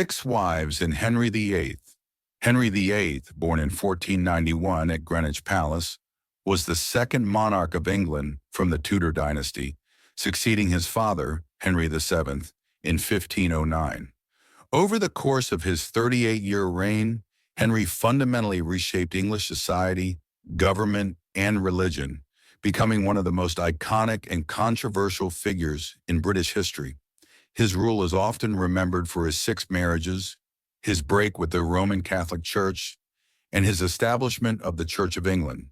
Six wives and Henry VIII. Henry VIII, born in 1491 at Greenwich Palace, was the second monarch of England from the Tudor dynasty, succeeding his father, Henry VII, in 1509. Over the course of his 38-year reign, Henry fundamentally reshaped English society, government, and religion, becoming one of the most iconic and controversial figures in British history. His rule is often remembered for his six marriages, his break with the Roman Catholic Church, and his establishment of the Church of England.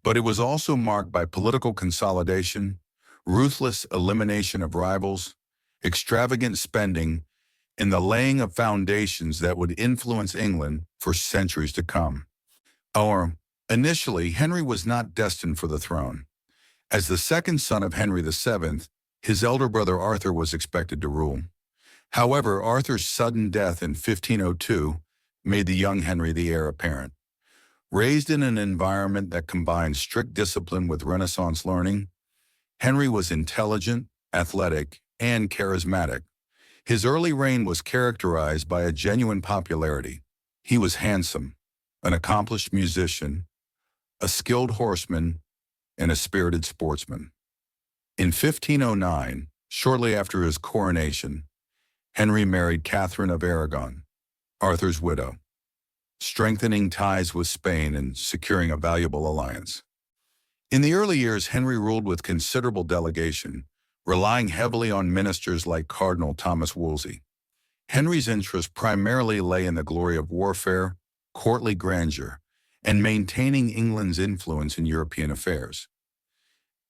But it was also marked by political consolidation, ruthless elimination of rivals, extravagant spending, and the laying of foundations that would influence England for centuries to come. Initially, Henry was not destined for the throne. As the second son of Henry VII, his elder brother Arthur was expected to rule. However, Arthur's sudden death in 1502 made the young Henry the heir apparent. Raised in an environment that combined strict discipline with Renaissance learning, Henry was intelligent, athletic, and charismatic. His early reign was characterized by a genuine popularity. He was handsome, an accomplished musician, a skilled horseman, and a spirited sportsman. In 1509, shortly after his coronation, Henry married Catherine of Aragon, Arthur's widow, strengthening ties with Spain and securing a valuable alliance. In the early years, Henry ruled with considerable delegation, relying heavily on ministers like Cardinal Thomas Wolsey. Henry's interest primarily lay in the glory of warfare, courtly grandeur, and maintaining England's influence in European affairs.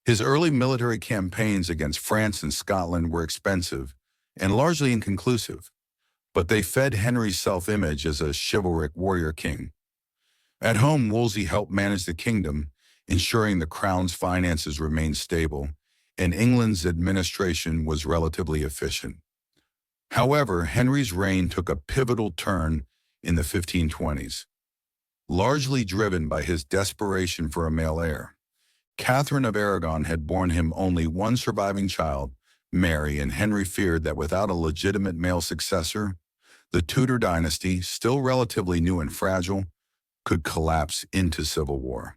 His early military campaigns against France and Scotland were expensive and largely inconclusive, but they fed Henry's self-image as a chivalric warrior king. At home, Wolsey helped manage the kingdom, ensuring the crown's finances remained stable, and England's administration was relatively efficient. However, Henry's reign took a pivotal turn in the 1520s, largely driven by his desperation for a male heir. Catherine of Aragon had borne him only one surviving child, Mary, and Henry feared that without a legitimate male successor, the Tudor dynasty, still relatively new and fragile, could collapse into civil war.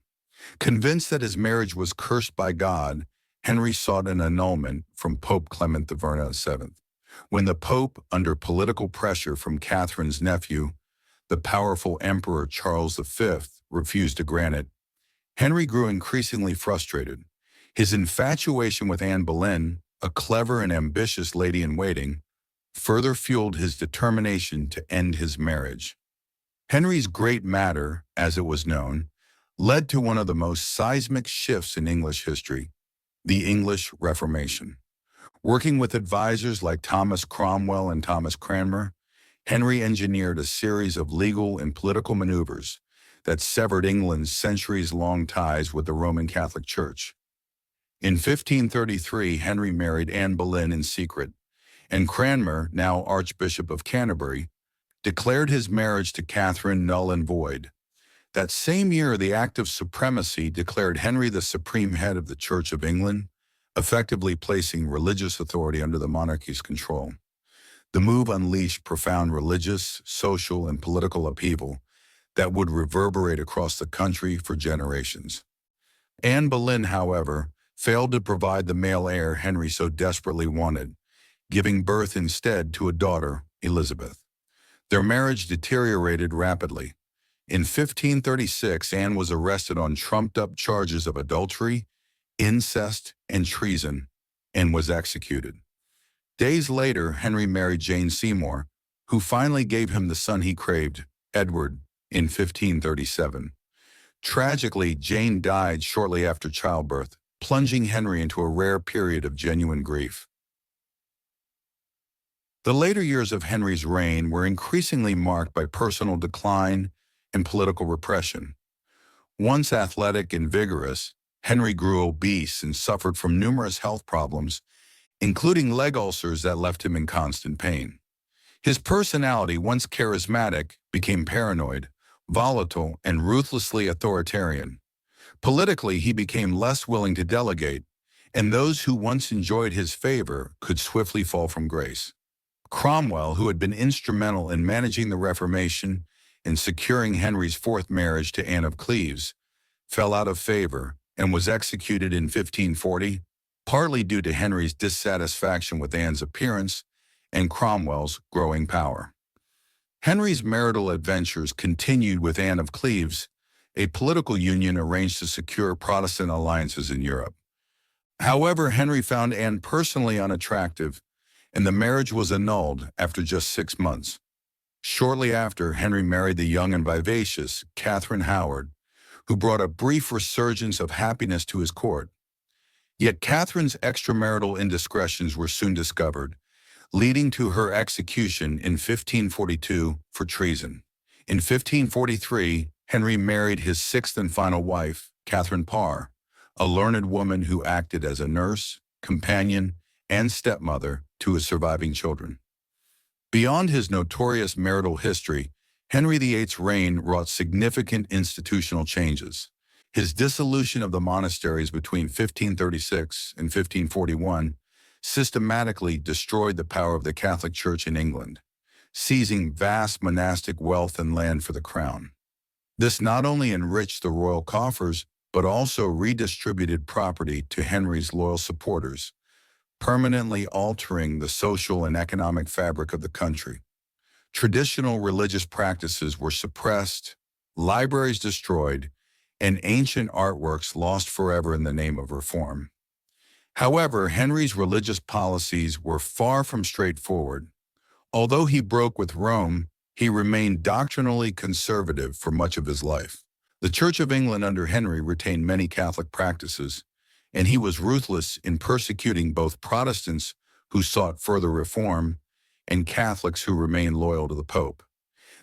Convinced that his marriage was cursed by God, Henry sought an annulment from Pope Clement VII. When the Pope, under political pressure from Catherine's nephew, the powerful Emperor Charles V, refused to grant it, Henry grew increasingly frustrated. His infatuation with Anne Boleyn, a clever and ambitious lady-in-waiting, further fueled his determination to end his marriage. Henry's Great Matter, as it was known, led to one of the most seismic shifts in English history, the English Reformation. Working with advisors like Thomas Cromwell and Thomas Cranmer, Henry engineered a series of legal and political maneuvers that severed England's centuries-long ties with the Roman Catholic Church. In 1533, Henry married Anne Boleyn in secret, and Cranmer, now Archbishop of Canterbury, declared his marriage to Catherine null and void. That same year, the Act of Supremacy declared Henry the supreme head of the Church of England, effectively placing religious authority under the monarchy's control. The move unleashed profound religious, social, and political upheaval that would reverberate across the country for generations. Anne Boleyn, however, failed to provide the male heir Henry so desperately wanted, giving birth instead to a daughter, Elizabeth. Their marriage deteriorated rapidly. In 1536, Anne was arrested on trumped-up charges of adultery, incest, and treason, and was executed. Days later, Henry married Jane Seymour, who finally gave him the son he craved, Edward, in 1537. Tragically, Jane died shortly after childbirth, plunging Henry into a rare period of genuine grief. The later years of Henry's reign were increasingly marked by personal decline and political repression. Once athletic and vigorous, Henry grew obese and suffered from numerous health problems, including leg ulcers that left him in constant pain. His personality, once charismatic, became paranoid, volatile, and ruthlessly authoritarian. Politically, he became less willing to delegate, and those who once enjoyed his favor could swiftly fall from grace. Cromwell, who had been instrumental in managing the Reformation and securing Henry's fourth marriage to Anne of Cleves, fell out of favor and was executed in 1540, partly due to Henry's dissatisfaction with Anne's appearance and Cromwell's growing power. Henry's marital adventures continued with Anne of Cleves, a political union arranged to secure Protestant alliances in Europe. However, Henry found Anne personally unattractive, and the marriage was annulled after just 6 months. Shortly after, Henry married the young and vivacious Catherine Howard, who brought a brief resurgence of happiness to his court. Yet Catherine's extramarital indiscretions were soon discovered, leading to her execution in 1542 for treason. In 1543, Henry married his sixth and final wife, Catherine Parr, a learned woman who acted as a nurse, companion, and stepmother to his surviving children. Beyond his notorious marital history, Henry VIII's reign wrought significant institutional changes. His dissolution of the monasteries between 1536 and 1541 systematically destroyed the power of the Catholic Church in England, seizing vast monastic wealth and land for the crown. This not only enriched the royal coffers, but also redistributed property to Henry's loyal supporters, permanently altering the social and economic fabric of the country. Traditional religious practices were suppressed, libraries destroyed, and ancient artworks lost forever in the name of reform. However, Henry's religious policies were far from straightforward. Although he broke with Rome, he remained doctrinally conservative for much of his life. The Church of England under Henry retained many Catholic practices, and he was ruthless in persecuting both Protestants who sought further reform and Catholics who remained loyal to the Pope.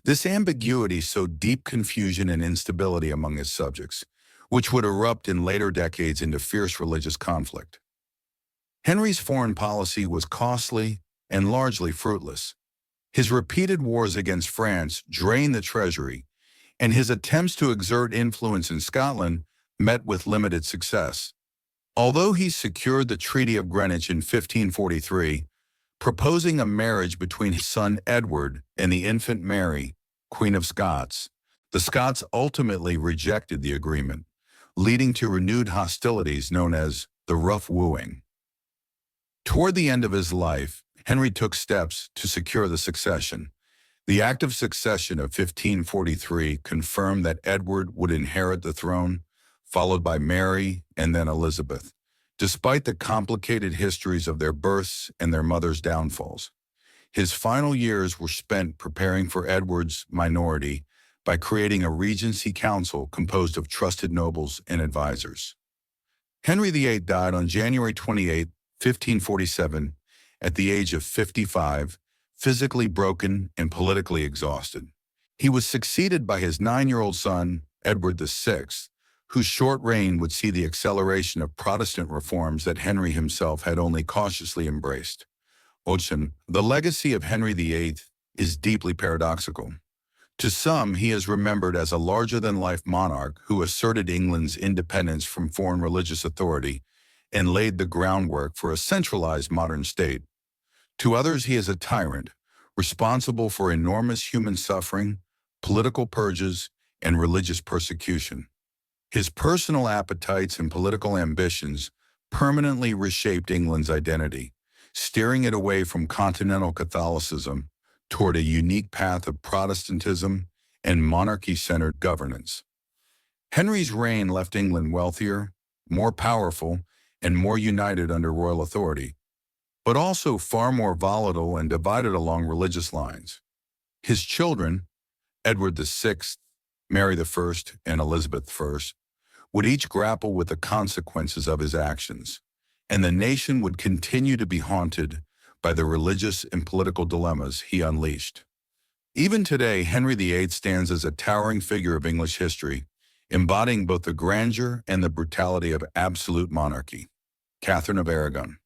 This ambiguity sowed deep confusion and instability among his subjects, which would erupt in later decades into fierce religious conflict. Henry's foreign policy was costly and largely fruitless. His repeated wars against France drained the treasury, and his attempts to exert influence in Scotland met with limited success. Although he secured the Treaty of Greenwich in 1543, proposing a marriage between his son Edward and the infant Mary, Queen of Scots, the Scots ultimately rejected the agreement, leading to renewed hostilities known as the Rough Wooing. Toward the end of his life, Henry took steps to secure the succession. The Act of Succession of 1543 confirmed that Edward would inherit the throne, followed by Mary and then Elizabeth, despite the complicated histories of their births and their mothers' downfalls. His final years were spent preparing for Edward's minority by creating a regency council composed of trusted nobles and advisors. Henry VIII died on January 28, 1547, at the age of 55, physically broken and politically exhausted. He was succeeded by his 9-year-old son, Edward VI, whose short reign would see the acceleration of Protestant reforms that Henry himself had only cautiously embraced. The legacy of Henry VIII is deeply paradoxical. To some, he is remembered as a larger-than-life monarch who asserted England's independence from foreign religious authority and laid the groundwork for a centralized modern state. To others, he is a tyrant, responsible for enormous human suffering, political purges, and religious persecution. His personal appetites and political ambitions permanently reshaped England's identity, steering it away from continental Catholicism toward a unique path of Protestantism and monarchy-centered governance. Henry's reign left England wealthier, more powerful, and more united under royal authority, but also far more volatile and divided along religious lines. His children, Edward VI, Mary I, and Elizabeth I, would each grapple with the consequences of his actions, and the nation would continue to be haunted by the religious and political dilemmas he unleashed. Even today, Henry VIII stands as a towering figure of English history, embodying both the grandeur and the brutality of absolute monarchy. Catherine of Aragon.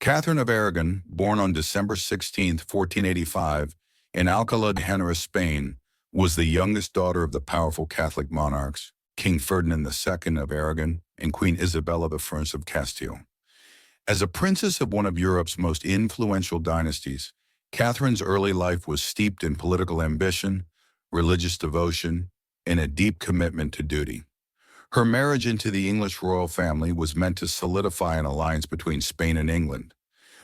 Catherine of Aragon, born on December 16, 1485, in Alcalá de Henares, Spain, was the youngest daughter of the powerful Catholic monarchs, King Ferdinand II of Aragon and Queen Isabella I of Castile. As a princess of one of Europe's most influential dynasties, Catherine's early life was steeped in political ambition, religious devotion, and a deep commitment to duty. Her marriage into the English royal family was meant to solidify an alliance between Spain and England,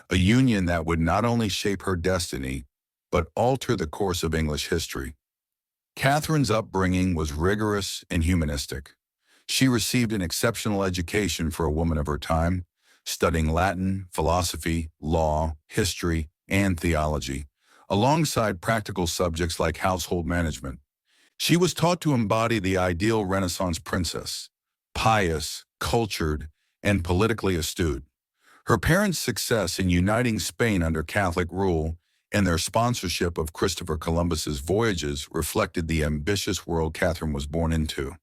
a union that would not only shape her destiny, but alter the course of English history. Catherine's upbringing was rigorous and humanistic. She received an exceptional education for a woman of her time, studying Latin, philosophy, law, history, and theology, alongside practical subjects like household management. She was taught to embody the ideal Renaissance princess, pious, cultured, and politically astute. Her parents' success in uniting Spain under Catholic rule and their sponsorship of Christopher Columbus's voyages reflected the ambitious world Catherine was born into,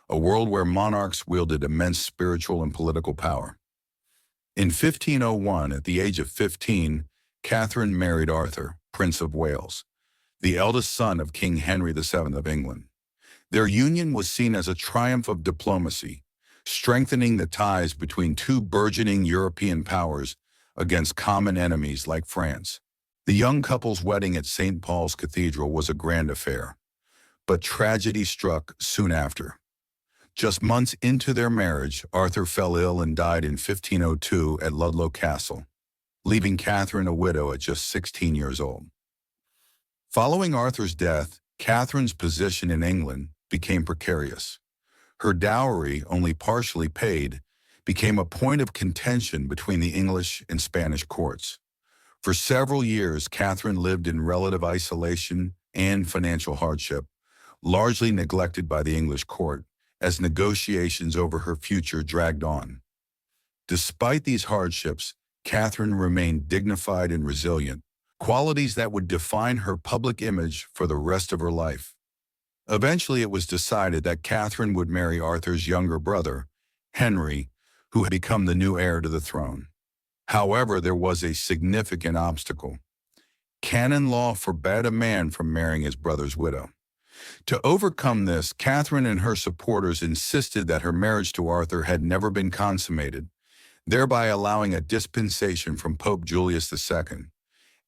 a world where monarchs wielded immense spiritual and political power. In 1501, at the age of 15, Catherine married Arthur, Prince of Wales, the eldest son of King Henry VII of England. Their union was seen as a triumph of diplomacy, strengthening the ties between two burgeoning European powers against common enemies like France. The young couple's wedding at St. Paul's Cathedral was a grand affair, but tragedy struck soon after. Just months into their marriage, Arthur fell ill and died in 1502 at Ludlow Castle, leaving Catherine a widow at just 16 years old. Following Arthur's death, Catherine's position in England became precarious. Her dowry, only partially paid, became a point of contention between the English and Spanish courts. For several years, Catherine lived in relative isolation and financial hardship, largely neglected by the English court, as negotiations over her future dragged on. Despite these hardships, Catherine remained dignified and resilient, qualities that would define her public image for the rest of her life. Eventually, it was decided that Catherine would marry Arthur's younger brother, Henry, who had become the new heir to the throne. However, there was a significant obstacle. Canon law forbade a man from marrying his brother's widow. To overcome this, Catherine and her supporters insisted that her marriage to Arthur had never been consummated, thereby allowing a dispensation from Pope Julius II.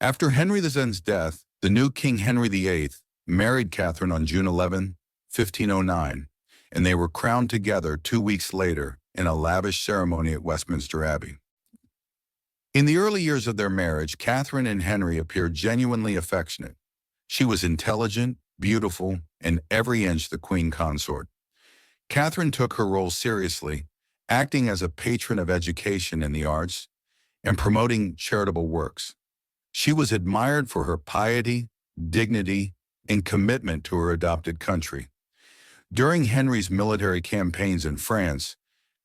After Henry VII's death, the new King Henry VIII married Catherine on June 11, 1509, and they were crowned together 2 weeks later in a lavish ceremony at Westminster Abbey. In the early years of their marriage, Catherine and Henry appeared genuinely affectionate. She was intelligent, beautiful, and every inch the queen consort. Catherine took her role seriously, acting as a patron of education and the arts, and promoting charitable works. She was admired for her piety, dignity, and commitment to her adopted country. During Henry's military campaigns in France,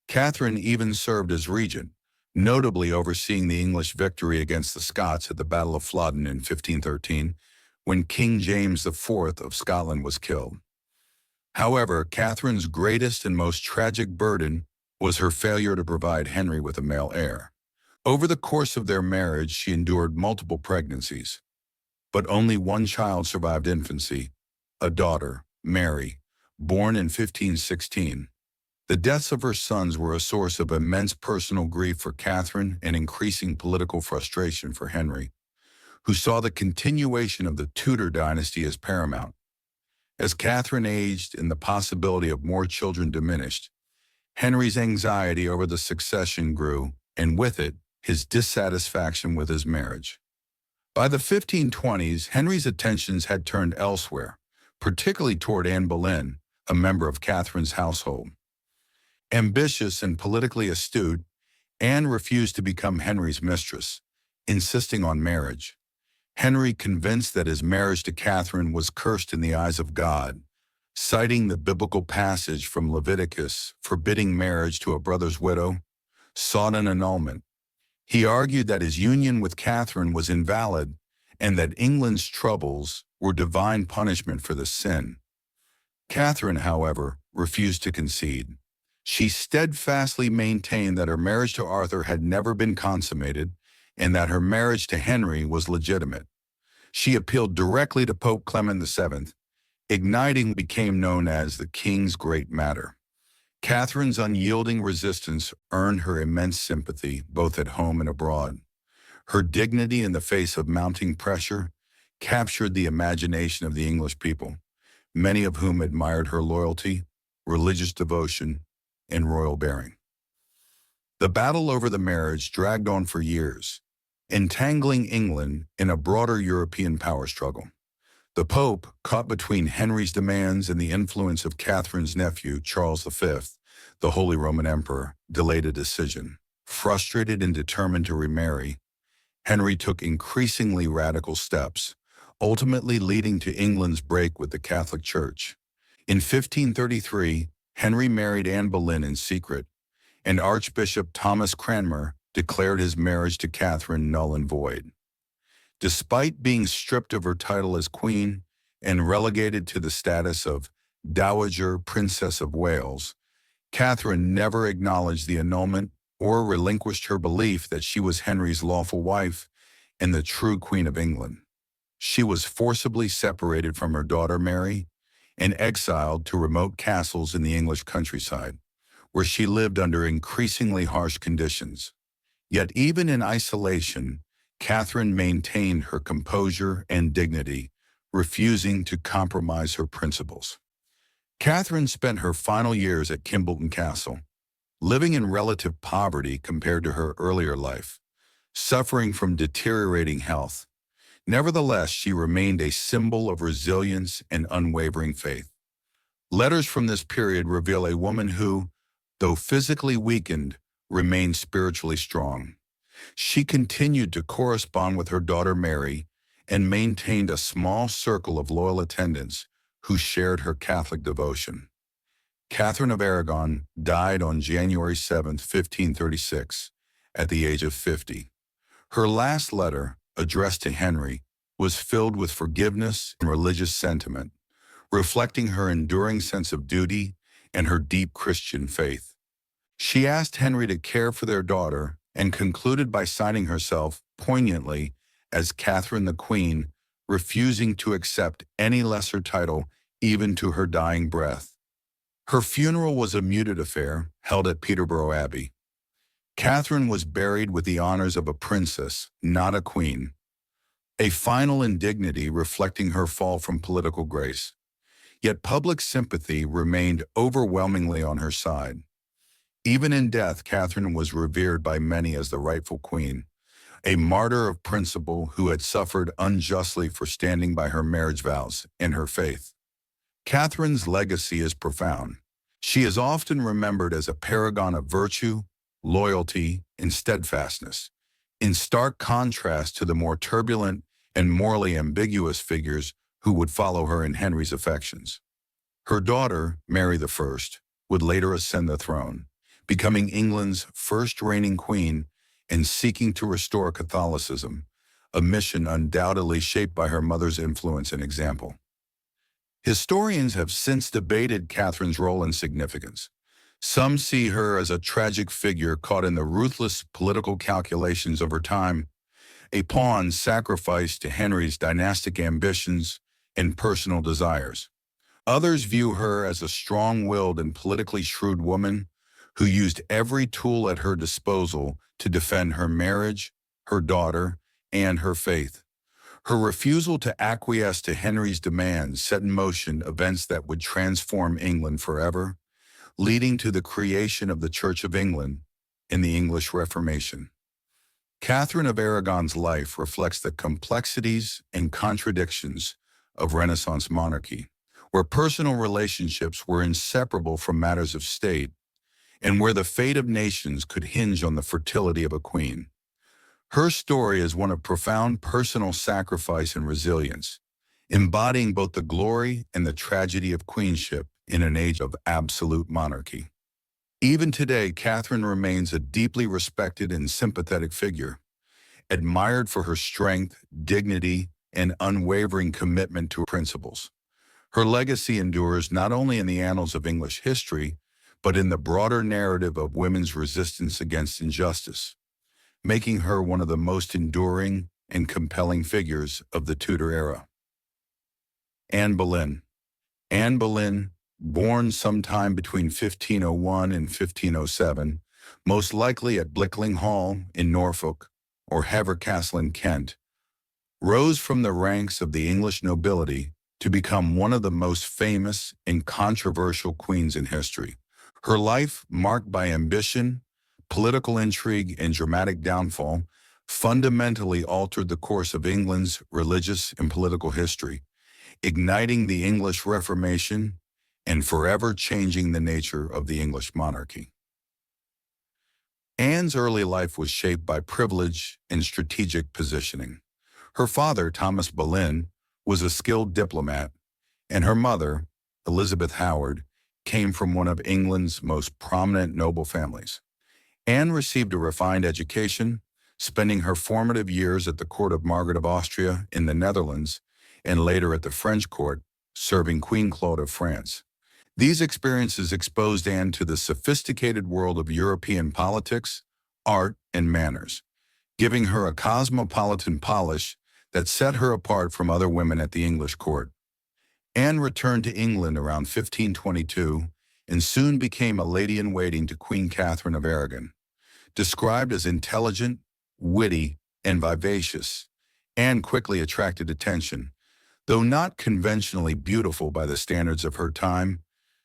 Catherine even served as regent, notably overseeing the English victory against the Scots at the Battle of Flodden in 1513, when King James IV of Scotland was killed. However, Catherine's greatest and most tragic burden was her failure to provide Henry with a male heir. Over the course of their marriage, she endured multiple pregnancies, but only one child survived infancy, a daughter, Mary, born in 1516. The deaths of her sons were a source of immense personal grief for Catherine and increasing political frustration for Henry, who saw the continuation of the Tudor dynasty as paramount. As Catherine aged and the possibility of more children diminished, Henry's anxiety over the succession grew, and with it, his dissatisfaction with his marriage. By the 1520s, Henry's attentions had turned elsewhere, particularly toward Anne Boleyn, a member of Catherine's household. Ambitious and politically astute, Anne refused to become Henry's mistress, insisting on marriage. Henry, convinced that his marriage to Catherine was cursed in the eyes of God, citing the biblical passage from Leviticus forbidding marriage to a brother's widow, sought an annulment. He argued that his union with Catherine was invalid and that England's troubles were divine punishment for the sin. Catherine, however, refused to concede. She steadfastly maintained that her marriage to Arthur had never been consummated and that her marriage to Henry was legitimate. She appealed directly to Pope Clement VII, igniting what became known as the King's Great Matter. Catherine's unyielding resistance earned her immense sympathy both at home and abroad. Her dignity in the face of mounting pressure captured the imagination of the English people, many of whom admired her loyalty, religious devotion, and royal bearing. The battle over the marriage dragged on for years, entangling England in a broader European power struggle. The Pope, caught between Henry's demands and the influence of Catherine's nephew, Charles V, the Holy Roman Emperor, delayed a decision. Frustrated and determined to remarry, Henry took increasingly radical steps, ultimately leading to England's break with the Catholic Church. In 1533, Henry married Anne Boleyn in secret, and Archbishop Thomas Cranmer declared his marriage to Catherine null and void. Despite being stripped of her title as Queen and relegated to the status of Dowager Princess of Wales, Catherine never acknowledged the annulment or relinquished her belief that she was Henry's lawful wife and the true Queen of England. She was forcibly separated from her daughter Mary and exiled to remote castles in the English countryside, where she lived under increasingly harsh conditions. Yet even in isolation, Catherine maintained her composure and dignity, refusing to compromise her principles. Catherine spent her final years at Kimbolton Castle, living in relative poverty compared to her earlier life, suffering from deteriorating health. Nevertheless, she remained a symbol of resilience and unwavering faith. Letters from this period reveal a woman who, though physically weakened, remained spiritually strong. She continued to correspond with her daughter Mary and maintained a small circle of loyal attendants who shared her Catholic devotion. Catherine of Aragon died on January 7, 1536, at the age of 50. Her last letter, addressed to Henry, was filled with forgiveness and religious sentiment, reflecting her enduring sense of duty and her deep Christian faith. She asked Henry to care for their daughter and concluded by signing herself poignantly as Catherine the Queen, refusing to accept any lesser title even to her dying breath. Her funeral was a muted affair held at Peterborough Abbey. Catherine was buried with the honors of a princess, not a queen, a final indignity reflecting her fall from political grace. Yet public sympathy remained overwhelmingly on her side. Even in death, Catherine was revered by many as the rightful queen, a martyr of principle who had suffered unjustly for standing by her marriage vows and her faith. Catherine's legacy is profound. She is often remembered as a paragon of virtue, loyalty, and steadfastness, in stark contrast to the more turbulent and morally ambiguous figures who would follow her in Henry's affections. Her daughter, Mary I, would later ascend the throne, becoming England's first reigning queen and seeking to restore Catholicism, a mission undoubtedly shaped by her mother's influence and example. Historians have since debated Catherine's role and significance. Some see her as a tragic figure caught in the ruthless political calculations of her time, a pawn sacrificed to Henry's dynastic ambitions and personal desires. Others view her as a strong-willed and politically shrewd woman who used every tool at her disposal to defend her marriage, her daughter, and her faith. Her refusal to acquiesce to Henry's demands set in motion events that would transform England forever, leading to the creation of the Church of England and the English Reformation. Catherine of Aragon's life reflects the complexities and contradictions of Renaissance monarchy, where personal relationships were inseparable from matters of state, and where the fate of nations could hinge on the fertility of a queen. Her story is one of profound personal sacrifice and resilience, embodying both the glory and the tragedy of queenship in an age of absolute monarchy. Even today, Catherine remains a deeply respected and sympathetic figure, admired for her strength, dignity, and unwavering commitment to principles. Her legacy endures not only in the annals of English history, but in the broader narrative of women's resistance against injustice, making her one of the most enduring and compelling figures of the Tudor era. Anne Boleyn. Anne Boleyn, born sometime between 1501 and 1507, most likely at Blickling Hall in Norfolk, or Hever Castle in Kent, rose from the ranks of the English nobility to become one of the most famous and controversial queens in history. Her life, marked by ambition, political intrigue, and dramatic downfall, fundamentally altered the course of England's religious and political history, igniting the English Reformation and forever changing the nature of the English monarchy. Anne's early life was shaped by privilege and strategic positioning. Her father, Thomas Boleyn, was a skilled diplomat, and her mother, Elizabeth Howard, came from one of England's most prominent noble families. Anne received a refined education, spending her formative years at the court of Margaret of Austria in the Netherlands, and later at the French court, serving Queen Claude of France. These experiences exposed Anne to the sophisticated world of European politics, art, and manners, giving her a cosmopolitan polish that set her apart from other women at the English court. Anne returned to England around 1522 and soon became a lady-in-waiting to Queen Catherine of Aragon. Described as intelligent, witty, and vivacious, Anne quickly attracted attention. Though not conventionally beautiful by the standards of her time,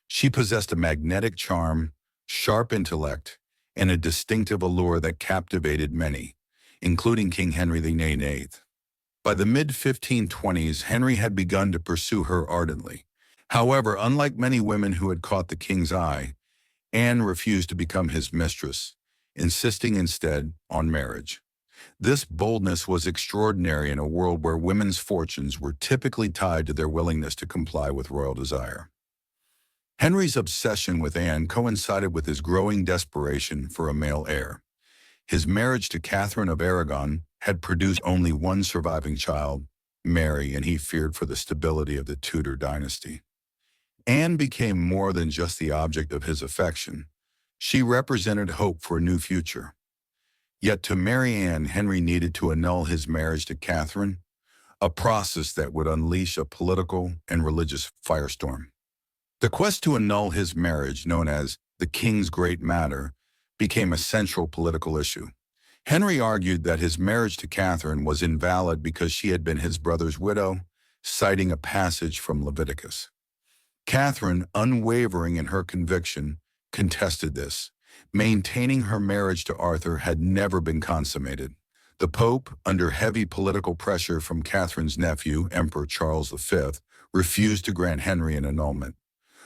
she possessed a magnetic charm, sharp intellect, and a distinctive allure that captivated many, including King Henry VIII. By the mid-1520s, Henry had begun to pursue her ardently. However, unlike many women who had caught the king's eye, Anne refused to become his mistress, insisting instead on marriage. This boldness was extraordinary in a world where women's fortunes were typically tied to their willingness to comply with royal desire. Henry's obsession with Anne coincided with his growing desperation for a male heir. His marriage to Catherine of Aragon had produced only one surviving child, Mary, and he feared for the stability of the Tudor dynasty. Anne became more than just the object of his affection. She represented hope for a new future. Yet to marry Anne, Henry needed to annul his marriage to Catherine, a process that would unleash a political and religious firestorm. The quest to annul his marriage, known as the King's Great Matter, became a central political issue. Henry argued that his marriage to Catherine was invalid because she had been his brother's widow, citing a passage from Leviticus. Catherine, unwavering in her conviction, contested this, maintaining her marriage to Arthur had never been consummated. The Pope, under heavy political pressure from Catherine's nephew, Emperor Charles V, refused to grant Henry an annulment.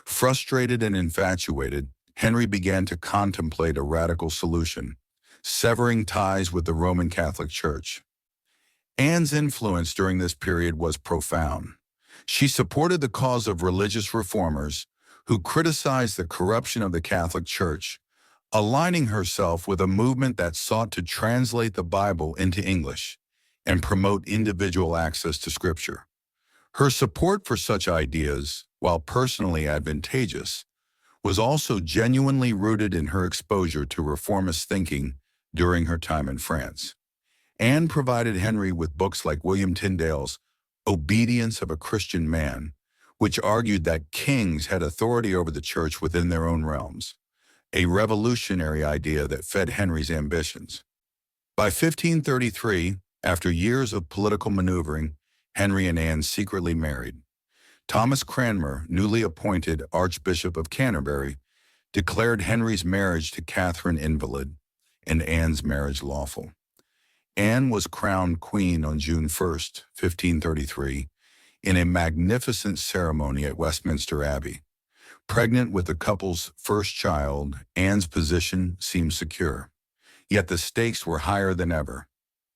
Frustrated and infatuated, Henry began to contemplate a radical solution, severing ties with the Roman Catholic Church. Anne's influence during this period was profound. She supported the cause of religious reformers who criticized the corruption of the Catholic Church, aligning herself with a movement that sought to translate the Bible into English and promote individual access to Scripture. Her support for such ideas, while personally advantageous, was also genuinely rooted in her exposure to reformist thinking during her time in France. Anne provided Henry with books like William Tyndale's Obedience of a Christian Man, which argued that kings had authority over the church within their own realms, a revolutionary idea that fed Henry's ambitions. By 1533, after years of political maneuvering, Henry and Anne secretly married. Thomas Cranmer, newly appointed Archbishop of Canterbury, declared Henry's marriage to Catherine invalid and Anne's marriage lawful. Anne was crowned queen on June 1, 1533, in a magnificent ceremony at Westminster Abbey. Pregnant with the couple's first child, Anne's position seemed secure. Yet the stakes were higher than ever.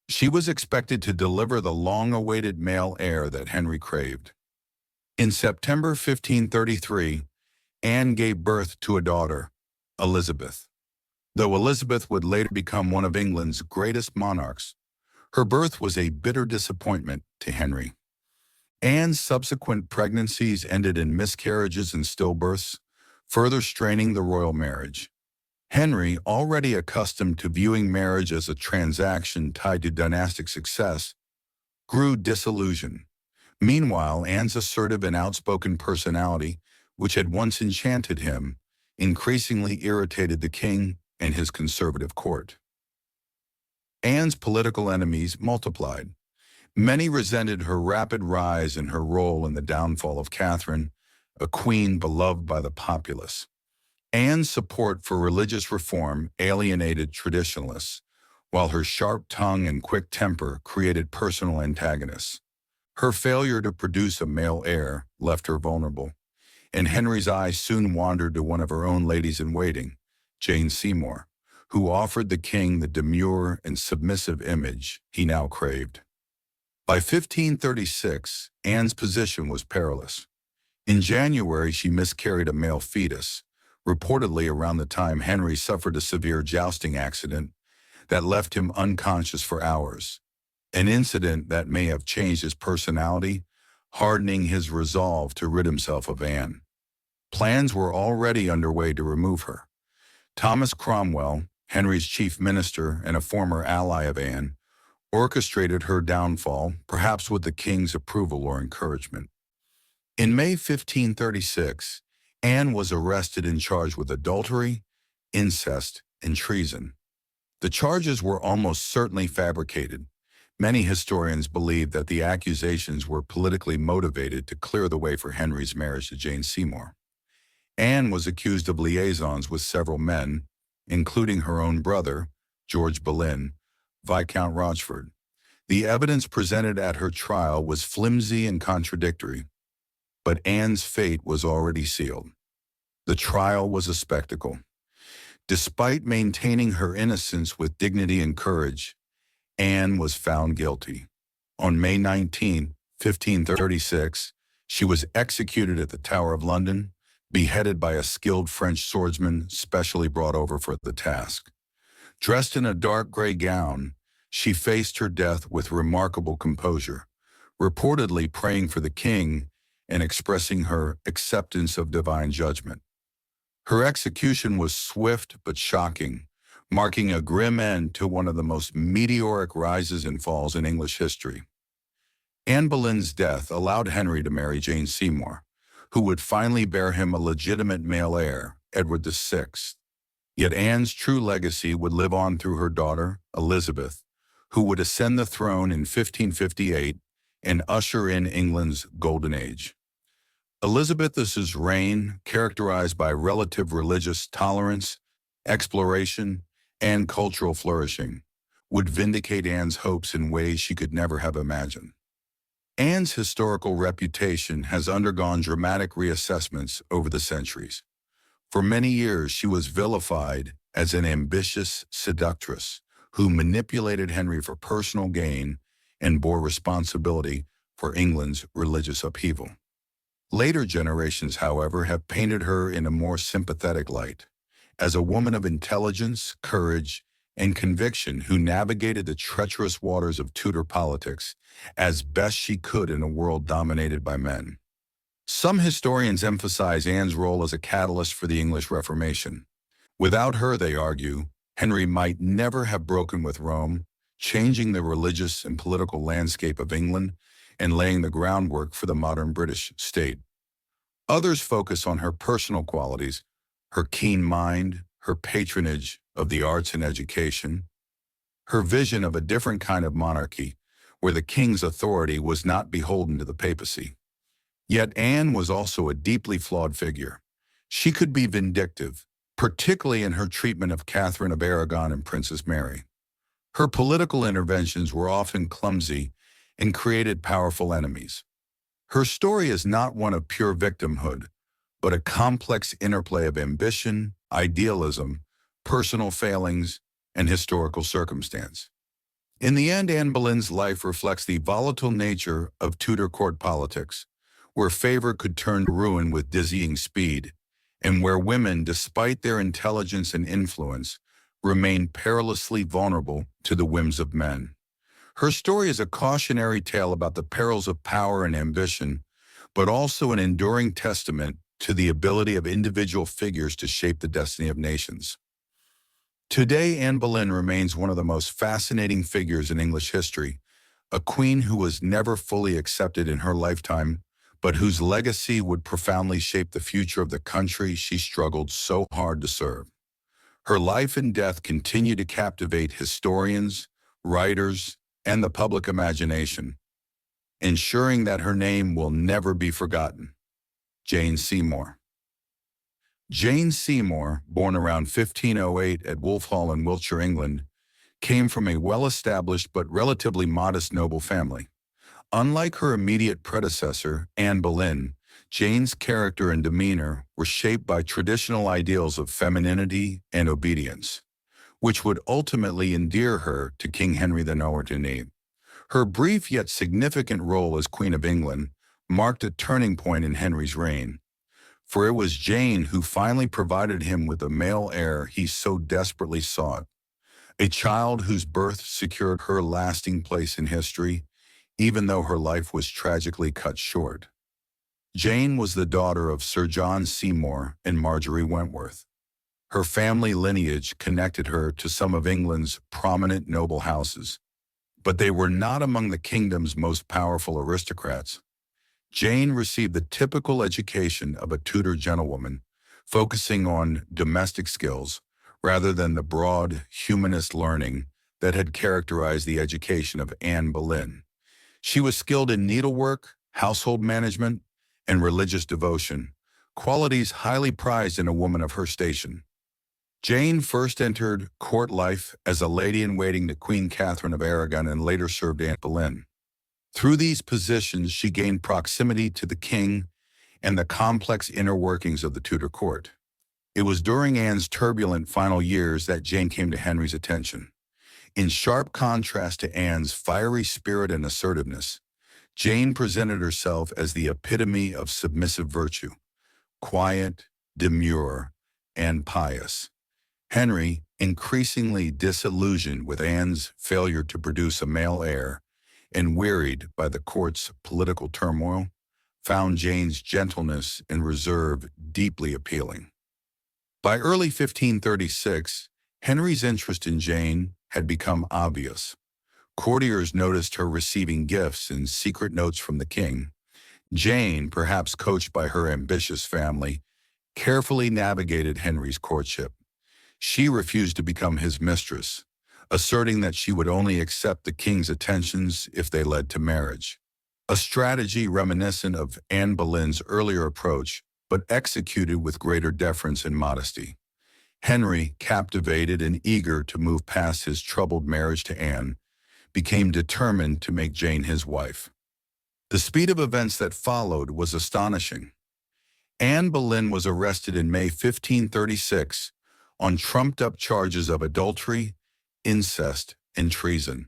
She was expected to deliver the long-awaited male heir that Henry craved. In September 1533, Anne gave birth to a daughter, Elizabeth. Though Elizabeth would later become one of England's greatest monarchs, her birth was a bitter disappointment to Henry. Anne's subsequent pregnancies ended in miscarriages and stillbirths, further straining the royal marriage. Henry, already accustomed to viewing marriage as a transaction tied to dynastic success, grew disillusioned. Meanwhile, Anne's assertive and outspoken personality, which had once enchanted him, increasingly irritated the king and his conservative court. Anne's political enemies multiplied. Many resented her rapid rise and her role in the downfall of Catherine, a queen beloved by the populace. Anne's support for religious reform alienated traditionalists, while her sharp tongue and quick temper created personal antagonists. Her failure to produce a male heir left her vulnerable, and Henry's eyes soon wandered to one of her own ladies-in-waiting, Jane Seymour, who offered the king the demure and submissive image he now craved. By 1536, Anne's position was perilous. In January, she miscarried a male fetus, reportedly around the time Henry suffered a severe jousting accident that left him unconscious for hours, an incident that may have changed his personality, hardening his resolve to rid himself of Anne. Plans were already underway to remove her. Thomas Cromwell, Henry's chief minister and a former ally of Anne, orchestrated her downfall, perhaps with the king's approval or encouragement. In May 1536, Anne was arrested and charged with adultery, incest, and treason. The charges were almost certainly fabricated. Many historians believe that the accusations were politically motivated to clear the way for Henry's marriage to Jane Seymour. Anne was accused of liaisons with several men, including her own brother, George Boleyn, Viscount Rochford. The evidence presented at her trial was flimsy and contradictory, but Anne's fate was already sealed. The trial was a spectacle. Despite maintaining her innocence with dignity and courage, Anne was found guilty. On May 19, 1536, she was executed at the Tower of London, beheaded by a skilled French swordsman specially brought over for the task. Dressed in a dark gray gown, she faced her death with remarkable composure, reportedly praying for the king and expressing her acceptance of divine judgment. Her execution was swift but shocking, marking a grim end to one of the most meteoric rises and falls in English history. Anne Boleyn's death allowed Henry to marry Jane Seymour, who would finally bear him a legitimate male heir, Edward VI. Yet Anne's true legacy would live on through her daughter, Elizabeth, who would ascend the throne in 1558 and usher in England's Golden Age. Elizabeth's reign, characterized by relative religious tolerance, exploration, and cultural flourishing, would vindicate Anne's hopes in ways she could never have imagined. Anne's historical reputation has undergone dramatic reassessments over the centuries. For many years, she was vilified as an ambitious seductress who manipulated Henry for personal gain and bore responsibility for England's religious upheaval. Later generations, however, have painted her in a more sympathetic light, as a woman of intelligence, courage, and conviction who navigated the treacherous waters of Tudor politics as best she could in a world dominated by men. Some historians emphasize Anne's role as a catalyst for the English Reformation. Without her, they argue, Henry might never have broken with Rome, changing the religious and political landscape of England and laying the groundwork for the modern British state. Others focus on her personal qualities, her keen mind, her patronage of the arts and education, her vision of a different kind of monarchy where the king's authority was not beholden to the papacy. Yet Anne was also a deeply flawed figure. She could be vindictive, particularly in her treatment of Catherine of Aragon and Princess Mary. Her political interventions were often clumsy and created powerful enemies. Her story is not one of pure victimhood, but a complex interplay of ambition, idealism, personal failings, and historical circumstance. In the end, Anne Boleyn's life reflects the volatile nature of Tudor court politics, where favor could turn to ruin with dizzying speed, and where women, despite their intelligence and influence, remain perilously vulnerable to the whims of men. Her story is a cautionary tale about the perils of power and ambition, but also an enduring testament to the ability of individual figures to shape the destiny of nations. Today, Anne Boleyn remains one of the most fascinating figures in English history, a queen who was never fully accepted in her lifetime, but whose legacy would profoundly shape the future of the country she struggled so hard to serve. Her life and death continue to captivate historians, writers, and the public imagination, ensuring that her name will never be forgotten. Jane Seymour. Jane Seymour, born around 1508 at Wolfhall in Wiltshire, England, came from a well-established but relatively modest noble family. Unlike her immediate predecessor, Anne Boleyn, Jane's character and demeanor were shaped by traditional ideals of femininity and obedience, which would ultimately endear her to King Henry IX. Her brief yet significant role as Queen of England marked a turning point in Henry's reign, for it was Jane who finally provided him with the male heir he so desperately sought, a child whose birth secured her lasting place in history, even though her life was tragically cut short. Jane was the daughter of Sir John Seymour and Marjorie Wentworth. Her family lineage connected her to some of England's prominent noble houses, but they were not among the kingdom's most powerful aristocrats. Jane received the typical education of a Tudor gentlewoman, focusing on domestic skills rather than the broad humanist learning that had characterized the education of Anne Boleyn. She was skilled in needlework, household management, and religious devotion, qualities highly prized in a woman of her station. Jane first entered court life as a lady-in-waiting to Queen Catherine of Aragon and later served Anne Boleyn. Through these positions, she gained proximity to the king and the complex inner workings of the Tudor court. It was during Anne's turbulent final years that Jane came to Henry's attention. In sharp contrast to Anne's fiery spirit and assertiveness, Jane presented herself as the epitome of submissive virtue, quiet, demure, and pious. Henry, increasingly disillusioned with Anne's failure to produce a male heir and wearied by the court's political turmoil, found Jane's gentleness and reserve deeply appealing. By early 1536, Henry's interest in Jane had become obvious. Courtiers noticed her receiving gifts and secret notes from the king. Jane, perhaps coached by her ambitious family, carefully navigated Henry's courtship. She refused to become his mistress, asserting that she would only accept the king's attentions if they led to marriage. A strategy reminiscent of Anne Boleyn's earlier approach, but executed with greater deference and modesty. Henry, captivated and eager to move past his troubled marriage to Anne, became determined to make Jane his wife. The speed of events that followed was astonishing. Anne Boleyn was arrested in May 1536 on trumped-up charges of adultery, incest, and treason.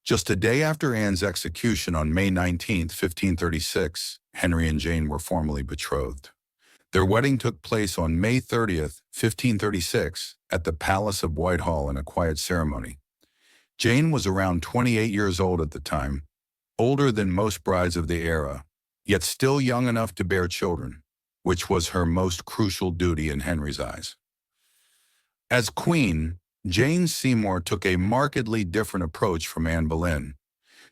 Just a day after Anne's execution on May 19, 1536, Henry and Jane were formally betrothed. Their wedding took place on May 30, 1536, at the Palace of Whitehall in a quiet ceremony. Jane was around 28 years old at the time, older than most brides of the era, yet still young enough to bear children, which was her most crucial duty in Henry's eyes. As queen, Jane Seymour took a markedly different approach from Anne Boleyn.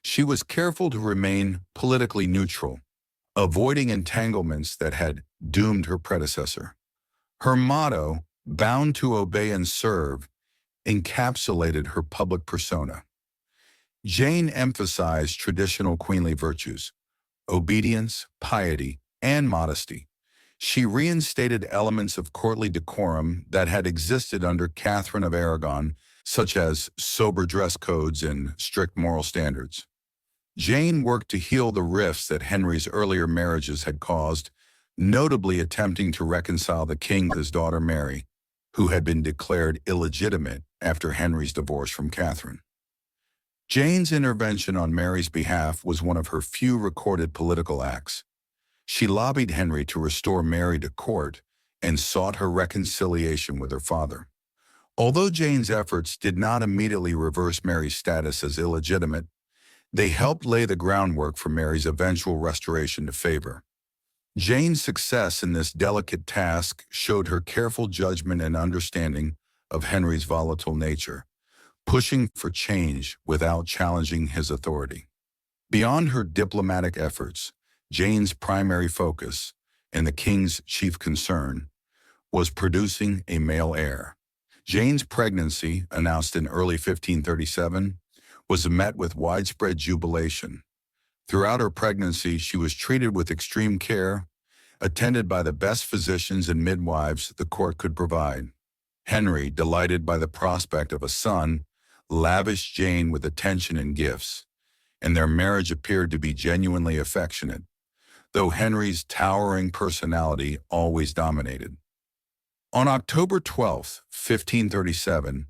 She was careful to remain politically neutral, avoiding entanglements that had doomed her predecessor. Her motto, "Bound to obey and serve," encapsulated her public persona. Jane emphasized traditional queenly virtues, obedience, piety, and modesty. She reinstated elements of courtly decorum that had existed under Catherine of Aragon, such as sober dress codes and strict moral standards. Jane worked to heal the rifts that Henry's earlier marriages had caused, notably attempting to reconcile the king with his daughter Mary, who had been declared illegitimate after Henry's divorce from Catherine. Jane's intervention on Mary's behalf was one of her few recorded political acts. She lobbied Henry to restore Mary to court and sought her reconciliation with her father. Although Jane's efforts did not immediately reverse Mary's status as illegitimate, they helped lay the groundwork for Mary's eventual restoration to favor. Jane's success in this delicate task showed her careful judgment and understanding of Henry's volatile nature, pushing for change without challenging his authority. Beyond her diplomatic efforts, Jane's primary focus, and the king's chief concern, was producing a male heir. Jane's pregnancy, announced in early 1537, was met with widespread jubilation. Throughout her pregnancy, she was treated with extreme care, attended by the best physicians and midwives the court could provide. Henry, delighted by the prospect of a son, lavished Jane with attention and gifts, and their marriage appeared to be genuinely affectionate, though Henry's towering personality always dominated. On October 12, 1537,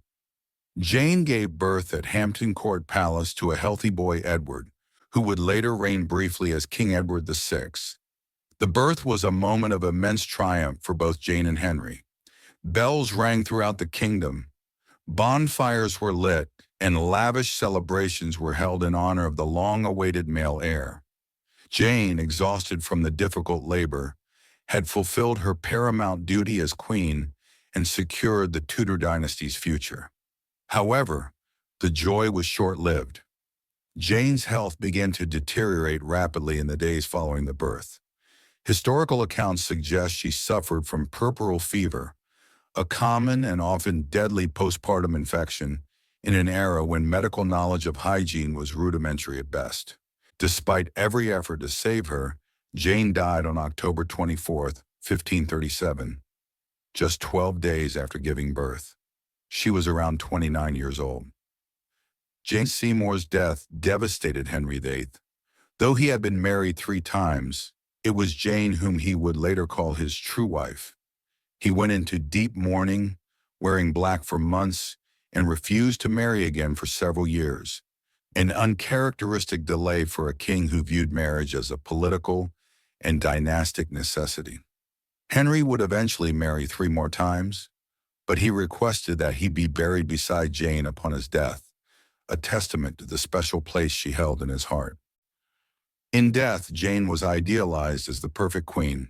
Jane gave birth at Hampton Court Palace to a healthy boy Edward, who would later reign briefly as King Edward VI. The birth was a moment of immense triumph for both Jane and Henry. Bells rang throughout the kingdom, bonfires were lit, and lavish celebrations were held in honor of the long-awaited male heir. Jane, exhausted from the difficult labor, had fulfilled her paramount duty as queen and secured the Tudor dynasty's future. However, the joy was short-lived. Jane's health began to deteriorate rapidly in the days following the birth. Historical accounts suggest she suffered from puerperal fever, a common and often deadly postpartum infection in an era when medical knowledge of hygiene was rudimentary at best. Despite every effort to save her, Jane died on October 24, 1537, just 12 days after giving birth. She was around 29 years old. Jane Seymour's death devastated Henry VIII. Though he had been married 3 times, it was Jane whom he would later call his true wife. He went into deep mourning, wearing black for months, and refused to marry again for several years, an uncharacteristic delay for a king who viewed marriage as a political and dynastic necessity. Henry would eventually marry 3 more times, but he requested that he be buried beside Jane upon his death, a testament to the special place she held in his heart. In death, Jane was idealized as the perfect queen,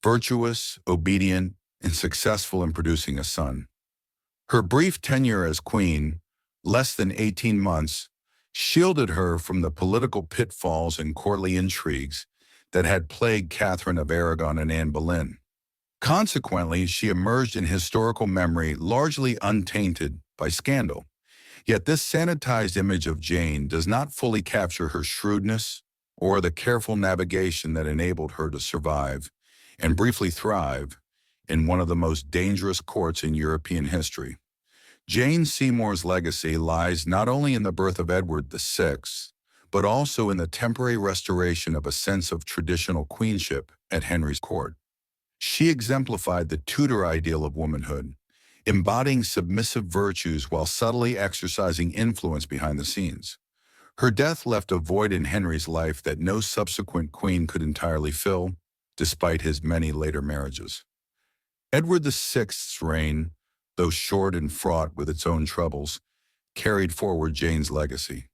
virtuous, obedient, and successful in producing a son. Her brief tenure as queen, less than 18 months, shielded her from the political pitfalls and courtly intrigues that had plagued Catherine of Aragon and Anne Boleyn. Consequently, she emerged in historical memory largely untainted by scandal. Yet this sanitized image of Jane does not fully capture her shrewdness or the careful navigation that enabled her to survive and briefly thrive in one of the most dangerous courts in European history. Jane Seymour's legacy lies not only in the birth of Edward VI, but also in the temporary restoration of a sense of traditional queenship at Henry's court. She exemplified the Tudor ideal of womanhood, embodying submissive virtues while subtly exercising influence behind the scenes. Her death left a void in Henry's life that no subsequent queen could entirely fill, despite his many later marriages. Edward VI's reign, though short and fraught with its own troubles, carried forward Jane's legacy.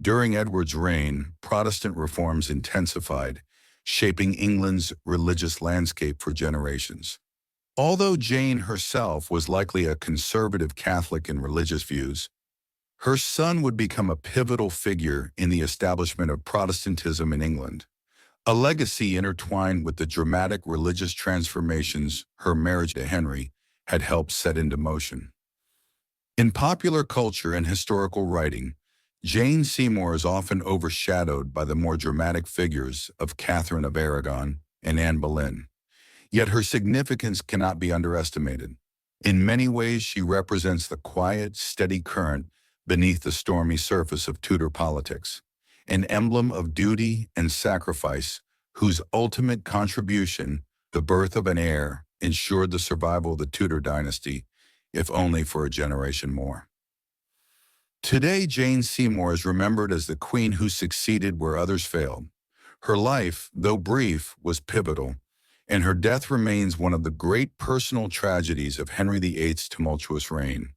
During Edward's reign, Protestant reforms intensified, shaping England's religious landscape for generations. Although Jane herself was likely a conservative Catholic in religious views, her son would become a pivotal figure in the establishment of Protestantism in England, a legacy intertwined with the dramatic religious transformations her marriage to Henry had helped set into motion. In popular culture and historical writing, Jane Seymour is often overshadowed by the more dramatic figures of Catherine of Aragon and Anne Boleyn. Yet her significance cannot be underestimated. In many ways, she represents the quiet, steady current beneath the stormy surface of Tudor politics, an emblem of duty and sacrifice whose ultimate contribution, the birth of an heir, ensured the survival of the Tudor dynasty, if only for a generation more. Today, Jane Seymour is remembered as the queen who succeeded where others failed. Her life, though brief, was pivotal, and her death remains one of the great personal tragedies of Henry VIII's tumultuous reign.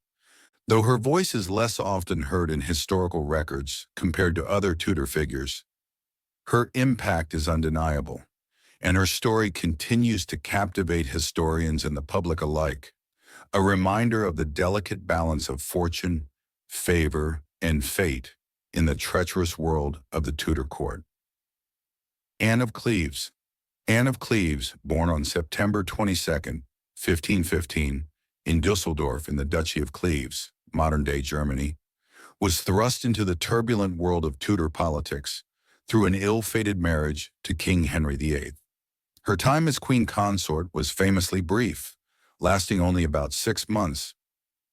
Though her voice is less often heard in historical records compared to other Tudor figures, her impact is undeniable, and her story continues to captivate historians and the public alike, a reminder of the delicate balance of fortune, favor, and fate in the treacherous world of the Tudor court. Anne of Cleves. Anne of Cleves, born on September 22, 1515, in Dusseldorf in the Duchy of Cleves, modern-day Germany, was thrust into the turbulent world of Tudor politics through an ill-fated marriage to King Henry VIII. Her time as queen consort was famously brief, lasting only about 6 months,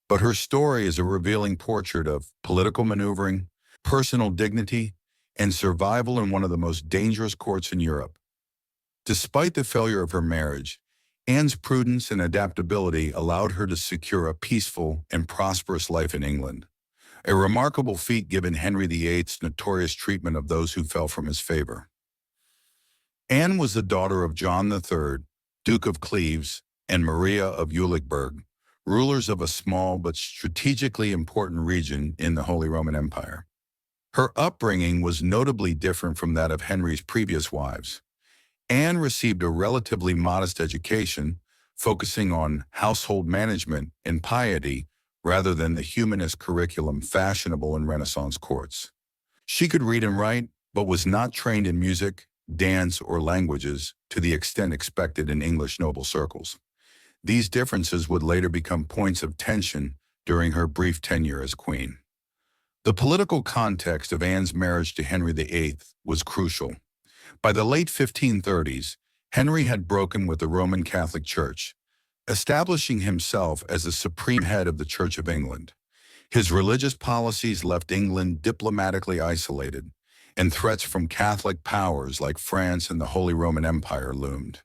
but her story is a revealing portrait of political maneuvering, personal dignity, and survival in one of the most dangerous courts in Europe. Despite the failure of her marriage, Anne's prudence and adaptability allowed her to secure a peaceful and prosperous life in England, a remarkable feat given Henry VIII's notorious treatment of those who fell from his favor. Anne was the daughter of John III, Duke of Cleves, and Maria of Eulichberg, rulers of a small but strategically important region in the Holy Roman Empire. Her upbringing was notably different from that of Henry's previous wives. Anne received a relatively modest education, focusing on household management and piety rather than the humanist curriculum fashionable in Renaissance courts. She could read and write, but was not trained in music, dance, or languages to the extent expected in English noble circles. These differences would later become points of tension during her brief tenure as queen. The political context of Anne's marriage to Henry VIII was crucial. By the late 1530s, Henry had broken with the Roman Catholic Church, establishing himself as the supreme head of the Church of England. His religious policies left England diplomatically isolated, and threats from Catholic powers like France and the Holy Roman Empire loomed.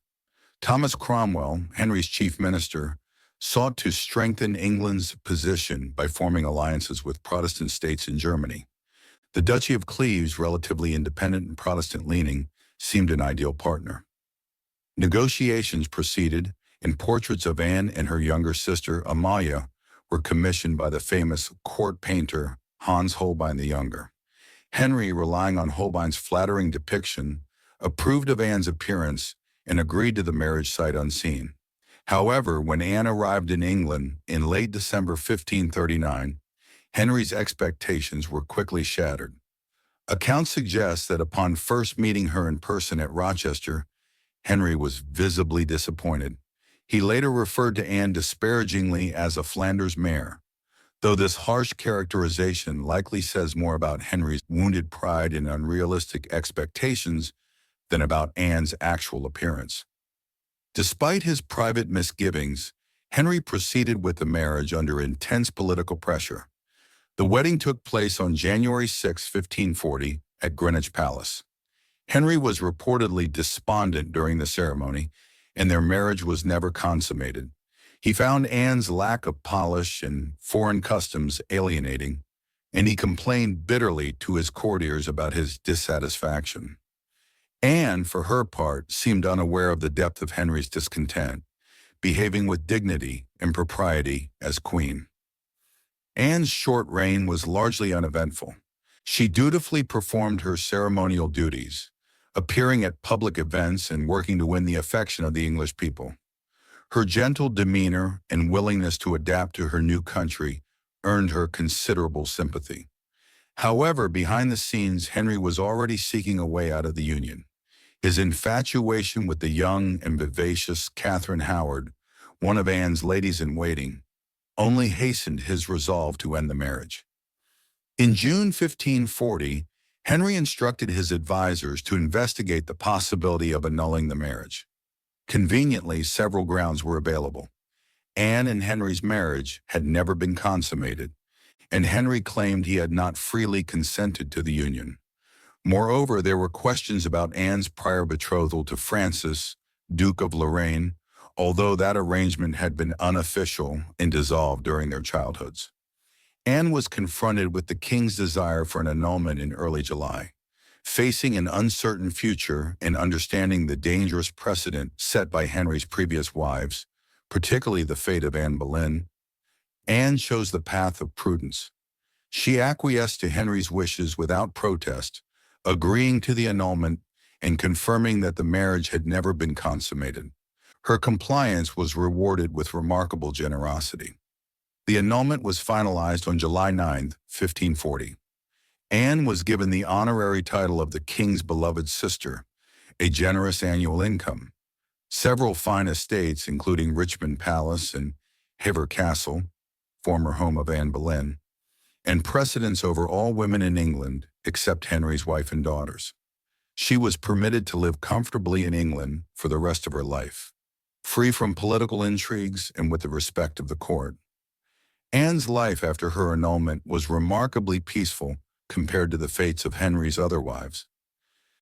Thomas Cromwell, Henry's chief minister, sought to strengthen England's position by forming alliances with Protestant states in Germany. The Duchy of Cleves, relatively independent and Protestant-leaning, seemed an ideal partner. Negotiations proceeded, and portraits of Anne and her younger sister, Amalia, were commissioned by the famous court painter Hans Holbein the Younger. Henry, relying on Holbein's flattering depiction, approved of Anne's appearance and agreed to the marriage sight unseen. However, when Anne arrived in England in late December 1539, Henry's expectations were quickly shattered. Accounts suggest that upon first meeting her in person at Rochester, Henry was visibly disappointed. He later referred to Anne disparagingly as a Flanders mare, though this harsh characterization likely says more about Henry's wounded pride and unrealistic expectations than about Anne's actual appearance. Despite his private misgivings, Henry proceeded with the marriage under intense political pressure. The wedding took place on January 6, 1540, at Greenwich Palace. Henry was reportedly despondent during the ceremony, and their marriage was never consummated. He found Anne's lack of polish and foreign customs alienating, and he complained bitterly to his courtiers about his dissatisfaction. Anne, for her part, seemed unaware of the depth of Henry's discontent, behaving with dignity and propriety as queen. Anne's short reign was largely uneventful. She dutifully performed her ceremonial duties, appearing at public events and working to win the affection of the English people. Her gentle demeanor and willingness to adapt to her new country earned her considerable sympathy. However, behind the scenes, Henry was already seeking a way out of the Union. His infatuation with the young and vivacious Catherine Howard, one of Anne's ladies-in-waiting, only hastened his resolve to end the marriage. In June 1540, Henry instructed his advisors to investigate the possibility of annulling the marriage. Conveniently, several grounds were available. Anne and Henry's marriage had never been consummated, and Henry claimed he had not freely consented to the union. Moreover, there were questions about Anne's prior betrothal to Francis, Duke of Lorraine, although that arrangement had been unofficial and dissolved during their childhoods. Anne was confronted with the king's desire for an annulment in early July. Facing an uncertain future and understanding the dangerous precedent set by Henry's previous wives, particularly the fate of Anne Boleyn, Anne chose the path of prudence. She acquiesced to Henry's wishes without protest, agreeing to the annulment and confirming that the marriage had never been consummated. Her compliance was rewarded with remarkable generosity. The annulment was finalized on July 9, 1540. Anne was given the honorary title of the king's beloved sister, a generous annual income, several fine estates including Richmond Palace and Hever Castle, former home of Anne Boleyn, and precedence over all women in England except Henry's wife and daughters. She was permitted to live comfortably in England for the rest of her life, free from political intrigues and with the respect of the court. Anne's life after her annulment was remarkably peaceful compared to the fates of Henry's other wives.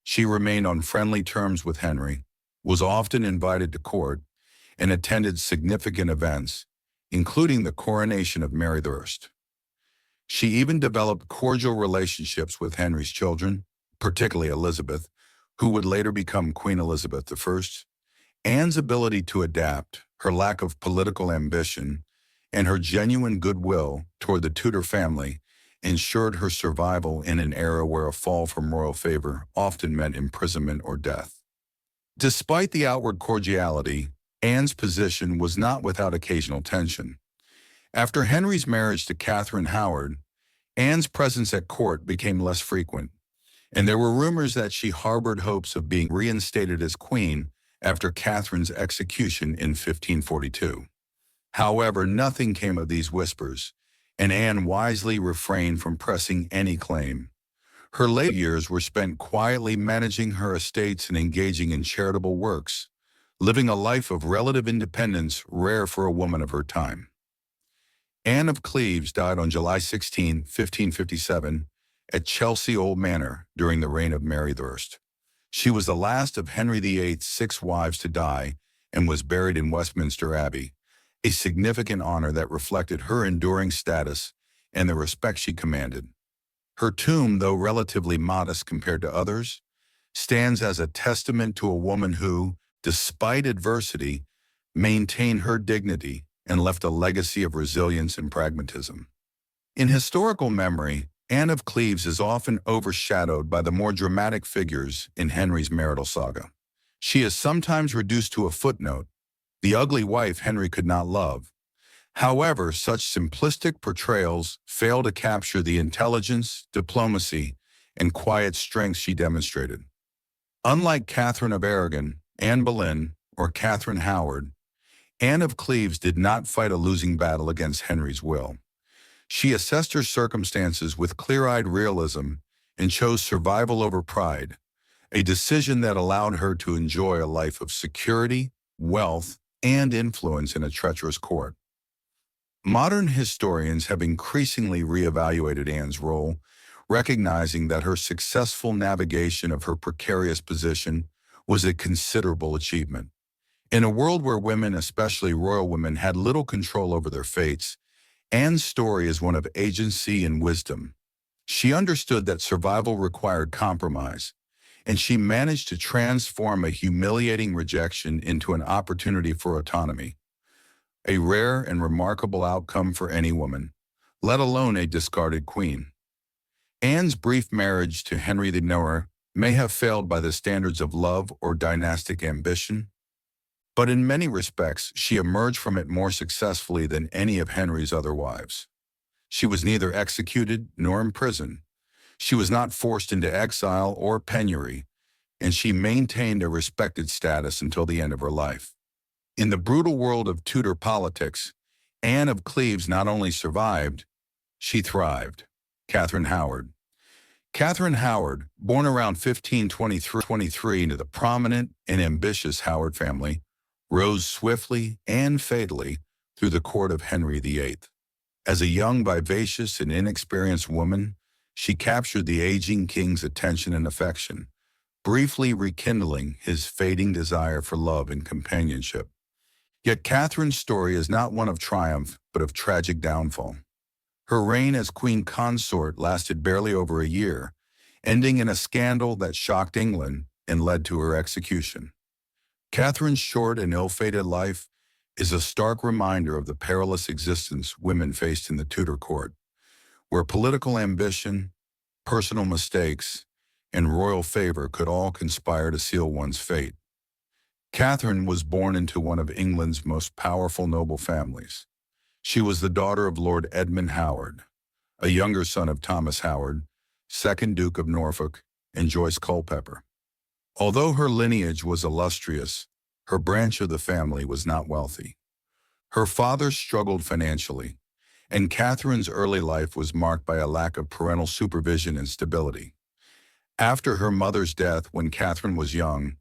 She remained on friendly terms with Henry, was often invited to court, and attended significant events, including the coronation of Mary I. She even developed cordial relationships with Henry's children, particularly Elizabeth, who would later become Queen Elizabeth I. Anne's ability to adapt, her lack of political ambition, and her genuine goodwill toward the Tudor family ensured her survival in an era where a fall from royal favor often meant imprisonment or death. Despite the outward cordiality, Anne's position was not without occasional tension. After Henry's marriage to Catherine Howard, Anne's presence at court became less frequent, and there were rumors that she harbored hopes of being reinstated as queen after Catherine's execution in 1542. However, nothing came of these whispers, and Anne wisely refrained from pressing any claim. Her later years were spent quietly managing her estates and engaging in charitable works, living a life of relative independence rare for a woman of her time. Anne of Cleves died on July 16, 1557, at Chelsea Old Manor during the reign of Mary I. She was the last of Henry VIII's 6 wives to die and was buried in Westminster Abbey, a significant honor that reflected her enduring status and the respect she commanded. Her tomb, though relatively modest compared to others, stands as a testament to a woman who, despite adversity, maintained her dignity and left a legacy of resilience and pragmatism. In historical memory, Anne of Cleves is often overshadowed by the more dramatic figures in Henry's marital saga. She is sometimes reduced to a footnote, the ugly wife Henry could not love. However, such simplistic portrayals fail to capture the intelligence, diplomacy, and quiet strength she demonstrated. Unlike Catherine of Aragon, Anne Boleyn, or Catherine Howard, Anne of Cleves did not fight a losing battle against Henry's will. She assessed her circumstances with clear-eyed realism and chose survival over pride, a decision that allowed her to enjoy a life of security, wealth, and influence in a treacherous court. Modern historians have increasingly reevaluated Anne's role, recognizing that her successful navigation of her precarious position was a considerable achievement. In a world where women, especially royal women, had little control over their fates, Anne's story is one of agency and wisdom. She understood that survival required compromise, and she managed to transform a humiliating rejection into an opportunity for autonomy, a rare and remarkable outcome for any woman, let alone a discarded queen. Anne's brief marriage to Henry IX may have failed by the standards of love or dynastic ambition, but in many respects she emerged from it more successfully than any of Henry's other wives. She was neither executed nor imprisoned. She was not forced into exile or penury, and she maintained a respected status until the end of her life. In the brutal world of Tudor politics, Anne of Cleves not only survived, she thrived. Catherine Howard. Catherine Howard, born around 1523 into the prominent and ambitious Howard family, rose swiftly and fatally through the court of Henry VIII. As a young, vivacious, and inexperienced woman, she captured the aging king's attention and affection, briefly rekindling his fading desire for love and companionship. Yet Catherine's story is not one of triumph, but of tragic downfall. Her reign as queen consort lasted barely over a year, ending in a scandal that shocked England and led to her execution. Catherine's short and ill-fated life is a stark reminder of the perilous existence women faced in the Tudor court, where political ambition, personal mistakes, and royal favor could all conspire to seal one's fate. Catherine was born into one of England's most powerful noble families. She was the daughter of Lord Edmund Howard, a younger son of Thomas Howard, 2nd Duke of Norfolk, and Joyce Culpeper. Although her lineage was illustrious, her branch of the family was not wealthy. Her father struggled financially, and Catherine's early life was marked by a lack of parental supervision and stability. After her mother's death when Catherine was young,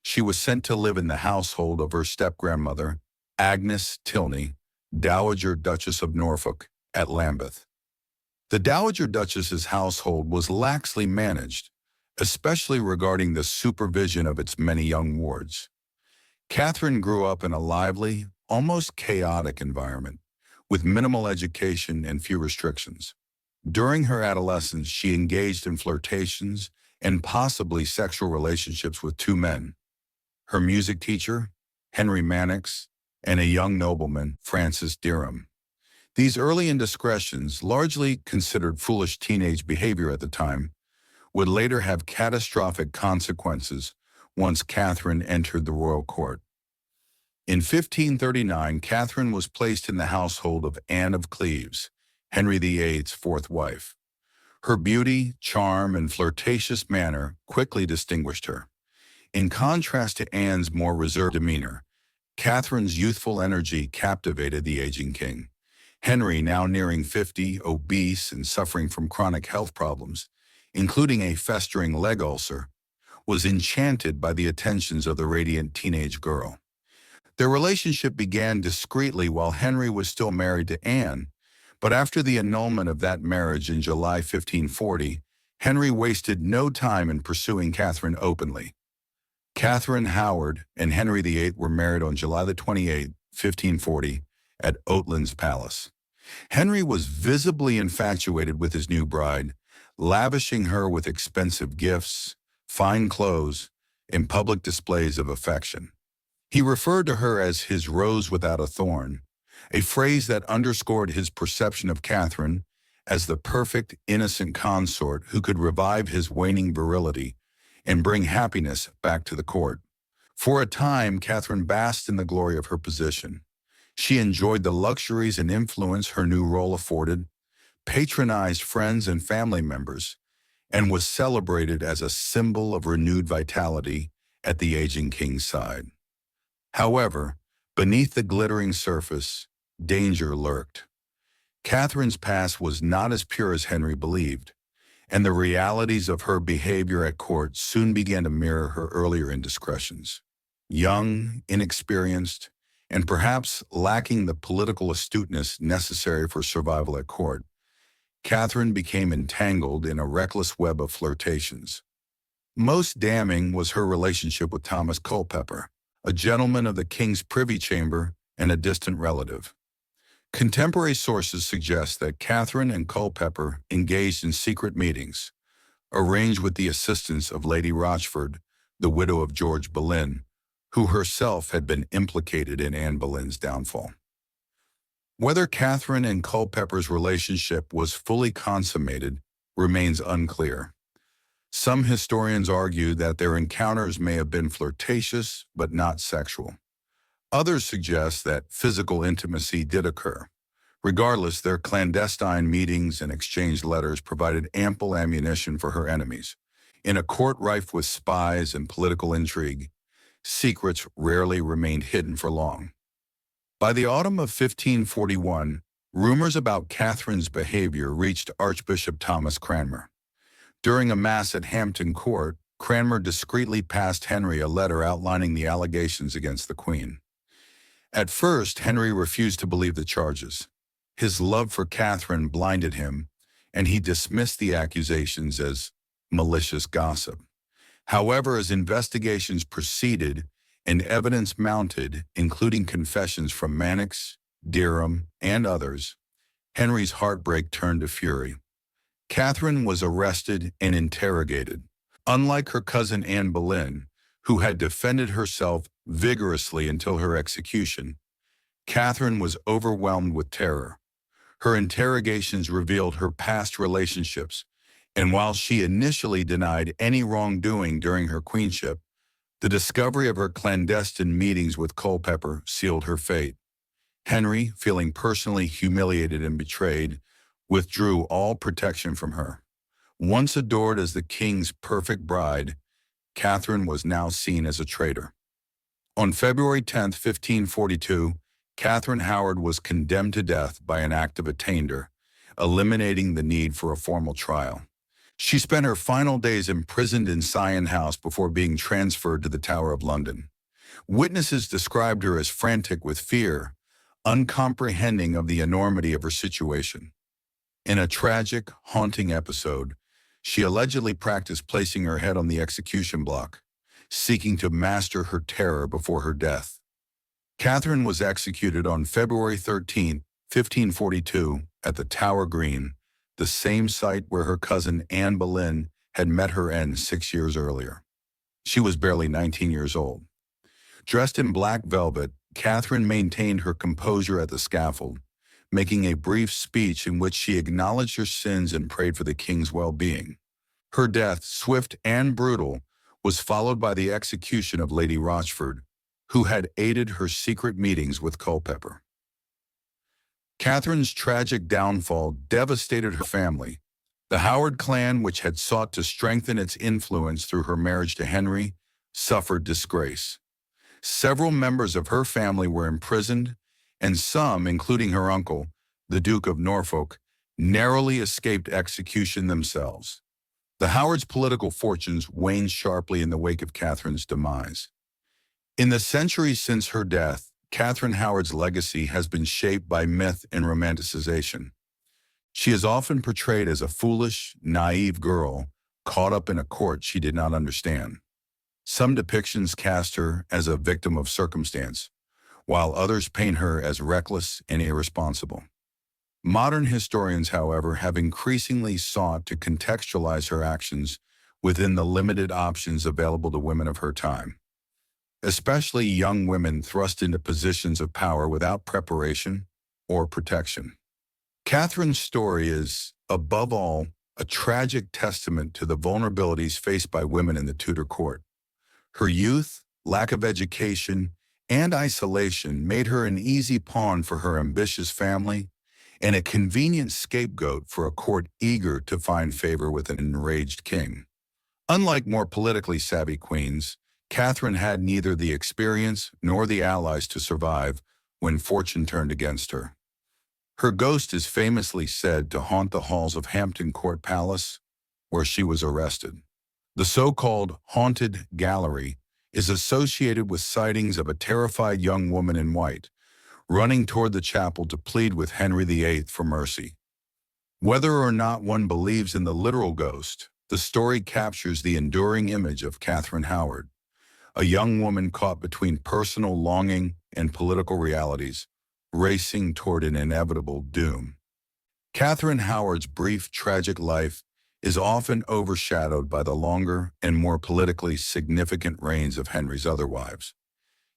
she was sent to live in the household of her step-grandmother, Agnes Tilney, Dowager Duchess of Norfolk, at Lambeth. The Dowager Duchess's household was laxly managed, especially regarding the supervision of its many young wards. Catherine grew up in a lively, almost chaotic environment, with minimal education and few restrictions. During her adolescence, she engaged in flirtations and possibly sexual relationships with two men, her music teacher, Henry Mannix, and a young nobleman, Francis Derham. These early indiscretions, largely considered foolish teenage behavior at the time, would later have catastrophic consequences once Catherine entered the royal court. In 1539, Catherine was placed in the household of Anne of Cleves, Henry VIII's fourth wife. Her beauty, charm, and flirtatious manner quickly distinguished her. In contrast to Anne's more reserved demeanor, Catherine's youthful energy captivated the aging king. Henry, now nearing 50, obese and suffering from chronic health problems, including a festering leg ulcer, was enchanted by the attentions of the radiant teenage girl. Their relationship began discreetly while Henry was still married to Anne, but after the annulment of that marriage in July 1540, Henry wasted no time in pursuing Catherine openly. Catherine Howard and Henry VIII were married on July 28, 1540, at Oatlands Palace. Henry was visibly infatuated with his new bride, lavishing her with expensive gifts, fine clothes, and public displays of affection. He referred to her as his rose without a thorn, a phrase that underscored his perception of Catherine as the perfect, innocent consort who could revive his waning virility and bring happiness back to the court. For a time, Catherine basked in the glory of her position. She enjoyed the luxuries and influence her new role afforded, patronized friends and family members, and was celebrated as a symbol of renewed vitality at the aging king's side. However, beneath the glittering surface, danger lurked. Catherine's past was not as pure as Henry believed, and the realities of her behavior at court soon began to mirror her earlier indiscretions. Young, inexperienced, and perhaps lacking the political astuteness necessary for survival at court, Catherine became entangled in a reckless web of flirtations. Most damning was her relationship with Thomas Culpeper, a gentleman of the king's privy chamber and a distant relative. Contemporary sources suggest that Catherine and Culpeper engaged in secret meetings, arranged with the assistance of Lady Rochford, the widow of George Boleyn, who herself had been implicated in Anne Boleyn's downfall. Whether Catherine and Culpeper's relationship was fully consummated remains unclear. Some historians argue that their encounters may have been flirtatious but not sexual. Others suggest that physical intimacy did occur. Regardless, their clandestine meetings and exchanged letters provided ample ammunition for her enemies. In a court rife with spies and political intrigue, secrets rarely remained hidden for long. By the autumn of 1541, rumors about Catherine's behavior reached Archbishop Thomas Cranmer. During a mass at Hampton Court, Cranmer discreetly passed Henry a letter outlining the allegations against the Queen. At first, Henry refused to believe the charges. His love for Catherine blinded him, and he dismissed the accusations as malicious gossip. However, as investigations proceeded and evidence mounted, including confessions from Mannix, Derham, and others, Henry's heartbreak turned to fury. Catherine was arrested and interrogated. Unlike her cousin Anne Boleyn, who had defended herself vigorously until her execution, Catherine was overwhelmed with terror. Her interrogations revealed her past relationships, and while she initially denied any wrongdoing during her queenship, the discovery of her clandestine meetings with Culpeper sealed her fate. Henry, feeling personally humiliated and betrayed, withdrew all protection from her. Once adored as the king's perfect bride, Catherine was now seen as a traitor. On February 10, 1542, Catherine Howard was condemned to death by an act of attainder, eliminating the need for a formal trial. She spent her final days imprisoned in Sion House before being transferred to the Tower of London. Witnesses described her as frantic with fear, uncomprehending of the enormity of her situation. In a tragic, haunting episode, she allegedly practiced placing her head on the execution block, seeking to master her terror before her death. Catherine was executed on February 13, 1542, at the Tower Green, the same site where her cousin Anne Boleyn had met her end 6 years earlier. She was barely 19 years old. Dressed in black velvet, Catherine maintained her composure at the scaffold, making a brief speech in which she acknowledged her sins and prayed for the king's well-being. Her death, swift and brutal, was followed by the execution of Lady Rochford, who had aided her secret meetings with Culpeper. Catherine's tragic downfall devastated her family. The Howard clan, which had sought to strengthen its influence through her marriage to Henry, suffered disgrace. Several members of her family were imprisoned, and some, including her uncle, the Duke of Norfolk, narrowly escaped execution themselves. The Howards' political fortunes waned sharply in the wake of Catherine's demise. In the centuries since her death, Catherine Howard's legacy has been shaped by myth and romanticization. She is often portrayed as a foolish, naive girl caught up in a court she did not understand. Some depictions cast her as a victim of circumstance, while others paint her as reckless and irresponsible. Modern historians, however, have increasingly sought to contextualize her actions within the limited options available to women of her time, especially young women thrust into positions of power without preparation or protection. Catherine's story is, above all, a tragic testament to the vulnerabilities faced by women in the Tudor court. Her youth, lack of education, and isolation made her an easy pawn for her ambitious family and a convenient scapegoat for a court eager to find favor with an enraged king. Unlike more politically savvy queens, Catherine had neither the experience nor the allies to survive when fortune turned against her. Her ghost is famously said to haunt the halls of Hampton Court Palace, where she was arrested. The so-called haunted gallery is associated with sightings of a terrified young woman in white, running toward the chapel to plead with Henry VIII for mercy. Whether or not one believes in the literal ghost, the story captures the enduring image of Catherine Howard, a young woman caught between personal longing and political realities, racing toward an inevitable doom. Catherine Howard's brief, tragic life is often overshadowed by the longer and more politically significant reigns of Henry's other wives.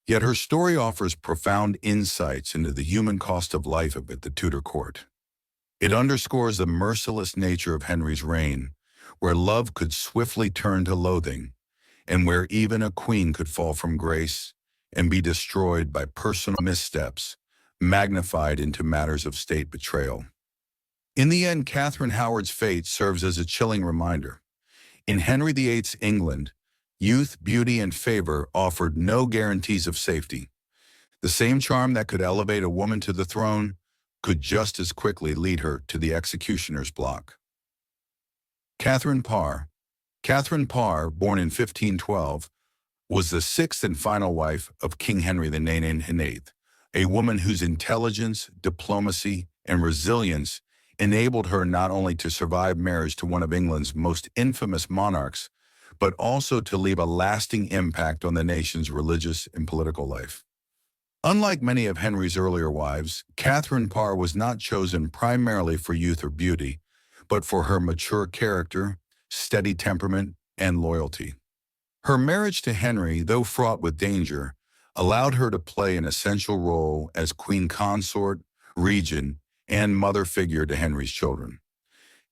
Yet her story offers profound insights into the human cost of life at the Tudor court. It underscores the merciless nature of Henry's reign, where love could swiftly turn to loathing, and where even a queen could fall from grace and be destroyed by personal missteps, magnified into matters of state betrayal. In the end, Catherine Howard's fate serves as a chilling reminder. In Henry VIII's England, youth, beauty, and favor offered no guarantees of safety. The same charm that could elevate a woman to the throne could just as quickly lead her to the executioner's block. Catherine Parr. Catherine Parr, born in 1512, was the sixth and final wife of King Henry VIII, a woman whose intelligence, diplomacy, and resilience enabled her not only to survive marriage to one of England's most infamous monarchs, but also to leave a lasting impact on the nation's religious and political life. Unlike many of Henry's earlier wives, Catherine Parr was not chosen primarily for youth or beauty, but for her mature character, steady temperament, and loyalty. Her marriage to Henry, though fraught with danger, allowed her to play an essential role as queen consort, regent, and mother figure to Henry's children.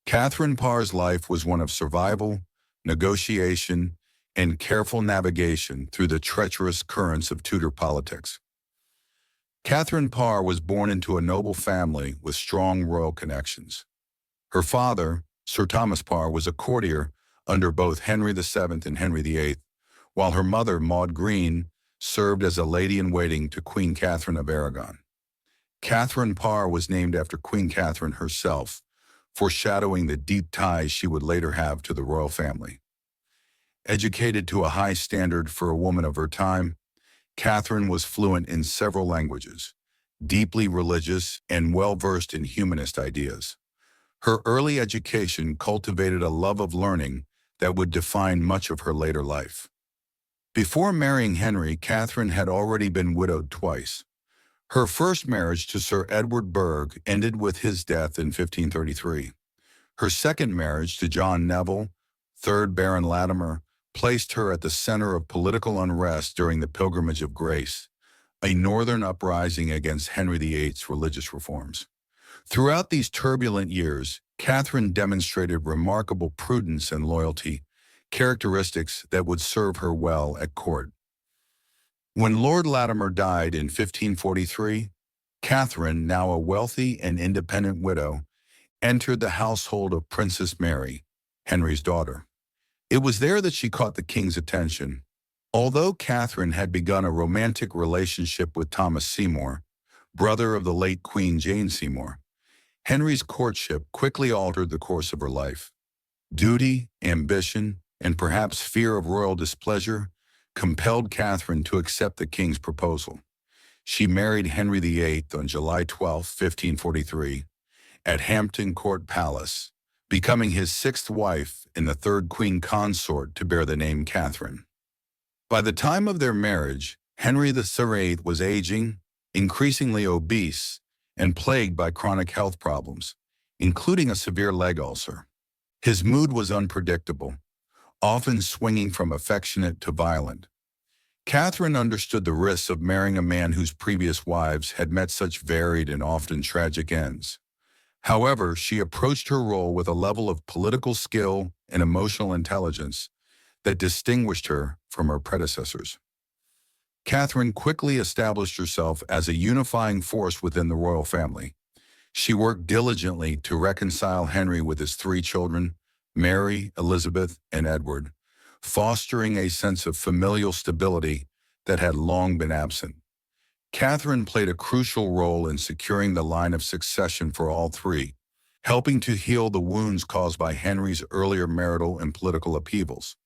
Catherine Parr's life was one of survival, negotiation, and careful navigation through the treacherous currents of Tudor politics. Catherine Parr was born into a noble family with strong royal connections. Her father, Sir Thomas Parr, was a courtier under both Henry VII and Henry VIII, while her mother, Maud Green, served as a lady-in-waiting to Queen Catherine of Aragon. Catherine Parr was named after Queen Catherine herself, foreshadowing the deep ties she would later have to the royal family. Educated to a high standard for a woman of her time, Catherine was fluent in several languages, deeply religious, and well-versed in humanist ideas. Her early education cultivated a love of learning that would define much of her later life. Before marrying Henry, Catherine had already been widowed twice. Her first marriage to Sir Edward Berg ended with his death in 1533. Her second marriage to John Neville, 3rd Baron Latimer, placed her at the center of political unrest during the Pilgrimage of Grace, a northern uprising against Henry VIII's religious reforms. Throughout these turbulent years, Catherine demonstrated remarkable prudence and loyalty, characteristics that would serve her well at court. When Lord Latimer died in 1543, Catherine, now a wealthy and independent widow, entered the household of Princess Mary, Henry's daughter. It was there that she caught the king's attention. Although Catherine had begun a romantic relationship with Thomas Seymour, brother of the late Queen Jane Seymour, Henry's courtship quickly altered the course of her life. Duty, ambition, and perhaps fear of royal displeasure compelled Catherine to accept the king's proposal. She married Henry VIII on July 12, 1543, at Hampton Court Palace, becoming his sixth wife and the third queen consort to bear the name Catherine. By the time of their marriage, Henry VIII was aging, increasingly obese, and plagued by chronic health problems, including a severe leg ulcer. His mood was unpredictable, often swinging from affectionate to violent. Catherine understood the risks of marrying a man whose previous wives had met such varied and often tragic ends. However, she approached her role with a level of political skill and emotional intelligence that distinguished her from her predecessors. Catherine quickly established herself as a unifying force within the royal family. She worked diligently to reconcile Henry with his three children, Mary, Elizabeth, and Edward, fostering a sense of familial stability that had long been absent. Catherine played a crucial role in securing the line of succession for all three, helping to heal the wounds caused by Henry's earlier marital and political upheavals.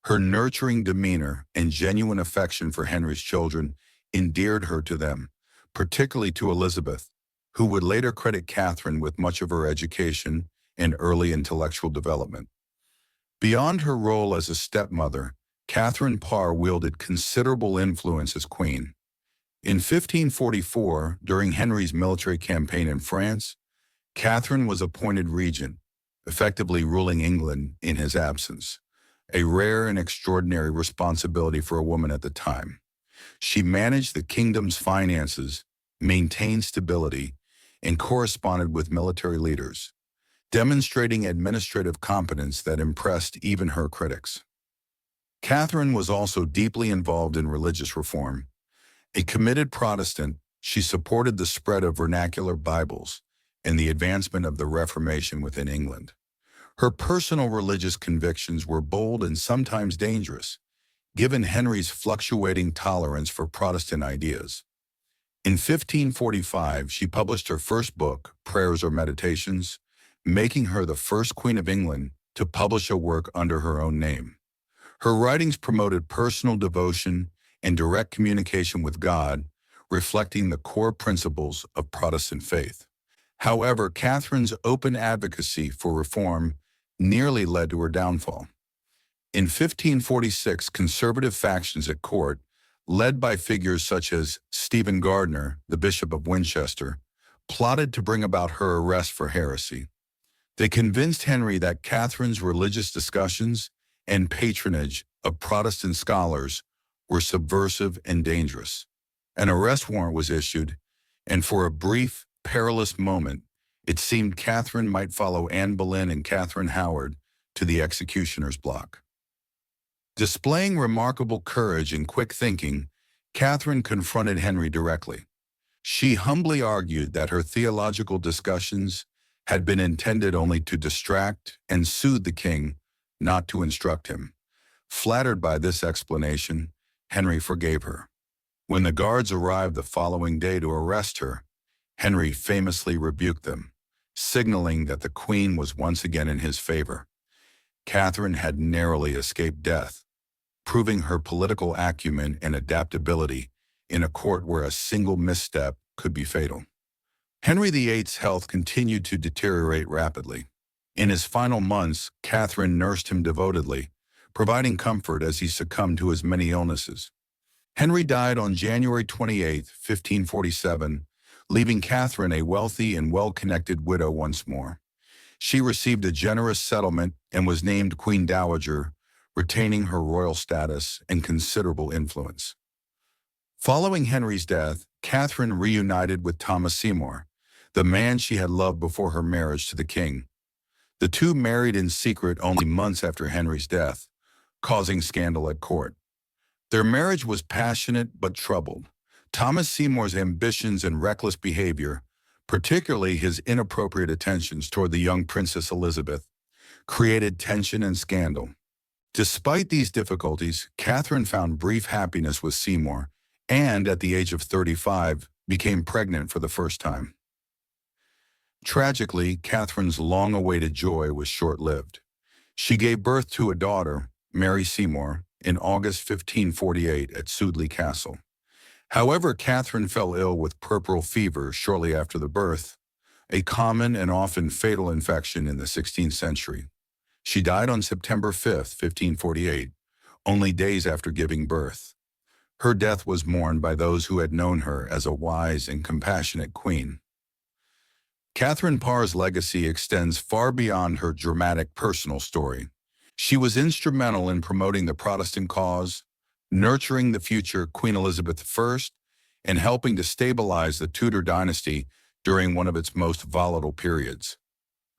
Her nurturing demeanor and genuine affection for Henry's children endeared her to them, particularly to Elizabeth, who would later credit Catherine with much of her education and early intellectual development. Beyond her role as a stepmother, Catherine Parr wielded considerable influence as queen. In 1544, during Henry's military campaign in France, Catherine was appointed regent, effectively ruling England in his absence, a rare and extraordinary responsibility for a woman at the time. She managed the kingdom's finances, maintained stability, and corresponded with military leaders, demonstrating administrative competence that impressed even her critics. Catherine was also deeply involved in religious reform. A committed Protestant, she supported the spread of vernacular Bibles and the advancement of the Reformation within England. Her personal religious convictions were bold and sometimes dangerous, given Henry's fluctuating tolerance for Protestant ideas. In 1545, she published her first book, Prayers or Meditations, making her the first Queen of England to publish a work under her own name. Her writings promoted personal devotion and direct communication with God, reflecting the core principles of Protestant faith. However, Catherine's open advocacy for reform nearly led to her downfall. In 1546, conservative factions at court, led by figures such as Stephen Gardiner, the Bishop of Winchester, plotted to bring about her arrest for heresy. They convinced Henry that Catherine's religious discussions and patronage of Protestant scholars were subversive and dangerous. An arrest warrant was issued, and for a brief, perilous moment, it seemed Catherine might follow Anne Boleyn and Catherine Howard to the executioner's block. Displaying remarkable courage and quick thinking, Catherine confronted Henry directly. She humbly argued that her theological discussions had been intended only to distract and soothe the king, not to instruct him. Flattered by this explanation, Henry forgave her. When the guards arrived the following day to arrest her, Henry famously rebuked them, signaling that the Queen was once again in his favor. Catherine had narrowly escaped death, proving her political acumen and adaptability in a court where a single misstep could be fatal. Henry VIII's health continued to deteriorate rapidly. In his final months, Catherine nursed him devotedly, providing comfort as he succumbed to his many illnesses. Henry died on January 28, 1547, leaving Catherine a wealthy and well-connected widow once more. She received a generous settlement and was named Queen Dowager, retaining her royal status and considerable influence. Following Henry's death, Catherine reunited with Thomas Seymour, the man she had loved before her marriage to the king. The two married in secret only months after Henry's death, causing scandal at court. Their marriage was passionate but troubled. Thomas Seymour's ambitions and reckless behavior, particularly his inappropriate attentions toward the young Princess Elizabeth, created tension and scandal. Despite these difficulties, Catherine found brief happiness with Seymour and, at the age of 35, became pregnant for the first time. Tragically, Catherine's long-awaited joy was short-lived. She gave birth to a daughter, Mary Seymour, in August 1548 at Sudeley Castle. However, Catherine fell ill with puerperal fever shortly after the birth, a common and often fatal infection in the 16th century. She died on September 5, 1548, only days after giving birth. Her death was mourned by those who had known her as a wise and compassionate queen. Catherine Parr's legacy extends far beyond her dramatic personal story. She was instrumental in promoting the Protestant cause, nurturing the future Queen Elizabeth I, and helping to stabilize the Tudor dynasty during one of its most volatile periods.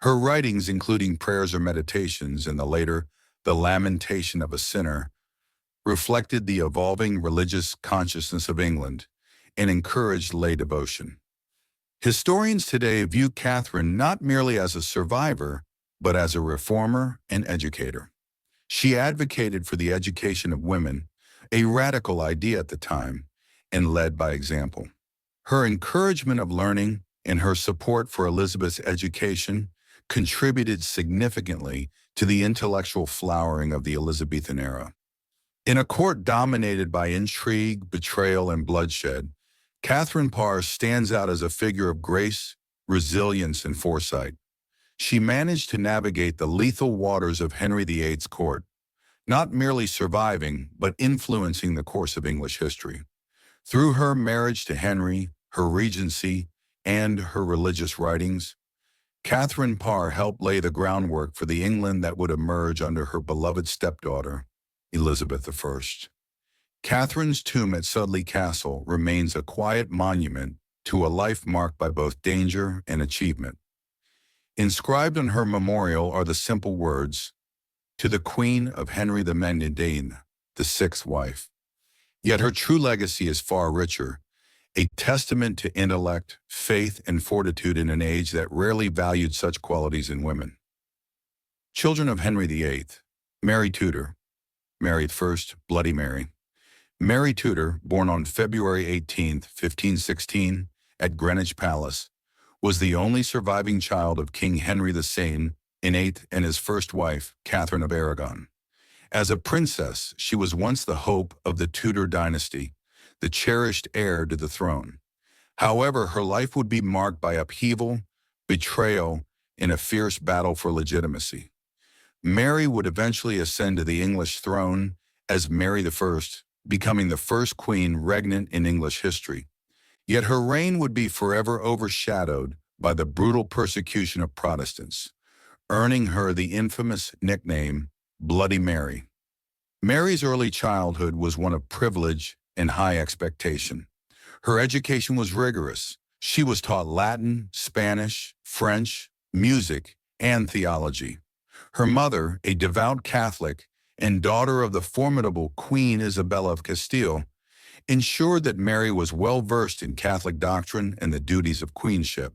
Her writings, including Prayers or Meditations and the later The Lamentation of a Sinner, reflected the evolving religious consciousness of England and encouraged lay devotion. Historians today view Catherine not merely as a survivor, but as a reformer and educator. She advocated for the education of women, a radical idea at the time, and led by example. Her encouragement of learning and her support for Elizabeth's education contributed significantly to the intellectual flowering of the Elizabethan era. In a court dominated by intrigue, betrayal, and bloodshed, Catherine Parr stands out as a figure of grace, resilience, and foresight. She managed to navigate the lethal waters of Henry VIII's court, not merely surviving, but influencing the course of English history. Through her marriage to Henry, her regency, and her religious writings, Catherine Parr helped lay the groundwork for the England that would emerge under her beloved stepdaughter, Elizabeth I. Catherine's tomb at Sudeley Castle remains a quiet monument to a life marked by both danger and achievement. Inscribed on her memorial are the simple words, "To the Queen of Henry the Magnanime, the sixth wife." Yet her true legacy is far richer, a testament to intellect, faith, and fortitude in an age that rarely valued such qualities in women. Children of Henry VIII. Mary Tudor, married first, Bloody Mary. Mary Tudor, born on February 18, 1516, at Greenwich Palace, was the only surviving child of King Henry VIII and his first wife, Catherine of Aragon. As a princess, she was once the hope of the Tudor dynasty, the cherished heir to the throne. However, her life would be marked by upheaval, betrayal, and a fierce battle for legitimacy. Mary would eventually ascend to the English throne as Mary I, becoming the first queen regnant in English history. Yet her reign would be forever overshadowed by the brutal persecution of Protestants, earning her the infamous nickname Bloody Mary. Mary's early childhood was one of privilege and high expectation. Her education was rigorous. She was taught Latin, Spanish, French, music, and theology. Her mother, a devout Catholic and daughter of the formidable Queen Isabella of Castile, ensured that Mary was well-versed in Catholic doctrine and the duties of queenship.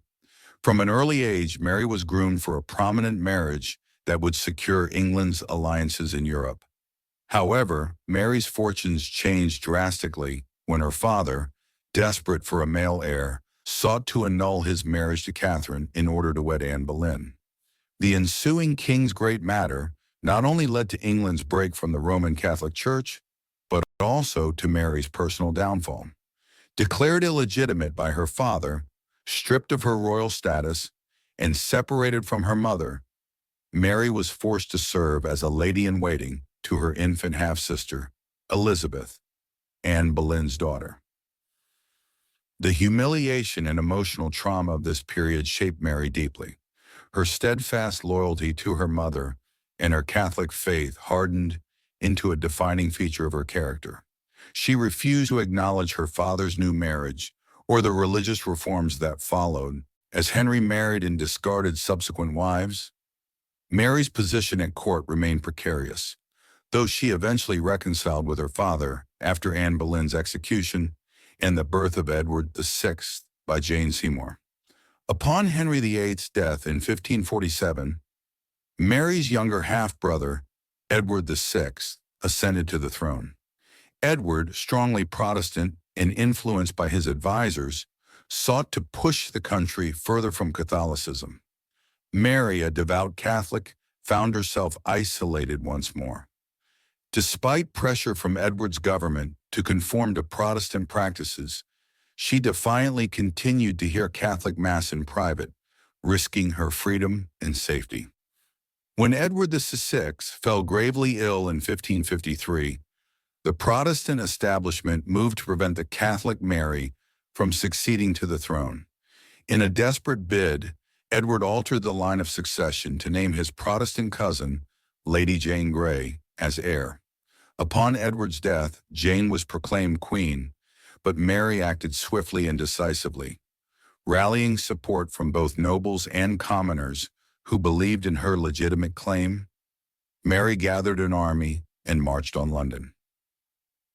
From an early age, Mary was groomed for a prominent marriage that would secure England's alliances in Europe. However, Mary's fortunes changed drastically when her father, desperate for a male heir, sought to annul his marriage to Catherine in order to wed Anne Boleyn. The ensuing King's Great Matter not only led to England's break from the Roman Catholic Church, but also to Mary's personal downfall. Declared illegitimate by her father, stripped of her royal status, and separated from her mother, Mary was forced to serve as a lady-in-waiting to her infant half-sister, Elizabeth, Anne Boleyn's daughter. The humiliation and emotional trauma of this period shaped Mary deeply. Her steadfast loyalty to her mother and her Catholic faith hardened into a defining feature of her character. She refused to acknowledge her father's new marriage or the religious reforms that followed. As Henry married and discarded subsequent wives, Mary's position at court remained precarious, though she eventually reconciled with her father after Anne Boleyn's execution and the birth of Edward VI by Jane Seymour. Upon Henry VIII's death in 1547, Mary's younger half-brother, Edward VI, ascended to the throne. Edward, strongly Protestant and influenced by his advisors, sought to push the country further from Catholicism. Mary, a devout Catholic, found herself isolated once more. Despite pressure from Edward's government to conform to Protestant practices, she defiantly continued to hear Catholic Mass in private, risking her freedom and safety. When Edward VI fell gravely ill in 1553, the Protestant establishment moved to prevent the Catholic Mary from succeeding to the throne. In a desperate bid, Edward altered the line of succession to name his Protestant cousin, Lady Jane Grey, as heir. Upon Edward's death, Jane was proclaimed queen, but Mary acted swiftly and decisively. Rallying support from both nobles and commoners who believed in her legitimate claim, Mary gathered an army and marched on London.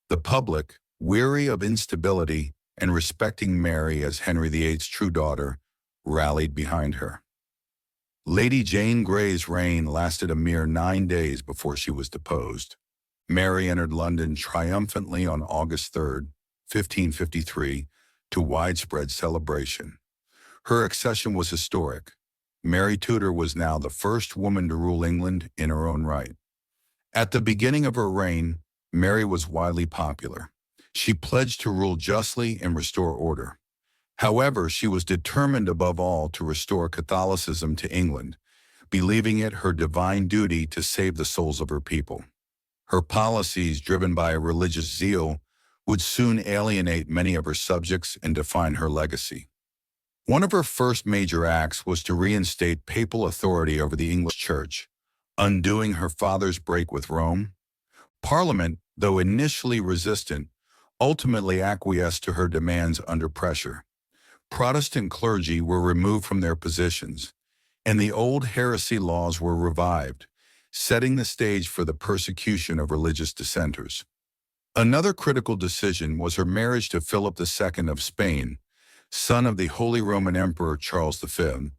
The public, weary of instability and respecting Mary as Henry VIII's true daughter, rallied behind her. Lady Jane Grey's reign lasted a mere 9 days before she was deposed. Mary entered London triumphantly on August 3, 1553, to widespread celebration. Her accession was historic. Mary Tudor was now the first woman to rule England in her own right. At the beginning of her reign, Mary was widely popular. She pledged to rule justly and restore order. However, she was determined above all to restore Catholicism to England, believing it her divine duty to save the souls of her people. Her policies, driven by a religious zeal, would soon alienate many of her subjects and define her legacy. One of her first major acts was to reinstate papal authority over the English Church, undoing her father's break with Rome. Parliament, though initially resistant, ultimately acquiesced to her demands under pressure. Protestant clergy were removed from their positions, and the old heresy laws were revived, setting the stage for the persecution of religious dissenters. Another critical decision was her marriage to Philip II of Spain, son of the Holy Roman Emperor Charles V.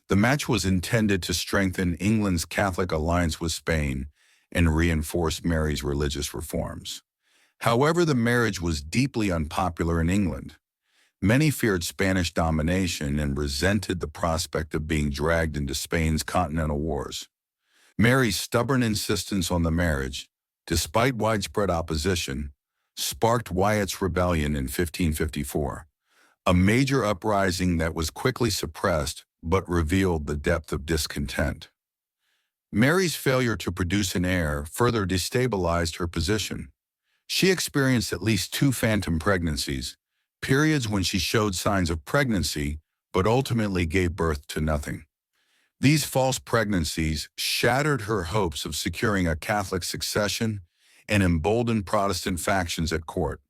The match was intended to strengthen England's Catholic alliance with Spain and reinforce Mary's religious reforms. However, the marriage was deeply unpopular in England. Many feared Spanish domination and resented the prospect of being dragged into Spain's continental wars. Mary's stubborn insistence on the marriage, despite widespread opposition, sparked Wyatt's Rebellion in 1554, a major uprising that was quickly suppressed but revealed the depth of discontent. Mary's failure to produce an heir further destabilized her position. She experienced at least 2 phantom pregnancies, periods when she showed signs of pregnancy but ultimately gave birth to nothing. These false pregnancies shattered her hopes of securing a Catholic succession and emboldened Protestant factions at court.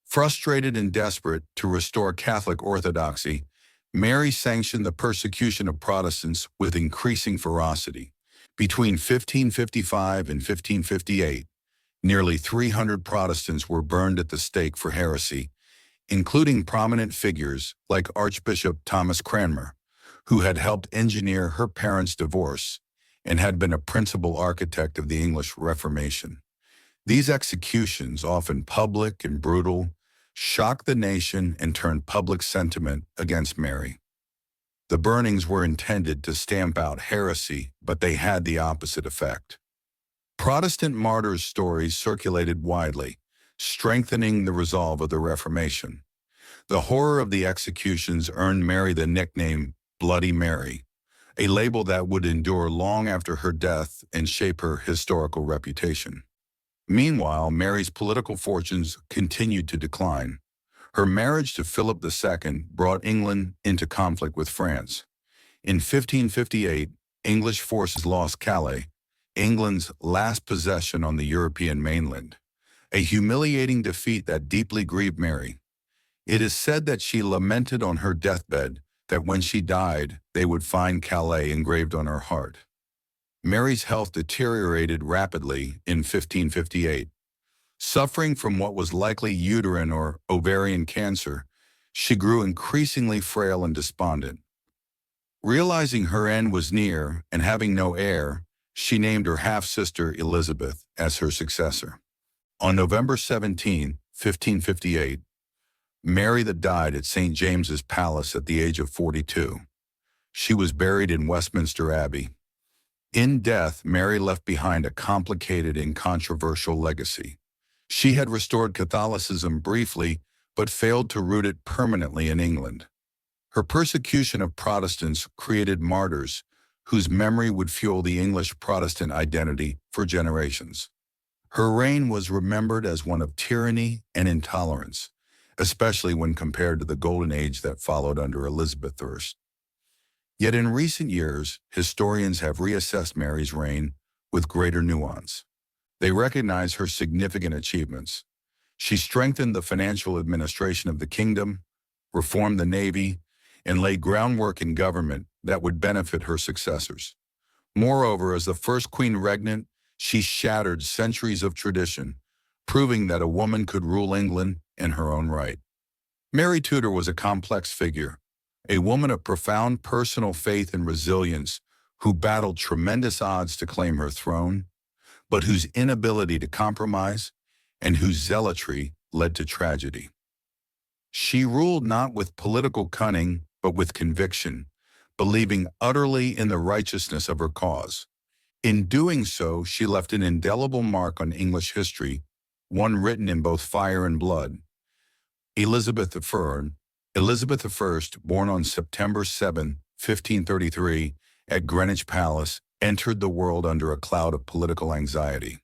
Frustrated and desperate to restore Catholic orthodoxy, Mary sanctioned the persecution of Protestants with increasing ferocity. Between 1555 and 1558, nearly 300 Protestants were burned at the stake for heresy, including prominent figures like Archbishop Thomas Cranmer, who had helped engineer her parents' divorce and had been a principal architect of the English Reformation. These executions, often public and brutal, shocked the nation and turned public sentiment against Mary. The burnings were intended to stamp out heresy, but they had the opposite effect. Protestant martyrs' stories circulated widely, strengthening the resolve of the Reformation. The horror of the executions earned Mary the nickname Bloody Mary, a label that would endure long after her death and shape her historical reputation. Meanwhile, Mary's political fortunes continued to decline. Her marriage to Philip II brought England into conflict with France. In 1558, English forces lost Calais, England's last possession on the European mainland, a humiliating defeat that deeply grieved Mary. It is said that she lamented on her deathbed that when she died, they would find Calais engraved on her heart. Mary's health deteriorated rapidly in 1558. Suffering from what was likely uterine or ovarian cancer, she grew increasingly frail and despondent. Realizing her end was near and having no heir, she named her half-sister Elizabeth as her successor. On November 17, 1558, Mary died at St. James's Palace at the age of 42. She was buried in Westminster Abbey. In death, Mary left behind a complicated and controversial legacy. She had restored Catholicism briefly, but failed to root it permanently in England. Her persecution of Protestants created martyrs whose memory would fuel the English Protestant identity for generations. Her reign was remembered as one of tyranny and intolerance, especially when compared to the golden age that followed under Elizabeth I. Yet in recent years, historians have reassessed Mary's reign with greater nuance. They recognize her significant achievements. She strengthened the financial administration of the kingdom, reformed the navy, and laid groundwork in government that would benefit her successors. Moreover, as the first queen regnant, she shattered centuries of tradition, proving that a woman could rule England in her own right. Mary Tudor was a complex figure, a woman of profound personal faith and resilience who battled tremendous odds to claim her throne, but whose inability to compromise and whose zealotry led to tragedy. She ruled not with political cunning, but with conviction, believing utterly in the righteousness of her cause. In doing so, she left an indelible mark on English history, one written in both fire and blood. Elizabeth I, born on September 7, 1533, at Greenwich Palace, entered the world under a cloud of political anxiety.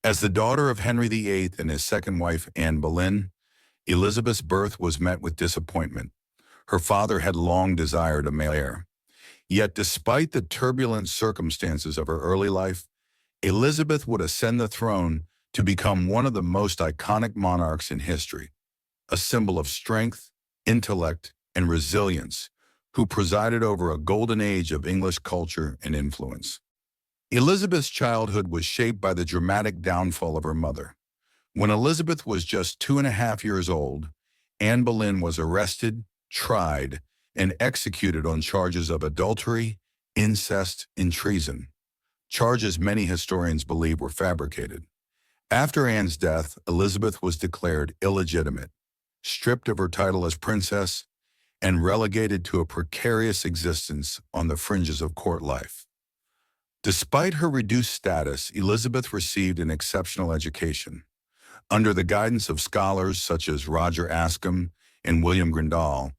As the daughter of Henry VIII and his second wife, Anne Boleyn, Elizabeth's birth was met with disappointment. Her father had long desired a male heir. Yet despite the turbulent circumstances of her early life, Elizabeth would ascend the throne to become one of the most iconic monarchs in history, a symbol of strength, intellect, and resilience, who presided over a golden age of English culture and influence. Elizabeth's childhood was shaped by the dramatic downfall of her mother. When Elizabeth was just 2.5 years old, Anne Boleyn was arrested, tried, and executed on charges of adultery, incest, and treason, charges many historians believe were fabricated. After Anne's death, Elizabeth was declared illegitimate, stripped of her title as princess, and relegated to a precarious existence on the fringes of court life. Despite her reduced status, Elizabeth received an exceptional education. Under the guidance of scholars such as Roger Ascham and William Grindal,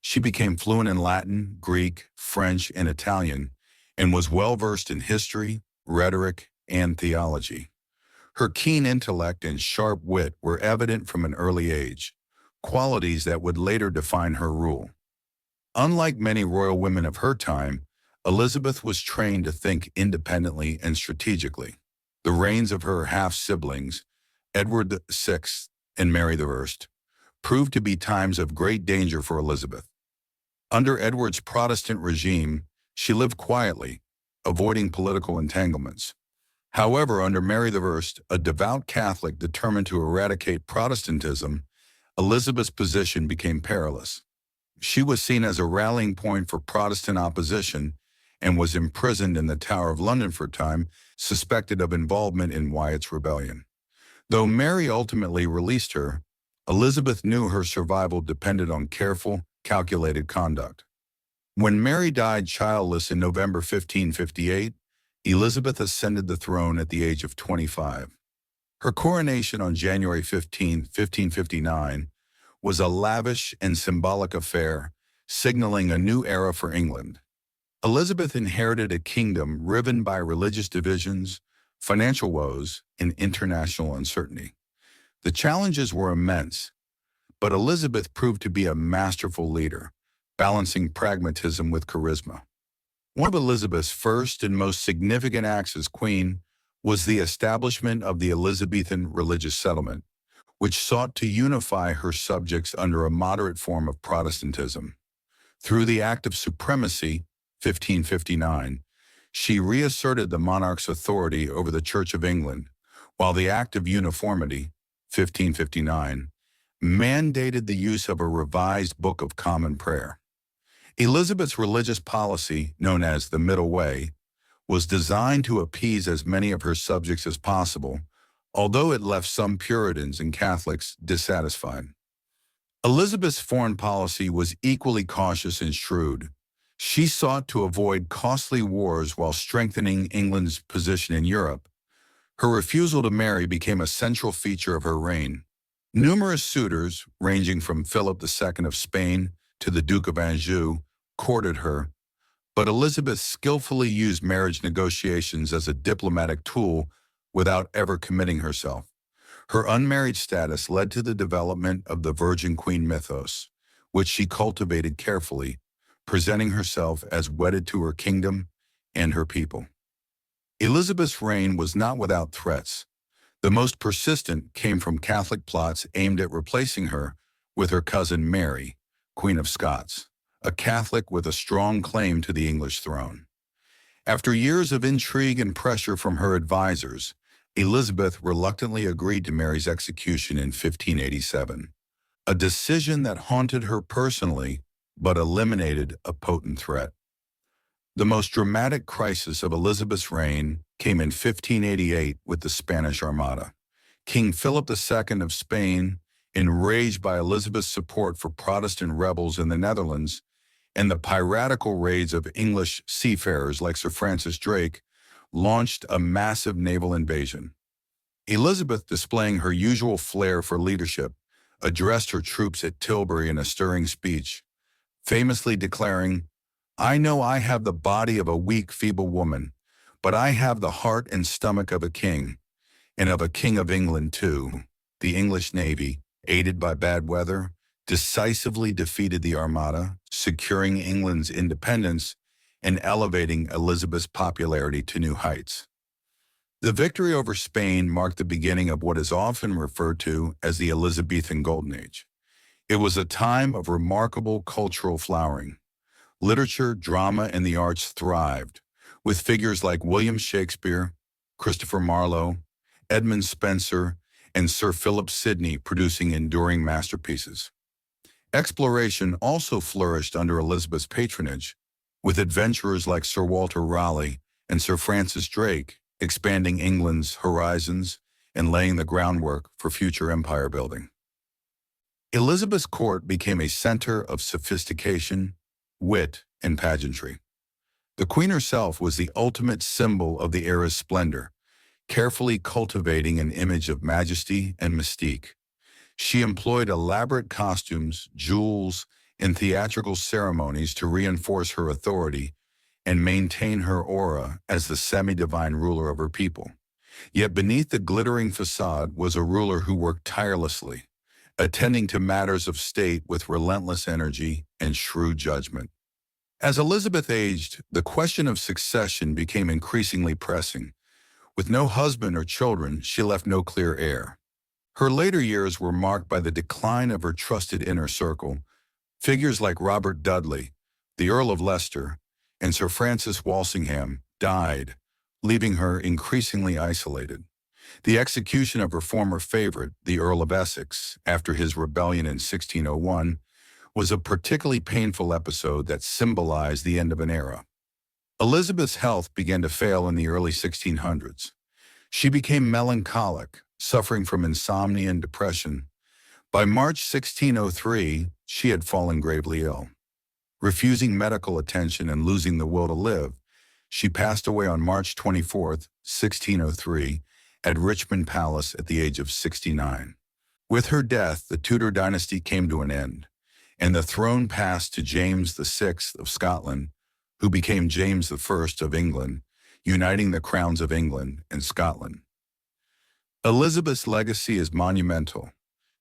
she became fluent in Latin, Greek, French, and Italian, and was well-versed in history, rhetoric, and theology. Her keen intellect and sharp wit were evident from an early age, qualities that would later define her rule. Unlike many royal women of her time, Elizabeth was trained to think independently and strategically. The reigns of her half-siblings, Edward VI and Mary I, proved to be times of great danger for Elizabeth. Under Edward's Protestant regime, she lived quietly, avoiding political entanglements. However, under Mary I, a devout Catholic determined to eradicate Protestantism, Elizabeth's position became perilous. She was seen as a rallying point for Protestant opposition and was imprisoned in the Tower of London for a time, suspected of involvement in Wyatt's rebellion. Though Mary ultimately released her, Elizabeth knew her survival depended on careful, calculated conduct. When Mary died childless in November 1558, Elizabeth ascended the throne at the age of 25. Her coronation on January 15, 1559, was a lavish and symbolic affair, signaling a new era for England. Elizabeth inherited a kingdom riven by religious divisions, financial woes, and international uncertainty. The challenges were immense, but Elizabeth proved to be a masterful leader, balancing pragmatism with charisma. One of Elizabeth's first and most significant acts as queen was the establishment of the Elizabethan religious settlement, which sought to unify her subjects under a moderate form of Protestantism. Through the Act of Supremacy, 1559, she reasserted the monarch's authority over the Church of England, while the Act of Uniformity, 1559, mandated the use of a revised Book of Common Prayer. Elizabeth's religious policy, known as the Middle Way, was designed to appease as many of her subjects as possible, although it left some Puritans and Catholics dissatisfied. Elizabeth's foreign policy was equally cautious and shrewd. She sought to avoid costly wars while strengthening England's position in Europe. Her refusal to marry became a central feature of her reign. Numerous suitors, ranging from Philip II of Spain to the Duke of Anjou, courted her, but Elizabeth skillfully used marriage negotiations as a diplomatic tool without ever committing herself. Her unmarried status led to the development of the Virgin Queen mythos, which she cultivated carefully, presenting herself as wedded to her kingdom and her people. Elizabeth's reign was not without threats. The most persistent came from Catholic plots aimed at replacing her with her cousin Mary, Queen of Scots, a Catholic with a strong claim to the English throne. After years of intrigue and pressure from her advisors, Elizabeth reluctantly agreed to Mary's execution in 1587, a decision that haunted her personally but eliminated a potent threat. The most dramatic crisis of Elizabeth's reign came in 1588 with the Spanish Armada. King Philip II of Spain, enraged by Elizabeth's support for Protestant rebels in the Netherlands and the piratical raids of English seafarers like Sir Francis Drake, launched a massive naval invasion. Elizabeth, displaying her usual flair for leadership, addressed her troops at Tilbury in a stirring speech, famously declaring, "I know I have the body of a weak, feeble woman, but I have the heart and stomach of a king, and of a king of England too." The English Navy, aided by bad weather, decisively defeated the Armada, securing England's independence and elevating Elizabeth's popularity to new heights. The victory over Spain marked the beginning of what is often referred to as the Elizabethan Golden Age. It was a time of remarkable cultural flowering. Literature, drama, and the arts thrived, with figures like William Shakespeare, Christopher Marlowe, Edmund Spenser, and Sir Philip Sidney producing enduring masterpieces. Exploration also flourished under Elizabeth's patronage, with adventurers like Sir Walter Raleigh and Sir Francis Drake expanding England's horizons and laying the groundwork for future empire building. Elizabeth's court became a center of sophistication, wit, and pageantry. The Queen herself was the ultimate symbol of the era's splendor, carefully cultivating an image of majesty and mystique. She employed elaborate costumes, jewels, and theatrical ceremonies to reinforce her authority and maintain her aura as the semi-divine ruler of her people. Yet beneath the glittering facade was a ruler who worked tirelessly, attending to matters of state with relentless energy and shrewd judgment. As Elizabeth aged, the question of succession became increasingly pressing. With no husband or children, she left no clear heir. Her later years were marked by the decline of her trusted inner circle. Figures like Robert Dudley, the Earl of Leicester, and Sir Francis Walsingham died, leaving her increasingly isolated. The execution of her former favorite, the Earl of Essex, after his rebellion in 1601, was a particularly painful episode that symbolized the end of an era. Elizabeth's health began to fail in the early 1600s. She became melancholic, suffering from insomnia and depression, By March 1603, she had fallen gravely ill. Refusing medical attention and losing the will to live, she passed away on March 24, 1603, at Richmond Palace at the age of 69. With her death, the Tudor dynasty came to an end, and the throne passed to James VI of Scotland, who became James I of England, uniting the crowns of England and Scotland. Elizabeth's legacy is monumental.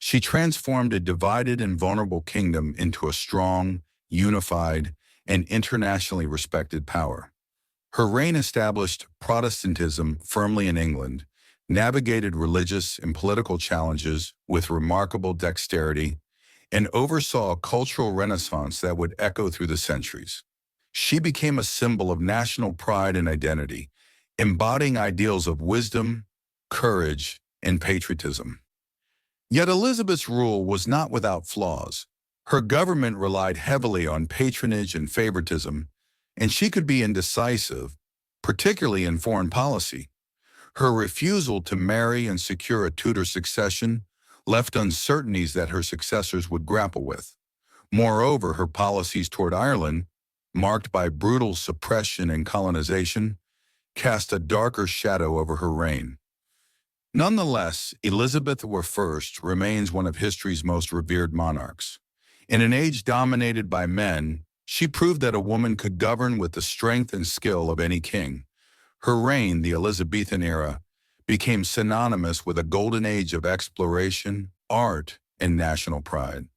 She transformed a divided and vulnerable kingdom into a strong, unified, and internationally respected power. Her reign established Protestantism firmly in England, navigated religious and political challenges with remarkable dexterity, and oversaw a cultural renaissance that would echo through the centuries. She became a symbol of national pride and identity, embodying ideals of wisdom, courage, and patriotism. Yet Elizabeth's rule was not without flaws. Her government relied heavily on patronage and favoritism, and she could be indecisive, particularly in foreign policy. Her refusal to marry and secure a Tudor succession left uncertainties that her successors would grapple with. Moreover, her policies toward Ireland, marked by brutal suppression and colonization, cast a darker shadow over her reign. Nonetheless, Elizabeth I remains one of history's most revered monarchs. In an age dominated by men, she proved that a woman could govern with the strength and skill of any king. Her reign, the Elizabethan era, became synonymous with a golden age of exploration, art, and national pride.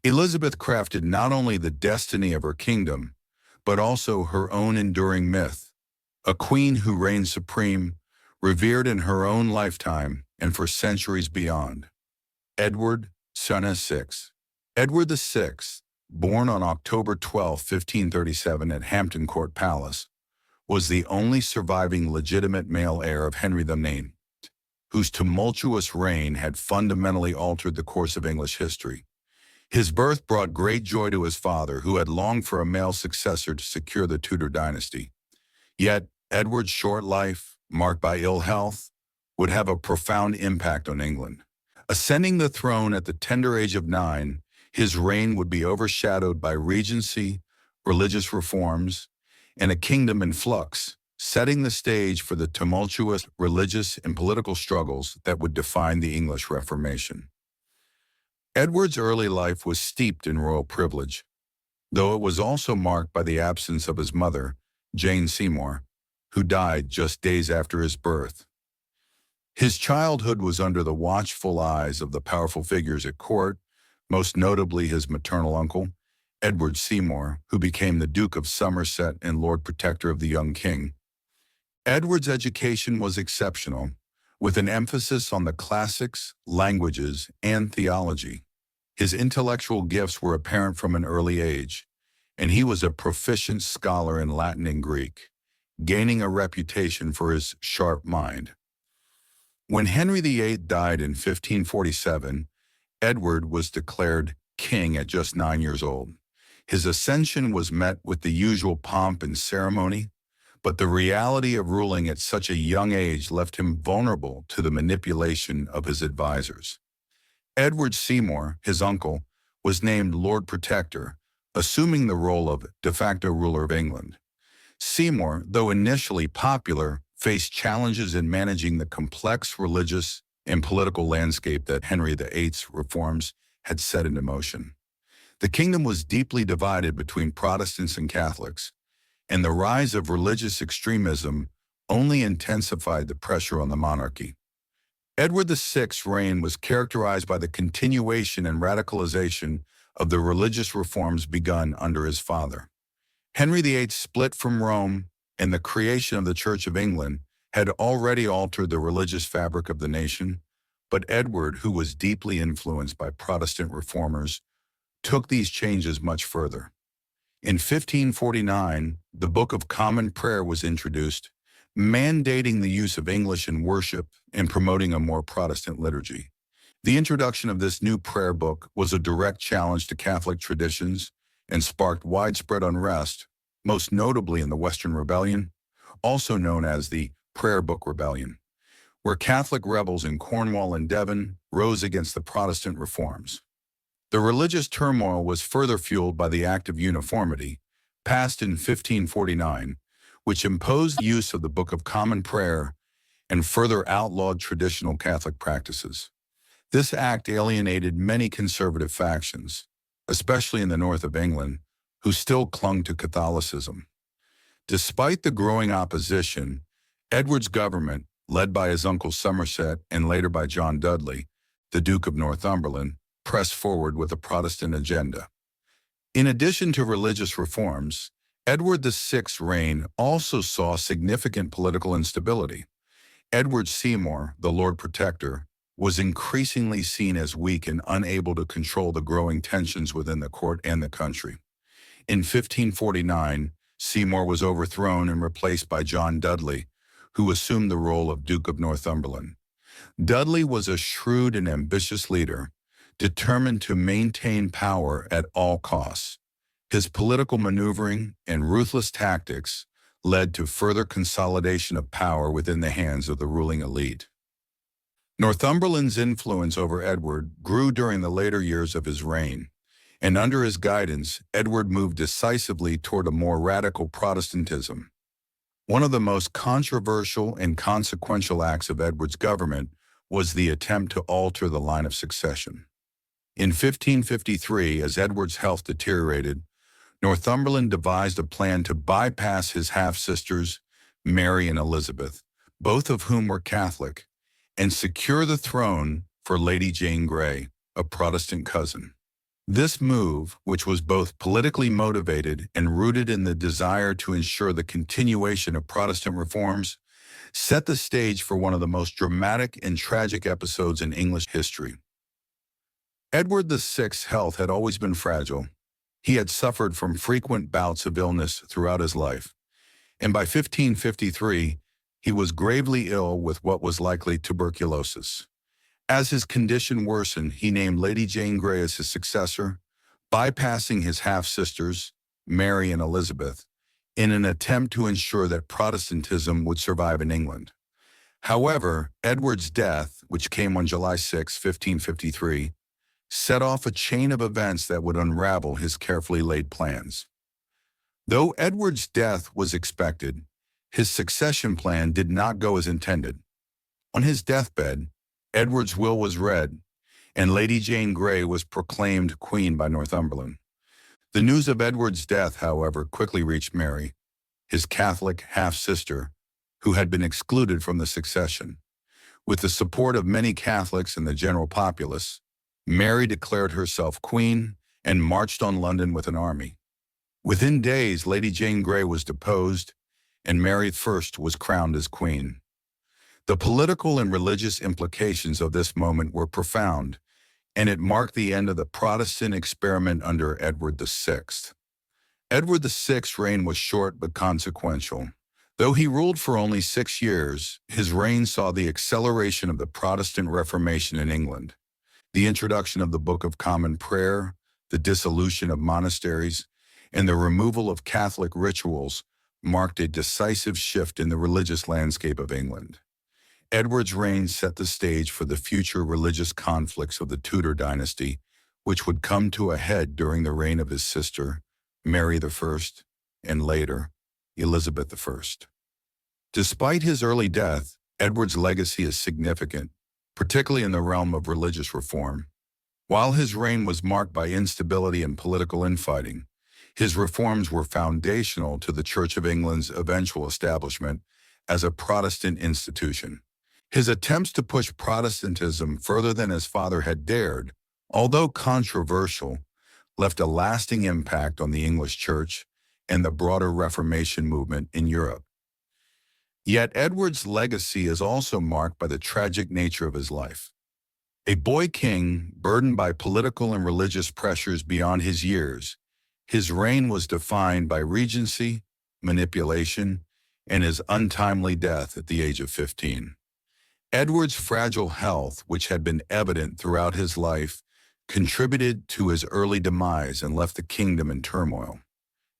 Elizabeth crafted not only the destiny of her kingdom, but also her own enduring myth, a queen who reigned supreme, revered in her own lifetime and for centuries beyond. Edward, son of six. Edward VI, born on October 12, 1537 at Hampton Court Palace, was the only surviving legitimate male heir of Henry VIII, whose tumultuous reign had fundamentally altered the course of English history. His birth brought great joy to his father, who had longed for a male successor to secure the Tudor dynasty. Yet, Edward's short life, marked by ill health, would have a profound impact on England. Ascending the throne at the tender age of 9, his reign would be overshadowed by regency, religious reforms, and a kingdom in flux, setting the stage for the tumultuous religious and political struggles that would define the English Reformation. Edward's early life was steeped in royal privilege, though it was also marked by the absence of his mother, Jane Seymour, who died just days after his birth. His childhood was under the watchful eyes of the powerful figures at court, most notably his maternal uncle, Edward Seymour, who became the Duke of Somerset and Lord Protector of the young king. Edward's education was exceptional, with an emphasis on the classics, languages, and theology. His intellectual gifts were apparent from an early age, and he was a proficient scholar in Latin and Greek, gaining a reputation for his sharp mind. When Henry VIII died in 1547, Edward was declared king at just 9 years old. His ascension was met with the usual pomp and ceremony, but the reality of ruling at such a young age left him vulnerable to the manipulation of his advisors. Edward Seymour, his uncle, was named Lord Protector, assuming the role of de facto ruler of England. Seymour, though initially popular, faced challenges in managing the complex religious and political landscape that Henry VIII's reforms had set into motion. The kingdom was deeply divided between Protestants and Catholics, and the rise of religious extremism only intensified the pressure on the monarchy. Edward VI's reign was characterized by the continuation and radicalization of the religious reforms begun under his father. Henry VIII split from Rome, and the creation of the Church of England had already altered the religious fabric of the nation, but Edward, who was deeply influenced by Protestant reformers, took these changes much further. In 1549, the Book of Common Prayer was introduced, mandating the use of English in worship and promoting a more Protestant liturgy. The introduction of this new prayer book was a direct challenge to Catholic traditions and sparked widespread unrest, most notably in the Western Rebellion, also known as the Prayer Book Rebellion, where Catholic rebels in Cornwall and Devon rose against the Protestant reforms. The religious turmoil was further fueled by the Act of Uniformity, passed in 1549, which imposed the use of the Book of Common Prayer and further outlawed traditional Catholic practices. This act alienated many conservative factions, especially in the north of England, who still clung to Catholicism. Despite the growing opposition, Edward's government, led by his uncle Somerset and later by John Dudley, the Duke of Northumberland, pressed forward with a Protestant agenda. In addition to religious reforms, Edward VI's reign also saw significant political instability. Edward Seymour, the Lord Protector, was increasingly seen as weak and unable to control the growing tensions within the court and the country. In 1549, Seymour was overthrown and replaced by John Dudley, who assumed the role of Duke of Northumberland. Dudley was a shrewd and ambitious leader, determined to maintain power at all costs. His political maneuvering and ruthless tactics led to further consolidation of power within the hands of the ruling elite. Northumberland's influence over Edward grew during the later years of his reign, and under his guidance, Edward moved decisively toward a more radical Protestantism. One of the most controversial and consequential acts of Edward's government was the attempt to alter the line of succession. In 1553, as Edward's health deteriorated, Northumberland devised a plan to bypass his half-sisters, Mary and Elizabeth, both of whom were Catholic, and secure the throne for Lady Jane Grey, a Protestant cousin. This move, which was both politically motivated and rooted in the desire to ensure the continuation of Protestant reforms, set the stage for one of the most dramatic and tragic episodes in English history. Edward VI's health had always been fragile. He had suffered from frequent bouts of illness throughout his life, and by 1553, he was gravely ill with what was likely tuberculosis. As his condition worsened, he named Lady Jane Grey as his successor, bypassing his half-sisters, Mary and Elizabeth, in an attempt to ensure that Protestantism would survive in England. However, Edward's death, which came on July 6, 1553, set off a chain of events that would unravel his carefully laid plans. Though Edward's death was expected, his succession plan did not go as intended. On his deathbed, Edward's will was read, and Lady Jane Grey was proclaimed Queen by Northumberland. The news of Edward's death, however, quickly reached Mary, his Catholic half-sister, who had been excluded from the succession. With the support of many Catholics and the general populace, Mary declared herself queen and marched on London with an army. Within days, Lady Jane Grey was deposed, and Mary I was crowned as queen. The political and religious implications of this moment were profound, and it marked the end of the Protestant experiment under Edward VI. Edward VI's reign was short but consequential. Though he ruled for only 6 years, his reign saw the acceleration of the Protestant Reformation in England. The introduction of the Book of Common Prayer, the dissolution of monasteries, and the removal of Catholic rituals marked a decisive shift in the religious landscape of England. Edward's reign set the stage for the future religious conflicts of the Tudor dynasty, which would come to a head during the reign of his sister, Mary I, and later, Elizabeth I. Despite his early death, Edward's legacy is significant, particularly in the realm of religious reform. While his reign was marked by instability and political infighting, his reforms were foundational to the Church of England's eventual establishment as a Protestant institution. His attempts to push Protestantism further than his father had dared, although controversial, left a lasting impact on the English Church and the broader Reformation movement in Europe. Yet Edward's legacy is also marked by the tragic nature of his life. A boy king, burdened by political and religious pressures beyond his years, his reign was defined by regency, manipulation, and his untimely death at the age of 15. Edward's fragile health, which had been evident throughout his life, contributed to his early demise and left the kingdom in turmoil.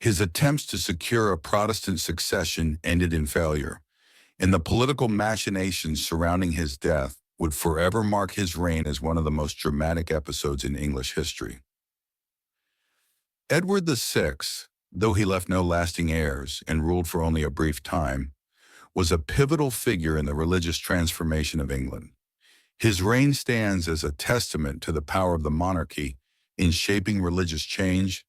His attempts to secure a Protestant succession ended in failure, and the political machinations surrounding his death would forever mark his reign as one of the most dramatic episodes in English history. Edward VI, though he left no lasting heirs and ruled for only a brief time, was a pivotal figure in the religious transformation of England. His reign stands as a testament to the power of the monarchy in shaping religious change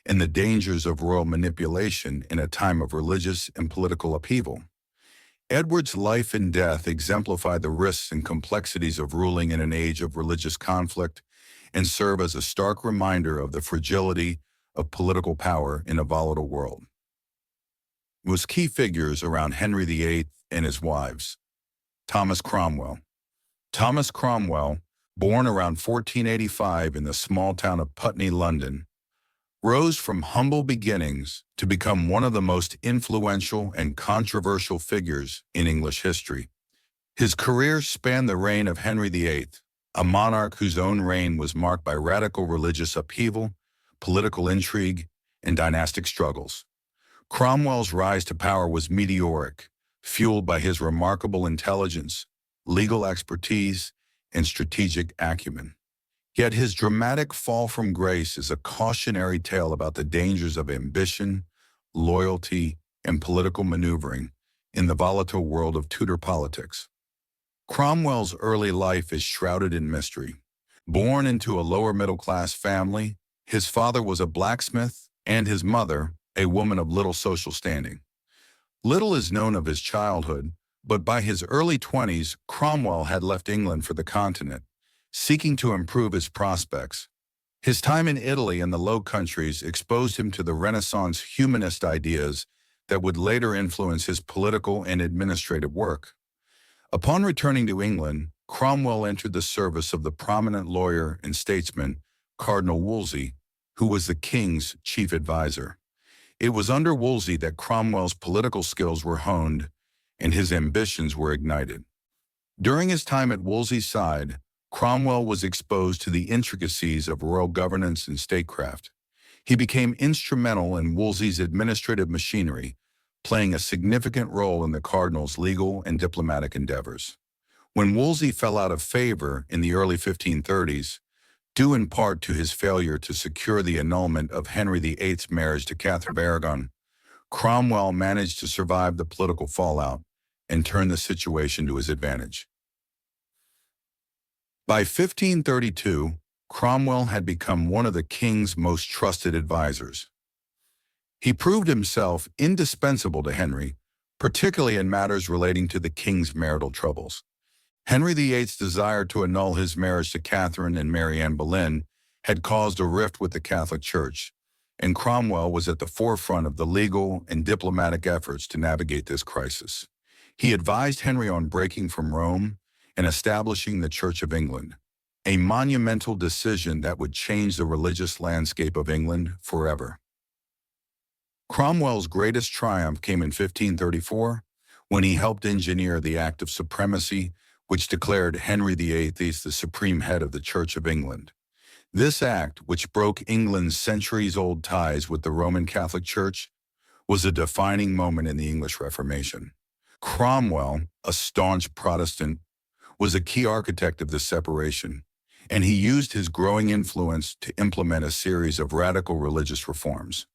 and the dangers of royal manipulation in a time of religious and political upheaval. Edward's life and death exemplify the risks and complexities of ruling in an age of religious conflict and serve as a stark reminder of the fragility of political power in a volatile world. It was key figures around Henry VIII and his wives. Thomas Cromwell. Thomas Cromwell, born around 1485 in the small town of Putney, London, rose from humble beginnings to become one of the most influential and controversial figures in English history. His career spanned the reign of Henry VIII, a monarch whose own reign was marked by radical religious upheaval, political intrigue, and dynastic struggles. Cromwell's rise to power was meteoric, fueled by his remarkable intelligence, legal expertise, and strategic acumen. Yet his dramatic fall from grace is a cautionary tale about the dangers of ambition, loyalty, and political maneuvering in the volatile world of Tudor politics. Cromwell's early life is shrouded in mystery. Born into a lower middle-class family, his father was a blacksmith and his mother, a woman of little social standing. Little is known of his childhood, but by his early 20s, Cromwell had left England for the continent, seeking to improve his prospects. His time in Italy and the Low Countries exposed him to the Renaissance humanist ideas that would later influence his political and administrative work. Upon returning to England, Cromwell entered the service of the prominent lawyer and statesman Cardinal Wolsey, who was the king's chief advisor. It was under Wolsey that Cromwell's political skills were honed and his ambitions were ignited. During his time at Wolsey's side, Cromwell was exposed to the intricacies of royal governance and statecraft. He became instrumental in Wolsey's administrative machinery, playing a significant role in the cardinal's legal and diplomatic endeavors. When Wolsey fell out of favor in the early 1530s, due in part to his failure to secure the annulment of Henry VIII's marriage to Catherine of Aragon, Cromwell managed to survive the political fallout and turn the situation to his advantage. By 1532, Cromwell had become one of the king's most trusted advisors. He proved himself indispensable to Henry, particularly in matters relating to the king's marital troubles. Henry VIII's desire to annul his marriage to Catherine and Mary Anne Boleyn had caused a rift with the Catholic Church, and Cromwell was at the forefront of the legal and diplomatic efforts to navigate this crisis. He advised Henry on breaking from Rome and establishing the Church of England, a monumental decision that would change the religious landscape of England forever. Cromwell's greatest triumph came in 1534, when he helped engineer the Act of Supremacy, which declared Henry VIII as the supreme head of the Church of England. This act, which broke England's centuries-old ties with the Roman Catholic Church, was a defining moment in the English Reformation. Cromwell, a staunch Protestant, was a key architect of this separation, and he used his growing influence to implement a series of radical religious reforms.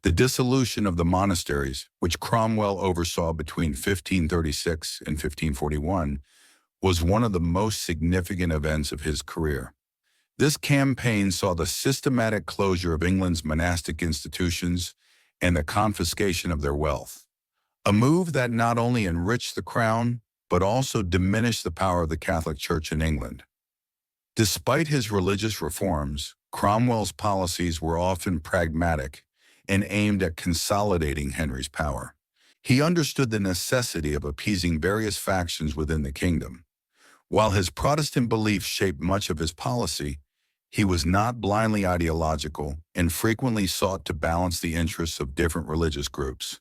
The dissolution of the monasteries, which Cromwell oversaw between 1536 and 1541, was one of the most significant events of his career. This campaign saw the systematic closure of England's monastic institutions and the confiscation of their wealth, a move that not only enriched the crown, but also diminished the power of the Catholic Church in England. Despite his religious reforms, Cromwell's policies were often pragmatic and aimed at consolidating Henry's power. He understood the necessity of appeasing various factions within the kingdom. While his Protestant beliefs shaped much of his policy, he was not blindly ideological and frequently sought to balance the interests of different religious groups.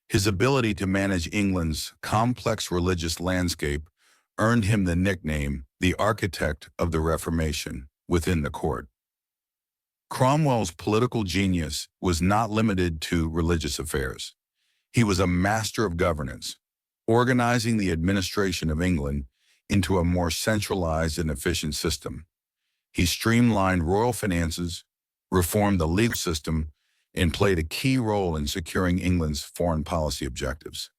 His ability to manage England's complex religious landscape earned him the nickname the architect of the Reformation within the court. Cromwell's political genius was not limited to religious affairs. He was a master of governance, organizing the administration of England into a more centralized and efficient system. He streamlined royal finances, reformed the legal system, and played a key role in securing England's foreign policy objectives.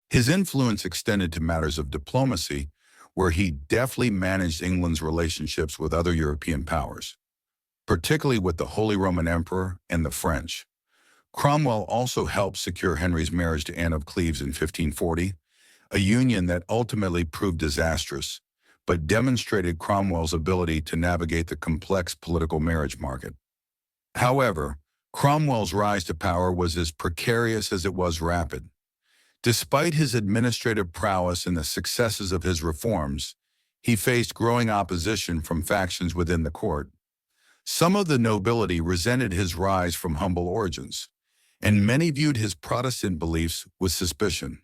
His influence extended to matters of diplomacy, where he deftly managed England's relationships with other European powers, particularly with the Holy Roman Emperor and the French. Cromwell also helped secure Henry's marriage to Anne of Cleves in 1540, a union that ultimately proved disastrous, but demonstrated Cromwell's ability to navigate the complex political marriage market. However, Cromwell's rise to power was as precarious as it was rapid. Despite his administrative prowess and the successes of his reforms, he faced growing opposition from factions within the court. Some of the nobility resented his rise from humble origins, and many viewed his Protestant beliefs with suspicion.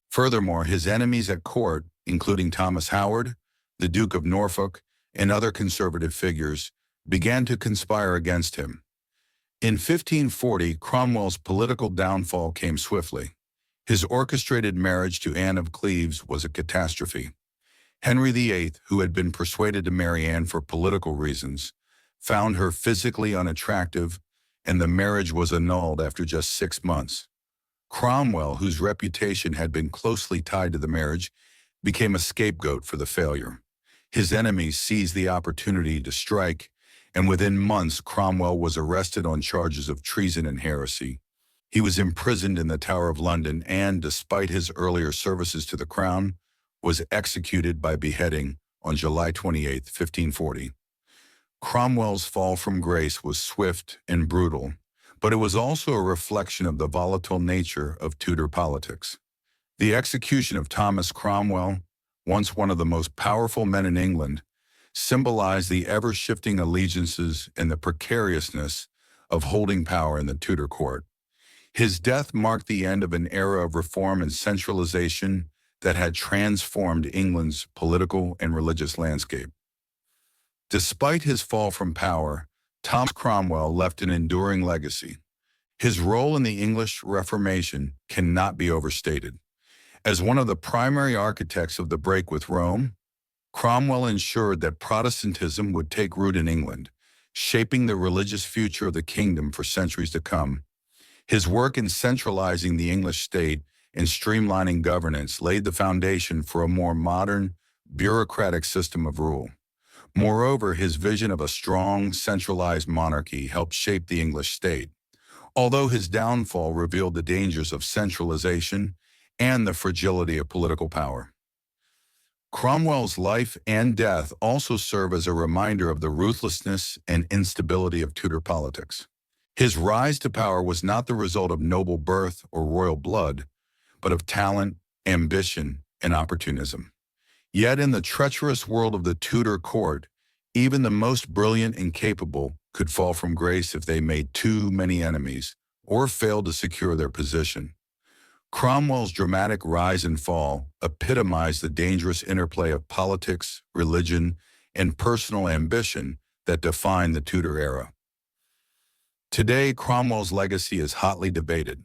Furthermore, his enemies at court, including Thomas Howard, the Duke of Norfolk, and other conservative figures, began to conspire against him. In 1540, Cromwell's political downfall came swiftly. His orchestrated marriage to Anne of Cleves was a catastrophe. Henry VIII, who had been persuaded to marry Anne for political reasons, found her physically unattractive, and the marriage was annulled after just 6 months. Cromwell, whose reputation had been closely tied to the marriage, became a scapegoat for the failure. His enemies seized the opportunity to strike, and within months Cromwell was arrested on charges of treason and heresy. He was imprisoned in the Tower of London and, despite his earlier services to the crown, was executed by beheading on July 28, 1540. Cromwell's fall from grace was swift and brutal, but it was also a reflection of the volatile nature of Tudor politics. The execution of Thomas Cromwell, once one of the most powerful men in England, symbolized the ever-shifting allegiances and the precariousness of holding power in the Tudor court. His death marked the end of an era of reform and centralization that had transformed England's political and religious landscape. Despite his fall from power, Thomas Cromwell left an enduring legacy. His role in the English Reformation cannot be overstated. As one of the primary architects of the break with Rome, Cromwell ensured that Protestantism would take root in England, shaping the religious future of the kingdom for centuries to come. His work in centralizing the English state and streamlining governance laid the foundation for a more modern, bureaucratic system of rule. Moreover, his vision of a strong, centralized monarchy helped shape the English state, although his downfall revealed the dangers of centralization and the fragility of political power. Cromwell's life and death also serve as a reminder of the ruthlessness and instability of Tudor politics. His rise to power was not the result of noble birth or royal blood, but of talent, ambition, and opportunism. Yet in the treacherous world of the Tudor court, even the most brilliant and capable could fall from grace if they made too many enemies or failed to secure their position. Cromwell's dramatic rise and fall epitomized the dangerous interplay of politics, religion, and personal ambition that defined the Tudor era. Today, Cromwell's legacy is hotly debated.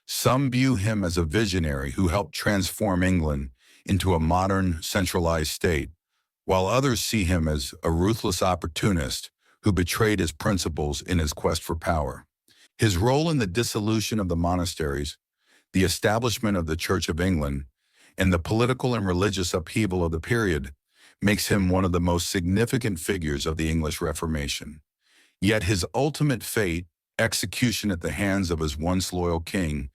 Some view him as a visionary who helped transform England into a modern, centralized state, while others see him as a ruthless opportunist who betrayed his principles in his quest for power. His role in the dissolution of the monasteries, the establishment of the Church of England, and the political and religious upheaval of the period makes him one of the most significant figures of the English Reformation. Yet his ultimate fate, execution at the hands of his once loyal king,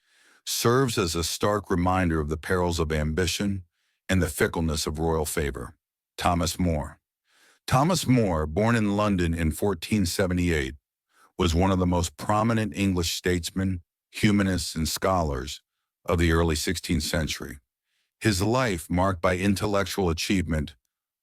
serves as a stark reminder of the perils of ambition and the fickleness of royal favor. Thomas More. Thomas More, born in London in 1478, was one of the most prominent English statesmen, humanists, and scholars of the early 16th century. His life, marked by intellectual achievement,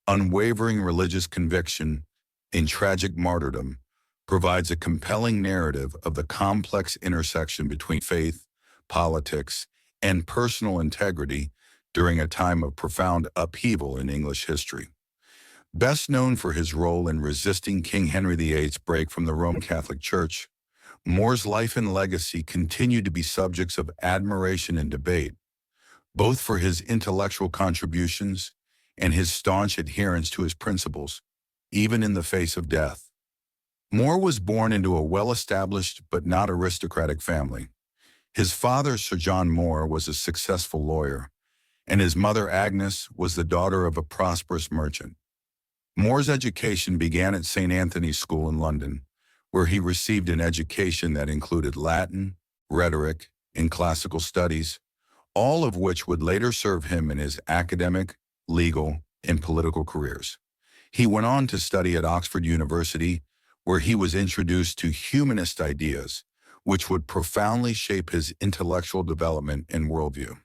unwavering religious conviction, and tragic martyrdom, provides a compelling narrative of the complex intersection between faith, politics, and personal integrity during a time of profound upheaval in English history. Best known for his role in resisting King Henry VIII's break from the Roman Catholic Church, More's life and legacy continue to be subjects of admiration and debate. both for his intellectual contributions and his staunch adherence to his principles, even in the face of death. More was born into a well-established but not aristocratic family. His father, Sir John More, was a successful lawyer, and his mother, Agnes, was the daughter of a prosperous merchant. More's education began at St. Anthony's School in London, where he received an education that included Latin, rhetoric, and classical studies, all of which would later serve him in his academic, legal, and political careers. He went on to study at Oxford University, where he was introduced to humanist ideas, which would profoundly shape his intellectual development and worldview.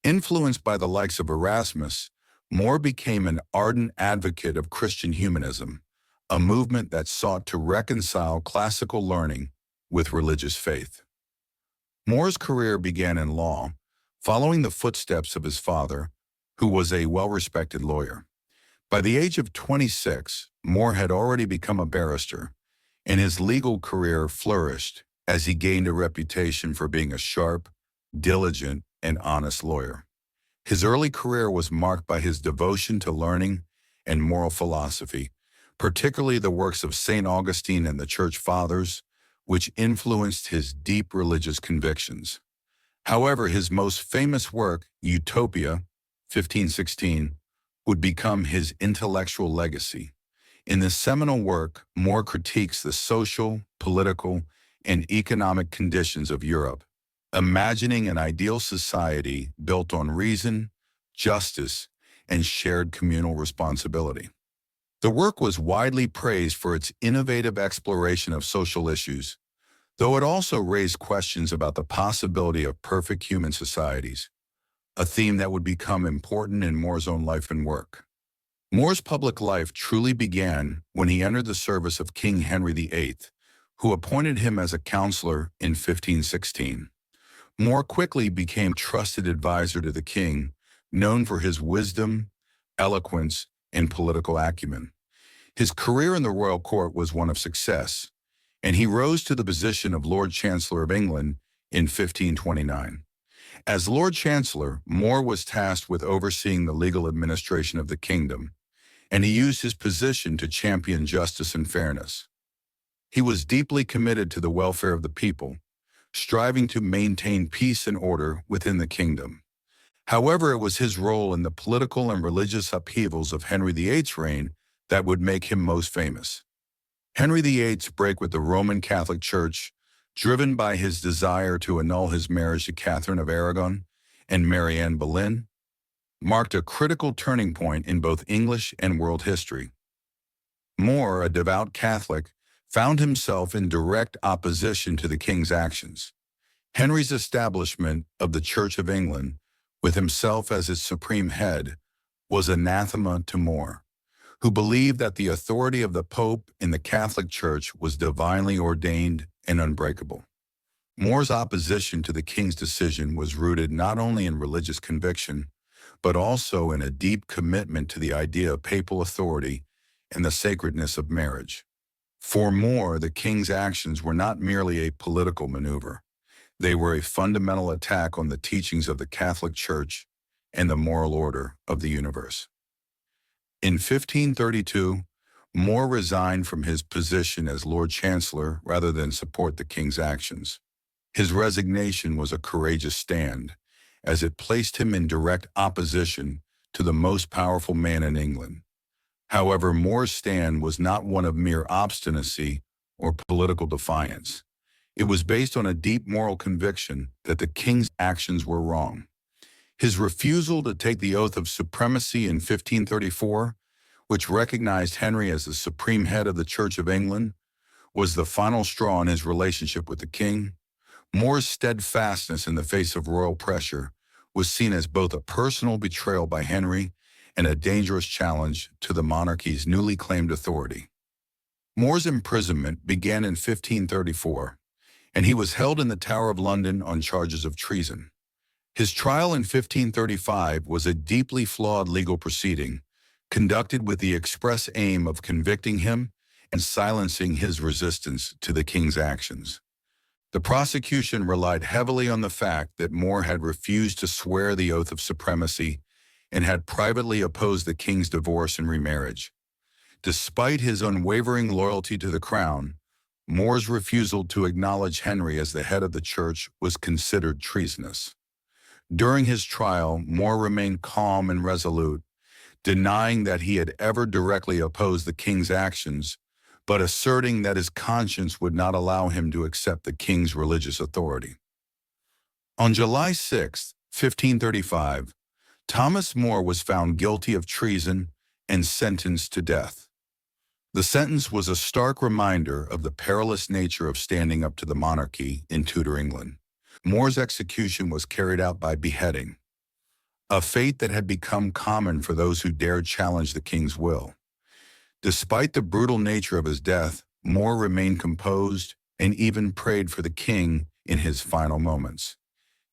Influenced by the likes of Erasmus, More became an ardent advocate of Christian humanism, a movement that sought to reconcile classical learning with religious faith. More's career began in law, following the footsteps of his father, who was a well-respected lawyer. By the age of 26, More had already become a barrister, and his legal career flourished as he gained a reputation for being a sharp, diligent, and honest lawyer. His early career was marked by his devotion to learning and moral philosophy, particularly the works of St. Augustine and the Church Fathers, which influenced his deep religious convictions. However, his most famous work, Utopia, 1516, would become his intellectual legacy. In this seminal work, More critiques the social, political, and economic conditions of Europe, imagining an ideal society built on reason, justice, and shared communal responsibility. The work was widely praised for its innovative exploration of social issues, though it also raised questions about the possibility of perfect human societies, a theme that would become important in More's own life and work. More's public life truly began when he entered the service of King Henry VIII, who appointed him as a counselor in 1516. More quickly became trusted advisor to the king, known for his wisdom, eloquence, and political acumen. His career in the royal court was one of success, and he rose to the position of Lord Chancellor of England in 1529. As Lord Chancellor, More was tasked with overseeing the legal administration of the kingdom, and he used his position to champion justice and fairness. He was deeply committed to the welfare of the people, striving to maintain peace and order within the kingdom. However, it was his role in the political and religious upheavals of Henry VIII's reign that would make him most famous. Henry VIII's break with the Roman Catholic Church, driven by his desire to annul his marriage to Catherine of Aragon and Mary Anne Boleyn, marked a critical turning point in both English and world history. More, a devout Catholic, found himself in direct opposition to the king's actions. Henry's establishment of the Church of England, with himself as its supreme head, was anathema to More, who believed that the authority of the Pope in the Catholic Church was divinely ordained and unbreakable. More's opposition to the king's decision was rooted not only in religious conviction, but also in a deep commitment to the idea of papal authority and the sacredness of marriage. For More, the king's actions were not merely a political maneuver. They were a fundamental attack on the teachings of the Catholic Church and the moral order of the universe. In 1532, More resigned from his position as Lord Chancellor rather than support the king's actions. His resignation was a courageous stand, as it placed him in direct opposition to the most powerful man in England. However, More's stand was not one of mere obstinacy or political defiance. It was based on a deep moral conviction that the king's actions were wrong. His refusal to take the oath of supremacy in 1534, which recognized Henry as the supreme head of the Church of England, was the final straw in his relationship with the king. More's steadfastness in the face of royal pressure was seen as both a personal betrayal by Henry and a dangerous challenge to the monarchy's newly claimed authority. More's imprisonment began in 1534, and he was held in the Tower of London on charges of treason. His trial in 1535 was a deeply flawed legal proceeding, conducted with the express aim of convicting him and silencing his resistance to the king's actions. The prosecution relied heavily on the fact that More had refused to swear the oath of supremacy and had privately opposed the king's divorce and remarriage. Despite his unwavering loyalty to the crown, More's refusal to acknowledge Henry as the head of the church was considered treasonous. During his trial, More remained calm and resolute, denying that he had ever directly opposed the king's actions, but asserting that his conscience would not allow him to accept the king's religious authority. On July 6, 1535, Thomas More was found guilty of treason and sentenced to death. The sentence was a stark reminder of the perilous nature of standing up to the monarchy in Tudor England. More's execution was carried out by beheading, a fate that had become common for those who dared challenge the king's will. Despite the brutal nature of his death, More remained composed and even prayed for the king in his final moments.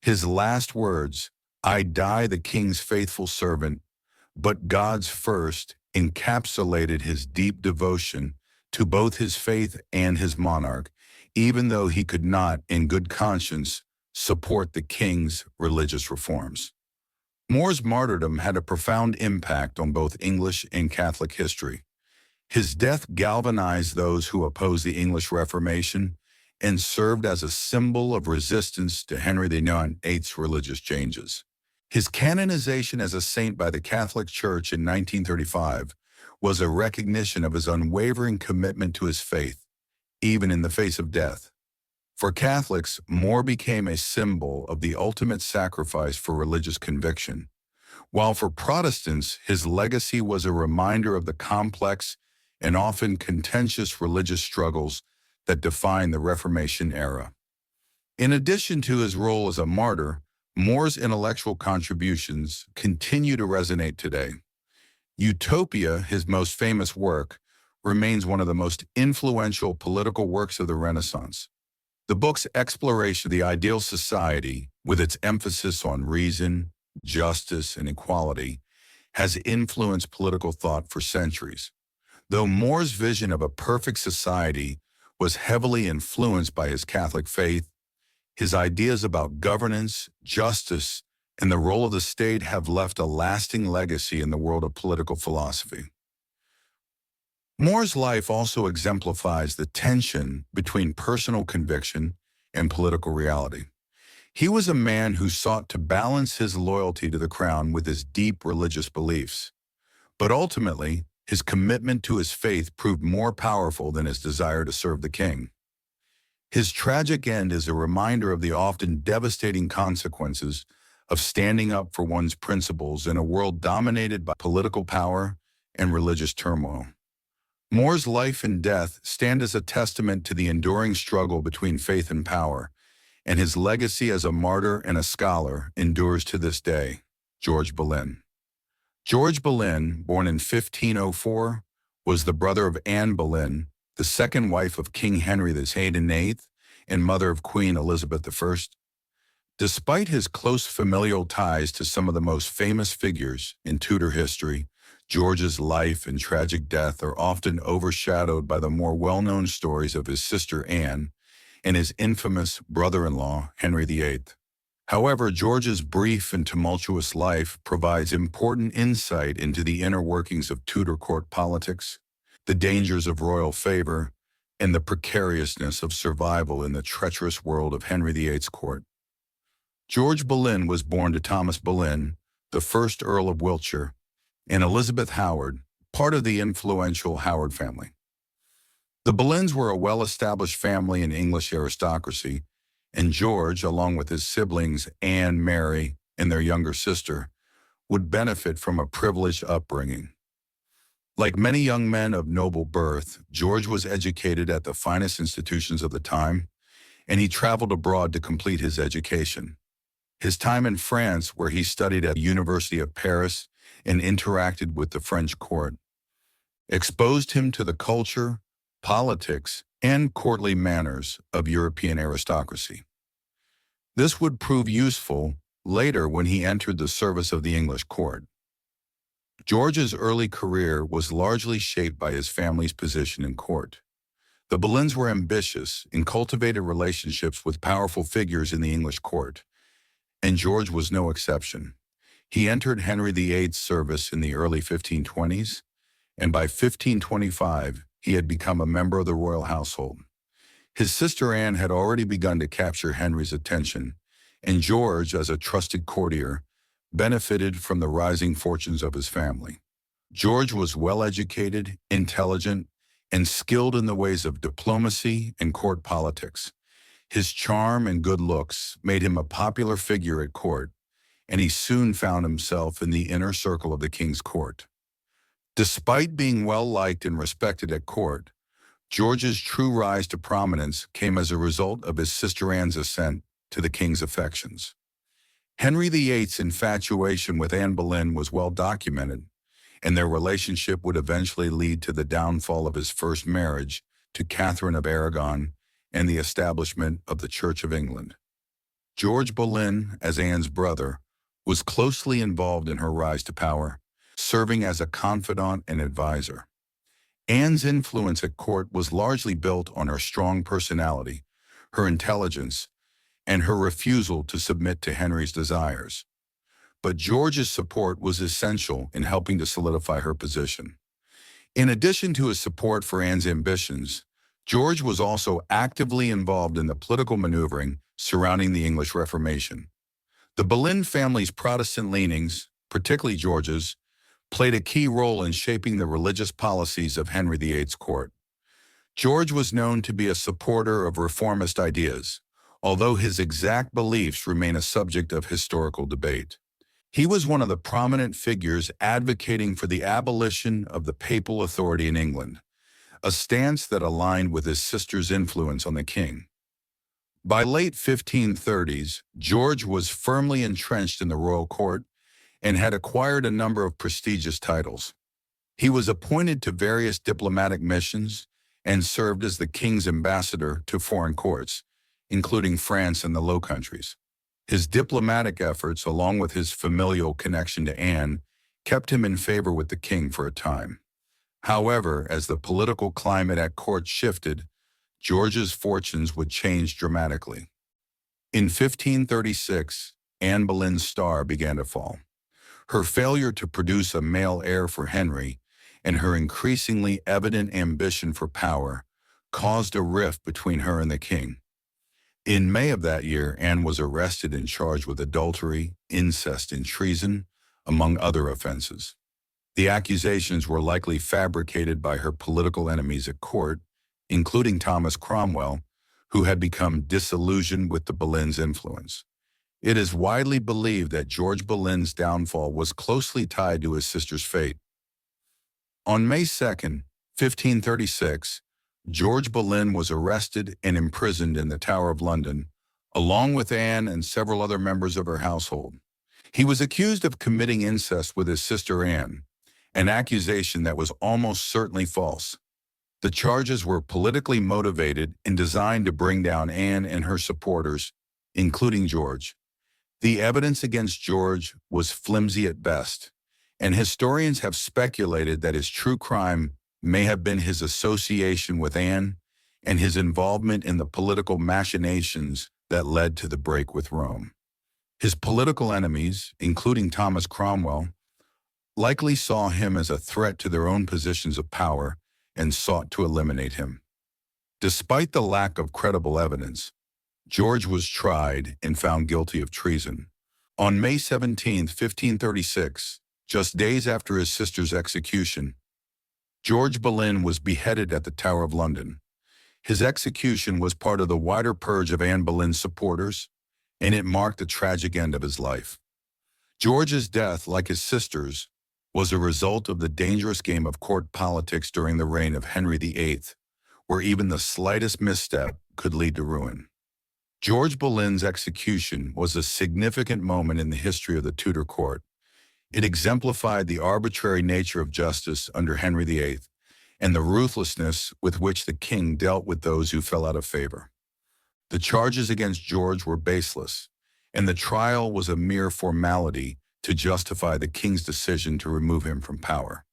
His last words, "I die the king's faithful servant, but God's first," encapsulated his deep devotion to both his faith and his monarch, even though he could not, in good conscience, support the king's religious reforms. More's martyrdom had a profound impact on both English and Catholic history. His death galvanized those who opposed the English Reformation and served as a symbol of resistance to Henry VIII's religious changes. His canonization as a saint by the Catholic Church in 1935 was a recognition of his unwavering commitment to his faith, even in the face of death. For Catholics, More became a symbol of the ultimate sacrifice for religious conviction, while for Protestants, his legacy was a reminder of the complex and often contentious religious struggles that defined the Reformation era. In addition to his role as a martyr, More's intellectual contributions continue to resonate today. Utopia, his most famous work, remains one of the most influential political works of the Renaissance. The book's exploration of the ideal society, with its emphasis on reason, justice, and equality, has influenced political thought for centuries. Though More's vision of a perfect society was heavily influenced by his Catholic faith, his ideas about governance, justice, and the role of the state have left a lasting legacy in the world of political philosophy. More's life also exemplifies the tension between personal conviction and political reality. He was a man who sought to balance his loyalty to the crown with his deep religious beliefs. But ultimately, his commitment to his faith proved more powerful than his desire to serve the king. His tragic end is a reminder of the often devastating consequences of standing up for one's principles in a world dominated by political power and religious turmoil. More's life and death stand as a testament to the enduring struggle between faith and power, and his legacy as a martyr and a scholar endures to this day. George Boleyn. George Boleyn, born in 1504, was the brother of Anne Boleyn, the second wife of King Henry VIII and mother of Queen Elizabeth I. Despite his close familial ties to some of the most famous figures in Tudor history, George's life and tragic death are often overshadowed by the more well-known stories of his sister Anne and his infamous brother-in-law, Henry VIII. However, George's brief and tumultuous life provides important insight into the inner workings of Tudor court politics, the dangers of royal favor, and the precariousness of survival in the treacherous world of Henry VIII's court. George Boleyn was born to Thomas Boleyn, the first Earl of Wiltshire, and Elizabeth Howard, part of the influential Howard family. The Boleyns were a well-established family in English aristocracy, and George, along with his siblings Anne, Mary, and their younger sister, would benefit from a privileged upbringing. Like many young men of noble birth, George was educated at the finest institutions of the time, and he traveled abroad to complete his education. His time in France, where he studied at the University of Paris and interacted with the French court, exposed him to the culture, politics, and courtly manners of European aristocracy. This would prove useful later when he entered the service of the English court. George's early career was largely shaped by his family's position in court. The Boleyns were ambitious and cultivated relationships with powerful figures in the English court, and George was no exception. He entered Henry VIII's service in the early 1520s, and by 1525, he had become a member of the royal household. His sister Anne had already begun to capture Henry's attention, and George, as a trusted courtier, benefited from the rising fortunes of his family. George was well-educated, intelligent, and skilled in the ways of diplomacy and court politics. His charm and good looks made him a popular figure at court, and he soon found himself in the inner circle of the king's court. Despite being well-liked and respected at court, George's true rise to prominence came as a result of his sister Anne's ascent to the king's affections. Henry VIII's infatuation with Anne Boleyn was well documented, and their relationship would eventually lead to the downfall of his first marriage to Catherine of Aragon and the establishment of the Church of England. George Boleyn, as Anne's brother, was closely involved in her rise to power, serving as a confidant and advisor. Anne's influence at court was largely built on her strong personality, her intelligence, and her refusal to submit to Henry's desires. But George's support was essential in helping to solidify her position. In addition to his support for Anne's ambitions, George was also actively involved in the political maneuvering surrounding the English Reformation. The Boleyn family's Protestant leanings, particularly George's, played a key role in shaping the religious policies of Henry VIII's court. George was known to be a supporter of reformist ideas, although his exact beliefs remain a subject of historical debate. He was one of the prominent figures advocating for the abolition of the papal authority in England, a stance that aligned with his sister's influence on the king. By late 1530s, George was firmly entrenched in the royal court and had acquired a number of prestigious titles. He was appointed to various diplomatic missions and served as the king's ambassador to foreign courts, including France and the Low Countries. His diplomatic efforts, along with his familial connection to Anne, kept him in favor with the king for a time. However, as the political climate at court shifted, George's fortunes would change dramatically. In 1536, Anne Boleyn's star began to fall. Her failure to produce a male heir for Henry and her increasingly evident ambition for power caused a rift between her and the king. In May of that year, Anne was arrested and charged with adultery, incest, and treason, among other offenses. The accusations were likely fabricated by her political enemies at court, including Thomas Cromwell, who had become disillusioned with the Boleyn's influence. It is widely believed that George Boleyn's downfall was closely tied to his sister's fate. On May 2, 1536, George Boleyn was arrested and imprisoned in the Tower of London, along with Anne and several other members of her household. He was accused of committing incest with his sister Anne, an accusation that was almost certainly false. The charges were politically motivated and designed to bring down Anne and her supporters, including George. The evidence against George was flimsy at best, and historians have speculated that his true crime may have been his association with Anne and his involvement in the political machinations that led to the break with Rome. His political enemies, including Thomas Cromwell, likely saw him as a threat to their own positions of power and sought to eliminate him. Despite the lack of credible evidence, George was tried and found guilty of treason. On May 17, 1536, just days after his sister's execution, George Boleyn was beheaded at the Tower of London. His execution was part of the wider purge of Anne Boleyn's supporters, and it marked the tragic end of his life. George's death, like his sister's, was a result of the dangerous game of court politics during the reign of Henry VIII, where even the slightest misstep could lead to ruin. George Boleyn's execution was a significant moment in the history of the Tudor court. It exemplified the arbitrary nature of justice under Henry VIII and the ruthlessness with which the king dealt with those who fell out of favor. The charges against George were baseless, and the trial was a mere formality to justify the king's decision to remove him from power.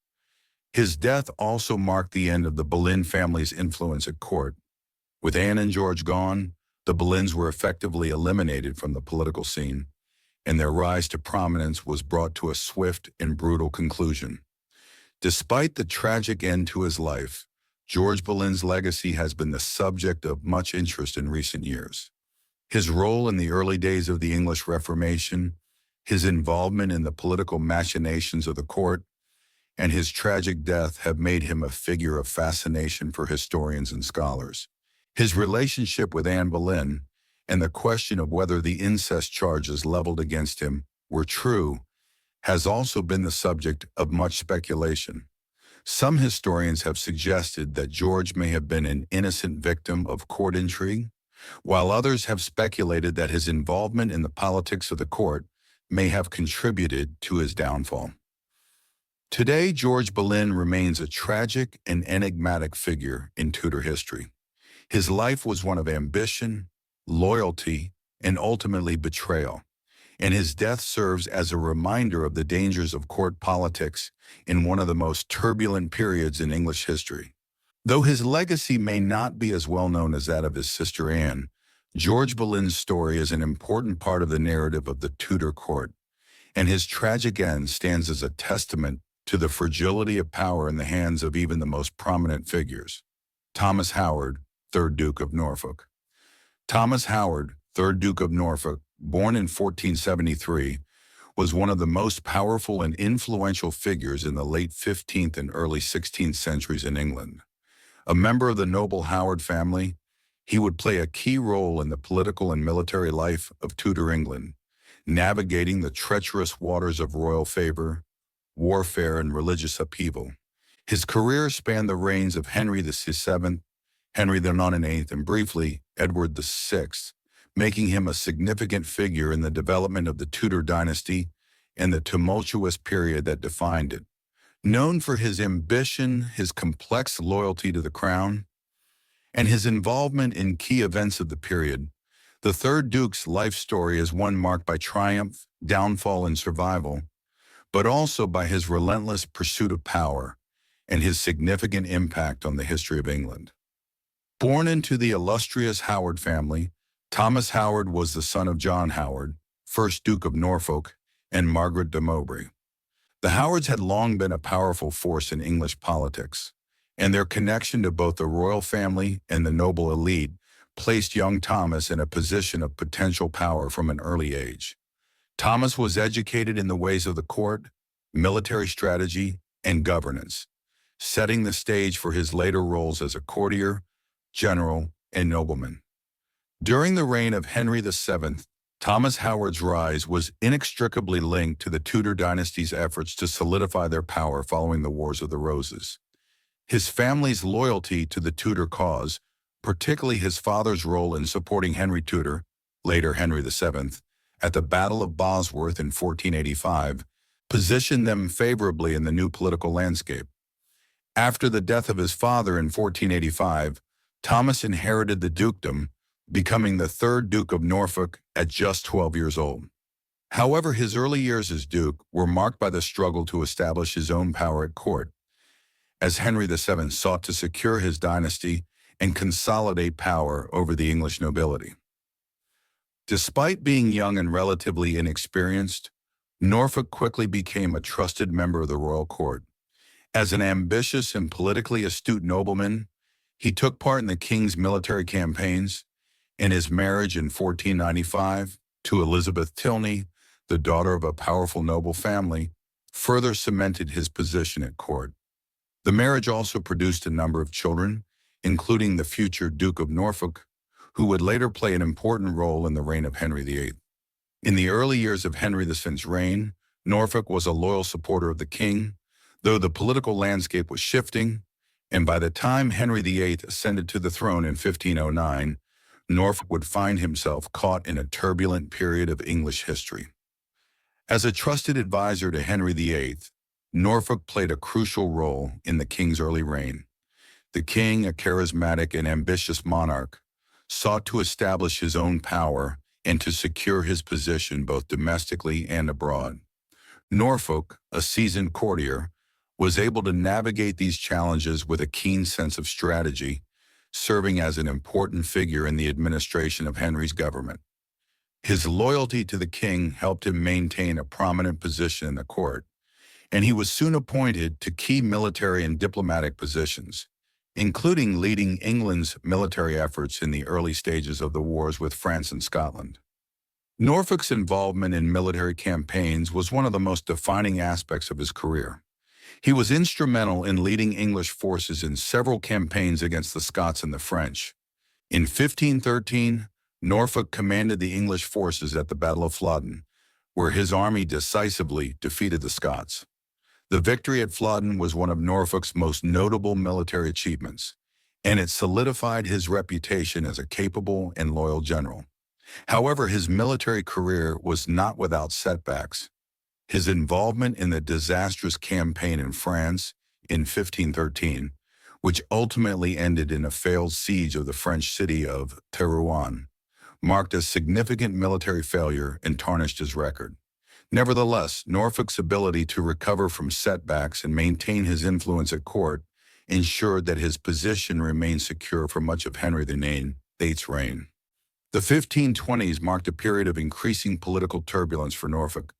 His death also marked the end of the Boleyn family's influence at court. With Anne and George gone, the Boleyns were effectively eliminated from the political scene, and their rise to prominence was brought to a swift and brutal conclusion. Despite the tragic end to his life, George Boleyn's legacy has been the subject of much interest in recent years. His role in the early days of the English Reformation, his involvement in the political machinations of the court, and his tragic death have made him a figure of fascination for historians and scholars. His relationship with Anne Boleyn and the question of whether the incest charges leveled against him were true has also been the subject of much speculation. Some historians have suggested that George may have been an innocent victim of court intrigue, while others have speculated that his involvement in the politics of the court may have contributed to his downfall. Today, George Boleyn remains a tragic and enigmatic figure in Tudor history. His life was one of ambition, loyalty, and ultimately betrayal, and his death serves as a reminder of the dangers of court politics in one of the most turbulent periods in English history. Though his legacy may not be as well known as that of his sister Anne, George Boleyn's story is an important part of the narrative of the Tudor court, and his tragic end stands as a testament to the fragility of power in the hands of even the most prominent figures. Thomas Howard, 3rd Duke of Norfolk. Thomas Howard, 3rd Duke of Norfolk, born in 1473, was one of the most powerful and influential figures in the late 15th and early 16th centuries in England. A member of the noble Howard family, he would play a key role in the political and military life of Tudor England, navigating the treacherous waters of royal favor, warfare, and religious upheaval. His career spanned the reigns of Henry VII, Henry IX, and briefly, Edward VI, making him a significant figure in the development of the Tudor dynasty and the tumultuous period that defined it. Known for his ambition, his complex loyalty to the crown, and his involvement in key events of the period, the Third Duke's life story is one marked by triumph, downfall, and survival, but also by his relentless pursuit of power and his significant impact on the history of England. Born into the illustrious Howard family, Thomas Howard was the son of John Howard, 1st Duke of Norfolk, and Margaret de Mowbray. The Howards had long been a powerful force in English politics, and their connection to both the royal family and the noble elite placed young Thomas in a position of potential power from an early age. Thomas was educated in the ways of the court, military strategy, and governance, setting the stage for his later roles as a courtier, general, and nobleman. During the reign of Henry VII, Thomas Howard's rise was inextricably linked to the Tudor dynasty's efforts to solidify their power following the Wars of the Roses. His family's loyalty to the Tudor cause, particularly his father's role in supporting Henry Tudor, later Henry VII, at the Battle of Bosworth in 1485, positioned them favorably in the new political landscape. After the death of his father in 1485, Thomas inherited the dukedom, becoming the 3rd Duke of Norfolk at just 12 years old. However, his early years as Duke were marked by the struggle to establish his own power at court, as Henry VII sought to secure his dynasty and consolidate power over the English nobility. Despite being young and relatively inexperienced, Norfolk quickly became a trusted member of the royal court. As an ambitious and politically astute nobleman, he took part in the king's military campaigns, and his marriage in 1495 to Elizabeth Tilney, the daughter of a powerful noble family, further cemented his position at court. The marriage also produced a number of children, including the future Duke of Norfolk, who would later play an important role in the reign of Henry VIII. In the early years of Henry V's reign, Norfolk was a loyal supporter of the king, though the political landscape was shifting, and by the time Henry VIII ascended to the throne in 1509, Norfolk would find himself caught in a turbulent period of English history. As a trusted advisor to Henry VIII, Norfolk played a crucial role in the king's early reign. The king, a charismatic and ambitious monarch, sought to establish his own power and to secure his position both domestically and abroad. Norfolk, a seasoned courtier, was able to navigate these challenges with a keen sense of strategy, serving as an important figure in the administration of Henry's government. His loyalty to the king helped him maintain a prominent position in the court, and he was soon appointed to key military and diplomatic positions, including leading England's military efforts in the early stages of the wars with France and Scotland. Norfolk's involvement in military campaigns was one of the most defining aspects of his career. He was instrumental in leading English forces in several campaigns against the Scots and the French. In 1513, Norfolk commanded the English forces at the Battle of Flodden, where his army decisively defeated the Scots. The victory at Flodden was one of Norfolk's most notable military achievements, and it solidified his reputation as a capable and loyal general. However, his military career was not without setbacks. His involvement in the disastrous campaign in France in 1513, which ultimately ended in a failed siege of the French city of Terouanne, marked a significant military failure and tarnished his record. Nevertheless, Norfolk's ability to recover from setbacks and maintain his influence at court ensured that his position remained secure for much of Henry VIII's reign. The 1520s marked a period of increasing political turbulence for Norfolk.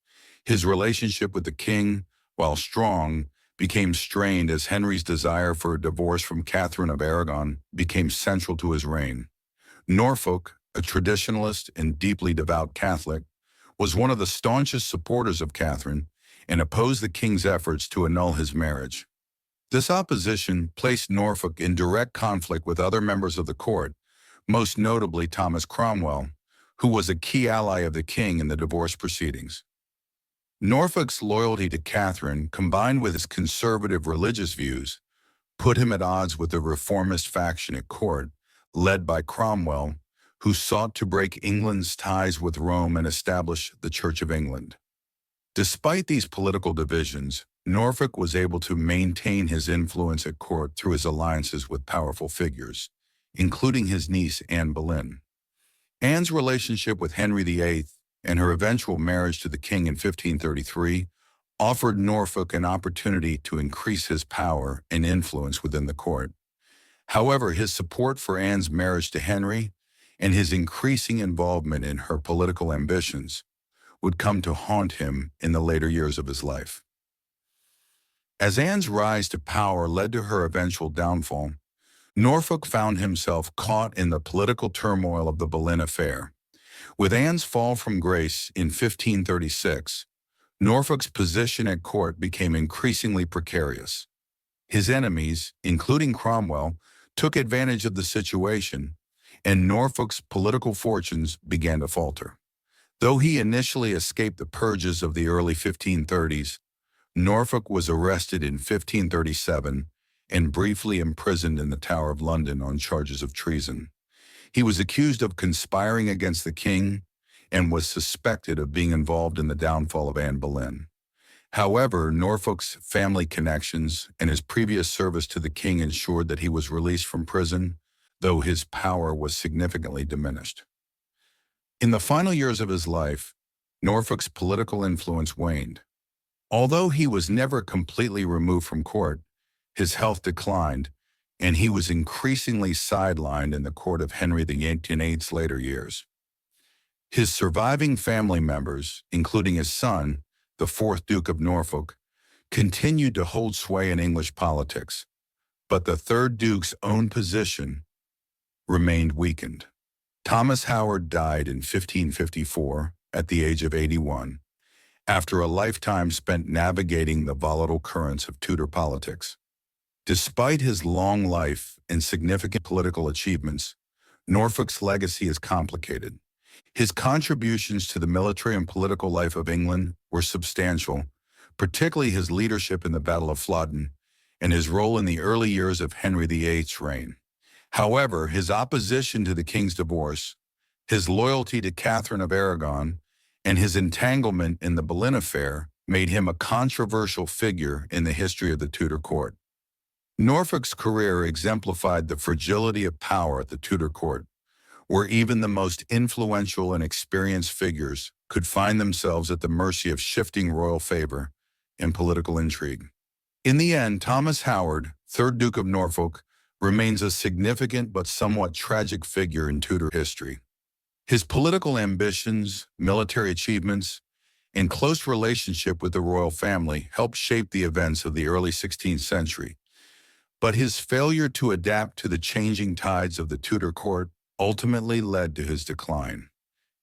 His relationship with the king, while strong, became strained as Henry's desire for a divorce from Catherine of Aragon became central to his reign. Norfolk, a traditionalist and deeply devout Catholic, was one of the staunchest supporters of Catherine and opposed the king's efforts to annul his marriage. This opposition placed Norfolk in direct conflict with other members of the court, most notably Thomas Cromwell, who was a key ally of the king in the divorce proceedings. Norfolk's loyalty to Catherine, combined with his conservative religious views, put him at odds with the reformist faction at court, led by Cromwell, who sought to break England's ties with Rome and establish the Church of England. Despite these political divisions, Norfolk was able to maintain his influence at court through his alliances with powerful figures, including his niece Anne Boleyn. Anne's relationship with Henry VIII and her eventual marriage to the king in 1533 offered Norfolk an opportunity to increase his power and influence within the court. However, his support for Anne's marriage to Henry and his increasing involvement in her political ambitions would come to haunt him in the later years of his life. As Anne's rise to power led to her eventual downfall, Norfolk found himself caught in the political turmoil of the Boleyn affair. With Anne's fall from grace in 1536, Norfolk's position at court became increasingly precarious. His enemies, including Cromwell, took advantage of the situation, and Norfolk's political fortunes began to falter. Though he initially escaped the purges of the early 1530s, Norfolk was arrested in 1537 and briefly imprisoned in the Tower of London on charges of treason. He was accused of conspiring against the king and was suspected of being involved in the downfall of Anne Boleyn. However, Norfolk's family connections and his previous service to the king ensured that he was released from prison, though his power was significantly diminished. In the final years of his life, Norfolk's political influence waned. Although he was never completely removed from court, his health declined, and he was increasingly sidelined in the court of Henry VIII's later years. His surviving family members, including his son, the fourth Duke of Norfolk, continued to hold sway in English politics, but the third Duke's own position remained weakened. Thomas Howard died in 1554 at the age of 81, after a lifetime spent navigating the volatile currents of Tudor politics. Despite his long life and significant political achievements, Norfolk's legacy is complicated. His contributions to the military and political life of England were substantial, particularly his leadership in the Battle of Flodden and his role in the early years of Henry VIII's reign. However, his opposition to the king's divorce, his loyalty to Catherine of Aragon, and his entanglement in the Boleyn affair made him a controversial figure in the history of the Tudor court. Norfolk's career exemplified the fragility of power at the Tudor court, where even the most influential and experienced figures could find themselves at the mercy of shifting royal favor and political intrigue. In the end, Thomas Howard, 3rd Duke of Norfolk, remains a significant but somewhat tragic figure in Tudor history. His political ambitions, military achievements, and close relationship with the royal family helped shape the events of the early 16th century, but his failure to adapt to the changing tides of the Tudor court ultimately led to his decline.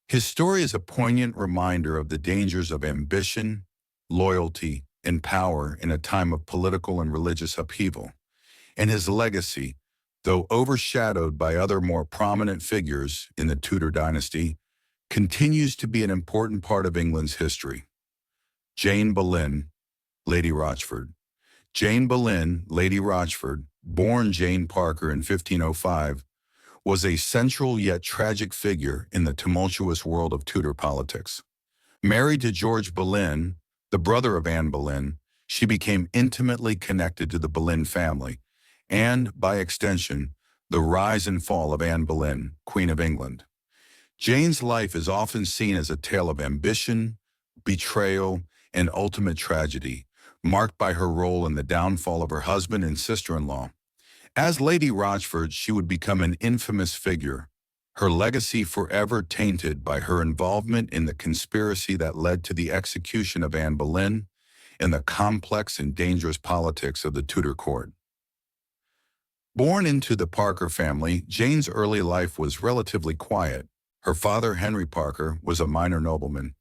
His story is a poignant reminder of the dangers of ambition, loyalty, and power in a time of political and religious upheaval, and his legacy, though overshadowed by other more prominent figures in the Tudor dynasty, continues to be an important part of England's history. Jane Boleyn, Lady Rochford. Jane Boleyn, Lady Rochford, born Jane Parker in 1505, was a central yet tragic figure in the tumultuous world of Tudor politics. Married to George Boleyn, the brother of Anne Boleyn, she became intimately connected to the Boleyn family and, by extension, the rise and fall of Anne Boleyn, Queen of England. Jane's life is often seen as a tale of ambition, betrayal, and ultimate tragedy, marked by her role in the downfall of her husband and sister-in-law. As Lady Rochford, she would become an infamous figure, her legacy forever tainted by her involvement in the conspiracy that led to the execution of Anne Boleyn and the complex and dangerous politics of the Tudor court. Born into the Parker family, Jane's early life was relatively quiet. Her father, Henry Parker, was a minor nobleman,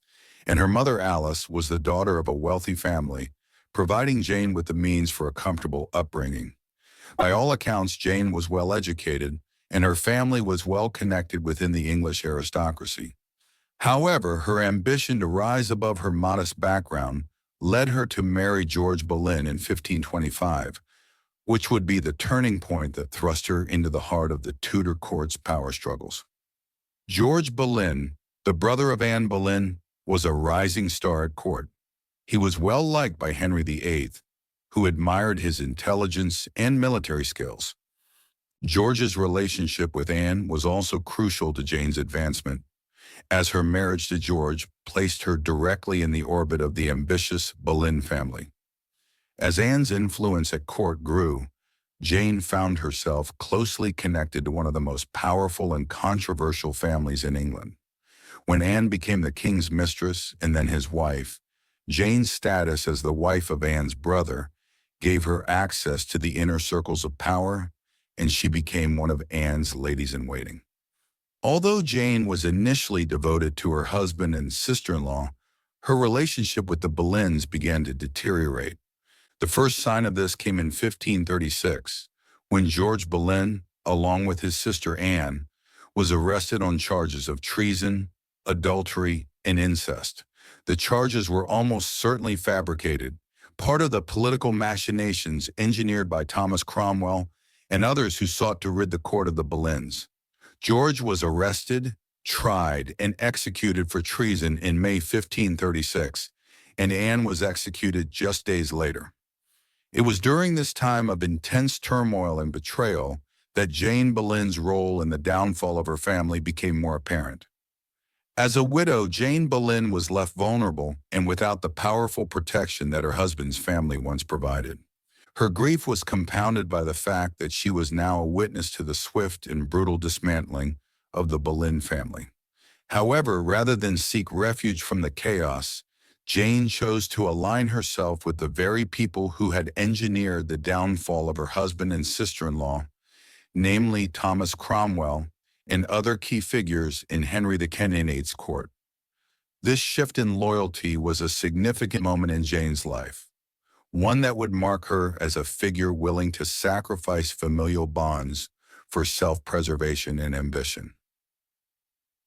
and her mother, Alice, was the daughter of a wealthy family, providing Jane with the means for a comfortable upbringing. By all accounts, Jane was well educated, and her family was well connected within the English aristocracy. However, her ambition to rise above her modest background led her to marry George Boleyn in 1525, which would be the turning point that thrust her into the heart of the Tudor court's power struggles. George Boleyn, the brother of Anne Boleyn, was a rising star at court. He was well liked by Henry VIII, who admired his intelligence and military skills. George's relationship with Anne was also crucial to Jane's advancement, as her marriage to George placed her directly in the orbit of the ambitious Boleyn family. As Anne's influence at court grew, Jane found herself closely connected to one of the most powerful and controversial families in England. When Anne became the king's mistress and then his wife, Jane's status as the wife of Anne's brother gave her access to the inner circles of power, and she became one of Anne's ladies-in-waiting. Although Jane was initially devoted to her husband and sister-in-law, her relationship with the Boleyns began to deteriorate. The first sign of this came in 1536, when George Boleyn, along with his sister Anne, was arrested on charges of treason, adultery, and incest. The charges were almost certainly fabricated, part of the political machinations engineered by Thomas Cromwell and others who sought to rid the court of the Boleyns. George was arrested, tried, and executed for treason in May 1536, and Anne was executed just days later. It was during this time of intense turmoil and betrayal that Jane Boleyn's role in the downfall of her family became more apparent. As a widow, Jane Boleyn was left vulnerable and without the powerful protection that her husband's family once provided. Her grief was compounded by the fact that she was now a witness to the swift and brutal dismantling of the Boleyn family. However, rather than seek refuge from the chaos, Jane chose to align herself with the very people who had engineered the downfall of her husband and sister-in-law, namely Thomas Cromwell and other key figures in Henry VIII's court. This shift in loyalty was a significant moment in Jane's life, one that would mark her as a figure willing to sacrifice familial bonds for self-preservation and ambition.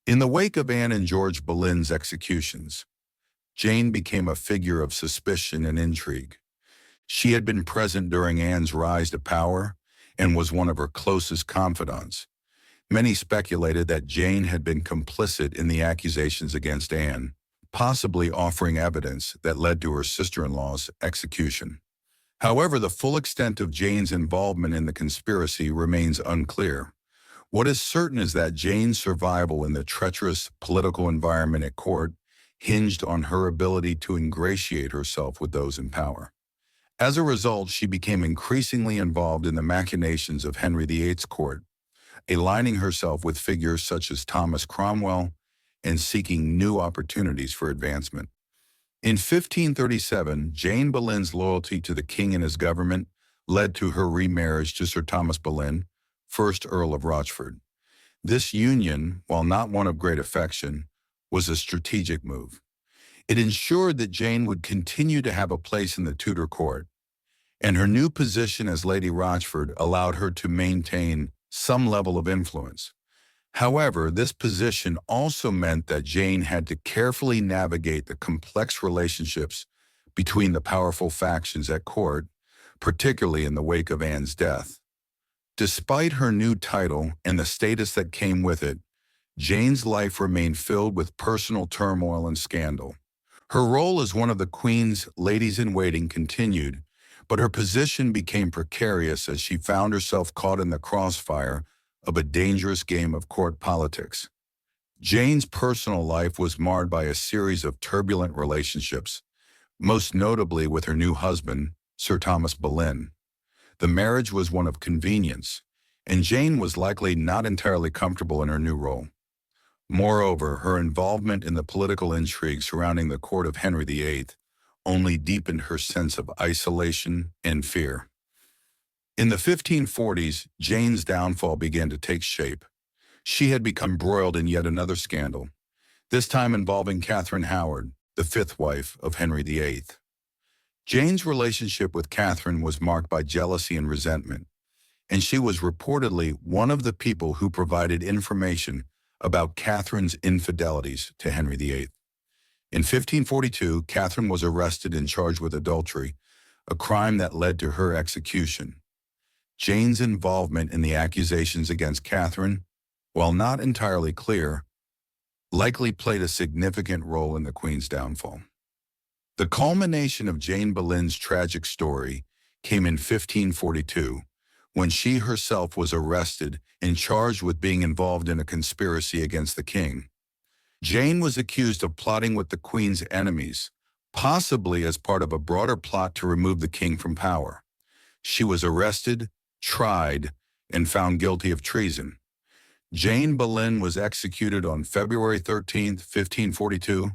In the wake of Anne and George Boleyn's executions, Jane became a figure of suspicion and intrigue. She had been present during Anne's rise to power and was one of her closest confidants. Many speculated that Jane had been complicit in the accusations against Anne, possibly offering evidence that led to her sister-in-law's execution. However, the full extent of Jane's involvement in the conspiracy remains unclear. What is certain is that Jane's survival in the treacherous political environment at court hinged on her ability to ingratiate herself with those in power. As a result, she became increasingly involved in the machinations of Henry VIII's court, aligning herself with figures such as Thomas Cromwell and seeking new opportunities for advancement. In 1537, Jane Boleyn's loyalty to the king and his government led to her remarriage to Sir Thomas Boleyn, 1st Earl of Rochford. This union, while not one of great affection, was a strategic move. It ensured that Jane would continue to have a place in the Tudor court, and her new position as Lady Rochford allowed her to maintain some level of influence. However, this position also meant that Jane had to carefully navigate the complex relationships between the powerful factions at court, particularly in the wake of Anne's death. Despite her new title and the status that came with it, Jane's life remained filled with personal turmoil and scandal. Her role as one of the Queen's ladies-in-waiting continued, but her position became precarious as she found herself caught in the crossfire of a dangerous game of court politics. Jane's personal life was marred by a series of turbulent relationships, most notably with her new husband, Sir Thomas Boleyn. The marriage was one of convenience, and Jane was likely not entirely comfortable in her new role. Moreover, her involvement in the political intrigue surrounding the court of Henry VIII only deepened her sense of isolation and fear. In the 1540s, Jane's downfall began to take shape. She had become embroiled in yet another scandal, this time involving Catherine Howard, the fifth wife of Henry VIII. Jane's relationship with Catherine was marked by jealousy and resentment, and she was reportedly one of the people who provided information about Catherine's infidelities to Henry VIII. In 1542, Catherine was arrested and charged with adultery, a crime that led to her execution. Jane's involvement in the accusations against Catherine, while not entirely clear, likely played a significant role in the Queen's downfall. The culmination of Jane Boleyn's tragic story came in 1542, when she herself was arrested and charged with being involved in a conspiracy against the king. Jane was accused of plotting with the Queen's enemies, possibly as part of a broader plot to remove the king from power. She was arrested, tried, and found guilty of treason. Jane Boleyn was executed on February 13, 1542,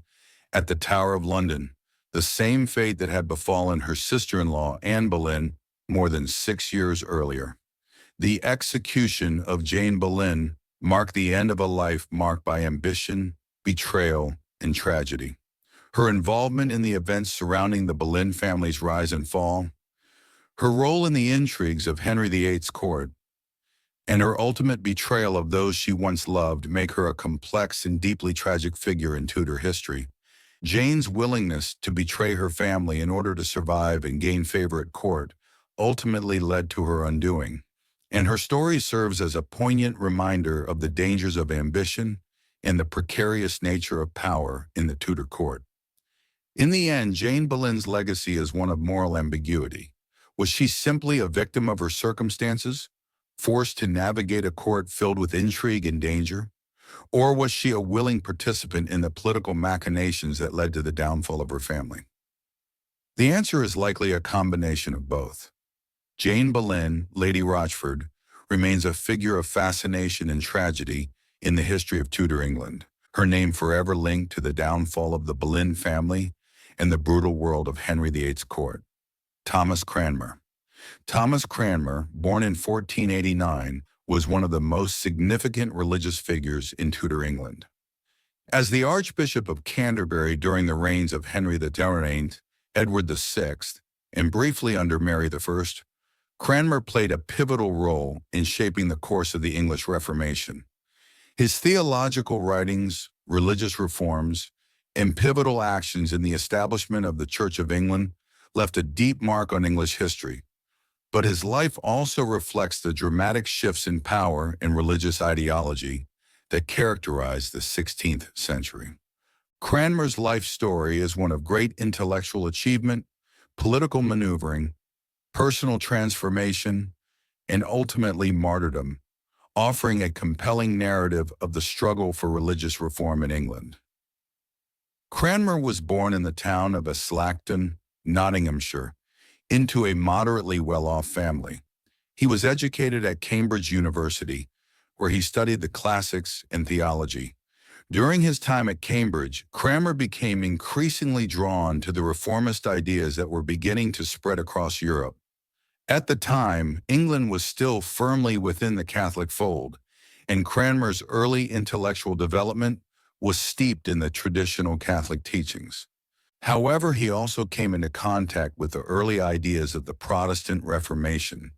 at the Tower of London, the same fate that had befallen her sister-in-law, Anne Boleyn, more than 6 years earlier. The execution of Jane Boleyn marked the end of a life marked by ambition, betrayal, and tragedy. Her involvement in the events surrounding the Boleyn family's rise and fall, her role in the intrigues of Henry VIII's court, and her ultimate betrayal of those she once loved make her a complex and deeply tragic figure in Tudor history. Jane's willingness to betray her family in order to survive and gain favor at court ultimately led to her undoing, and her story serves as a poignant reminder of the dangers of ambition and the precarious nature of power in the Tudor court. In the end, Jane Boleyn's legacy is one of moral ambiguity. Was she simply a victim of her circumstances, forced to navigate a court filled with intrigue and danger? Or was she a willing participant in the political machinations that led to the downfall of her family? The answer is likely a combination of both. Jane Boleyn, Lady Rochford, remains a figure of fascination and tragedy in the history of Tudor England, her name forever linked to the downfall of the Boleyn family and the brutal world of Henry VIII's court. Thomas Cranmer. Thomas Cranmer, born in 1489, was one of the most significant religious figures in Tudor England. As the Archbishop of Canterbury during the reigns of Henry VIII, Edward VI, and briefly under Mary I, Cranmer played a pivotal role in shaping the course of the English Reformation. His theological writings, religious reforms, and pivotal actions in the establishment of the Church of England left a deep mark on English history. But his life also reflects the dramatic shifts in power and religious ideology that characterized the 16th century. Cranmer's life story is one of great intellectual achievement, political maneuvering, personal transformation, and ultimately martyrdom, offering a compelling narrative of the struggle for religious reform in England. Cranmer was born in the town of Islacton, Nottinghamshire, into a moderately well-off family. He was educated at Cambridge University, where he studied the classics and theology. During his time at Cambridge, Cranmer became increasingly drawn to the reformist ideas that were beginning to spread across Europe. At the time, England was still firmly within the Catholic fold, and Cranmer's early intellectual development was steeped in the traditional Catholic teachings. However, he also came into contact with the early ideas of the Protestant Reformation,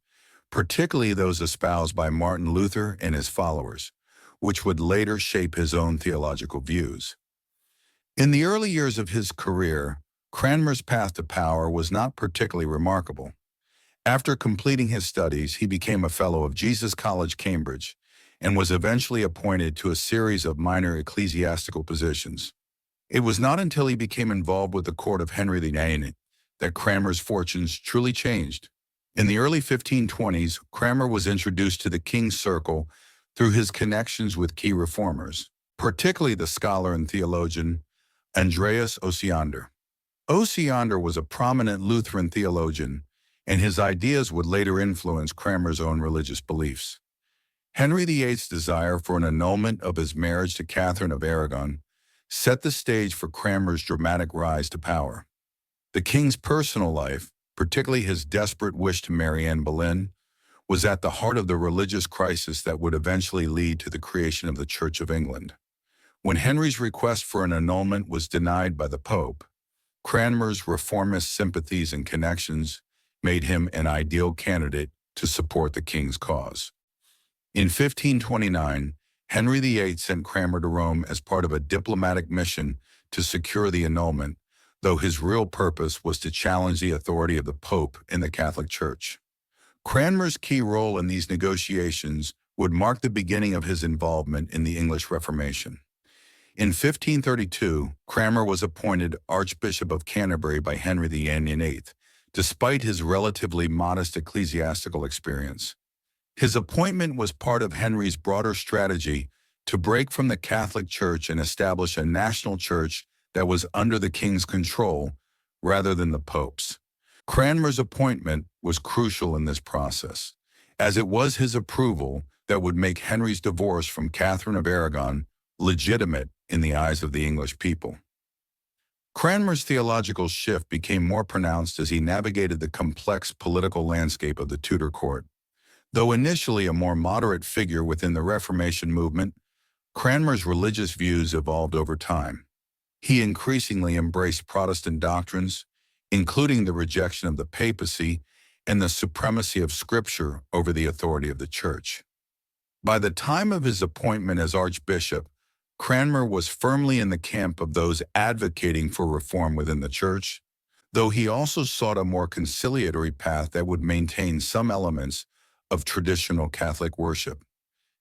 particularly those espoused by Martin Luther and his followers, which would later shape his own theological views. In the early years of his career, Cranmer's path to power was not particularly remarkable. After completing his studies, he became a Fellow of Jesus College, Cambridge, and was eventually appointed to a series of minor ecclesiastical positions. It was not until he became involved with the court of Henry VIII that Cranmer's fortunes truly changed. In the early 1520s, Cranmer was introduced to the king's circle through his connections with key reformers, particularly the scholar and theologian Andreas Osiander. Osiander was a prominent Lutheran theologian, and his ideas would later influence Cranmer's own religious beliefs. Henry VIII's desire for an annulment of his marriage to Catherine of Aragon set the stage for Cranmer's dramatic rise to power. The king's personal life, particularly his desperate wish to marry Anne Boleyn, was at the heart of the religious crisis that would eventually lead to the creation of the Church of England. When Henry's request for an annulment was denied by the Pope, Cranmer's reformist sympathies and connections made him an ideal candidate to support the king's cause. In 1529, Henry VIII sent Cranmer to Rome as part of a diplomatic mission to secure the annulment, though his real purpose was to challenge the authority of the Pope in the Catholic Church. Cranmer's key role in these negotiations would mark the beginning of his involvement in the English Reformation. In 1532, Cranmer was appointed Archbishop of Canterbury by Henry VIII, despite his relatively modest ecclesiastical experience. His appointment was part of Henry's broader strategy to break from the Catholic Church and establish a national church that was under the king's control rather than the Pope's. Cranmer's appointment was crucial in this process, as it was his approval that would make Henry's divorce from Catherine of Aragon legitimate in the eyes of the English people. Cranmer's theological shift became more pronounced as he navigated the complex political landscape of the Tudor court. Though initially a more moderate figure within the Reformation movement, Cranmer's religious views evolved over time. He increasingly embraced Protestant doctrines, including the rejection of the papacy and the supremacy of Scripture over the authority of the Church. By the time of his appointment as Archbishop, Cranmer was firmly in the camp of those advocating for reform within the Church, though he also sought a more conciliatory path that would maintain some elements of traditional Catholic worship.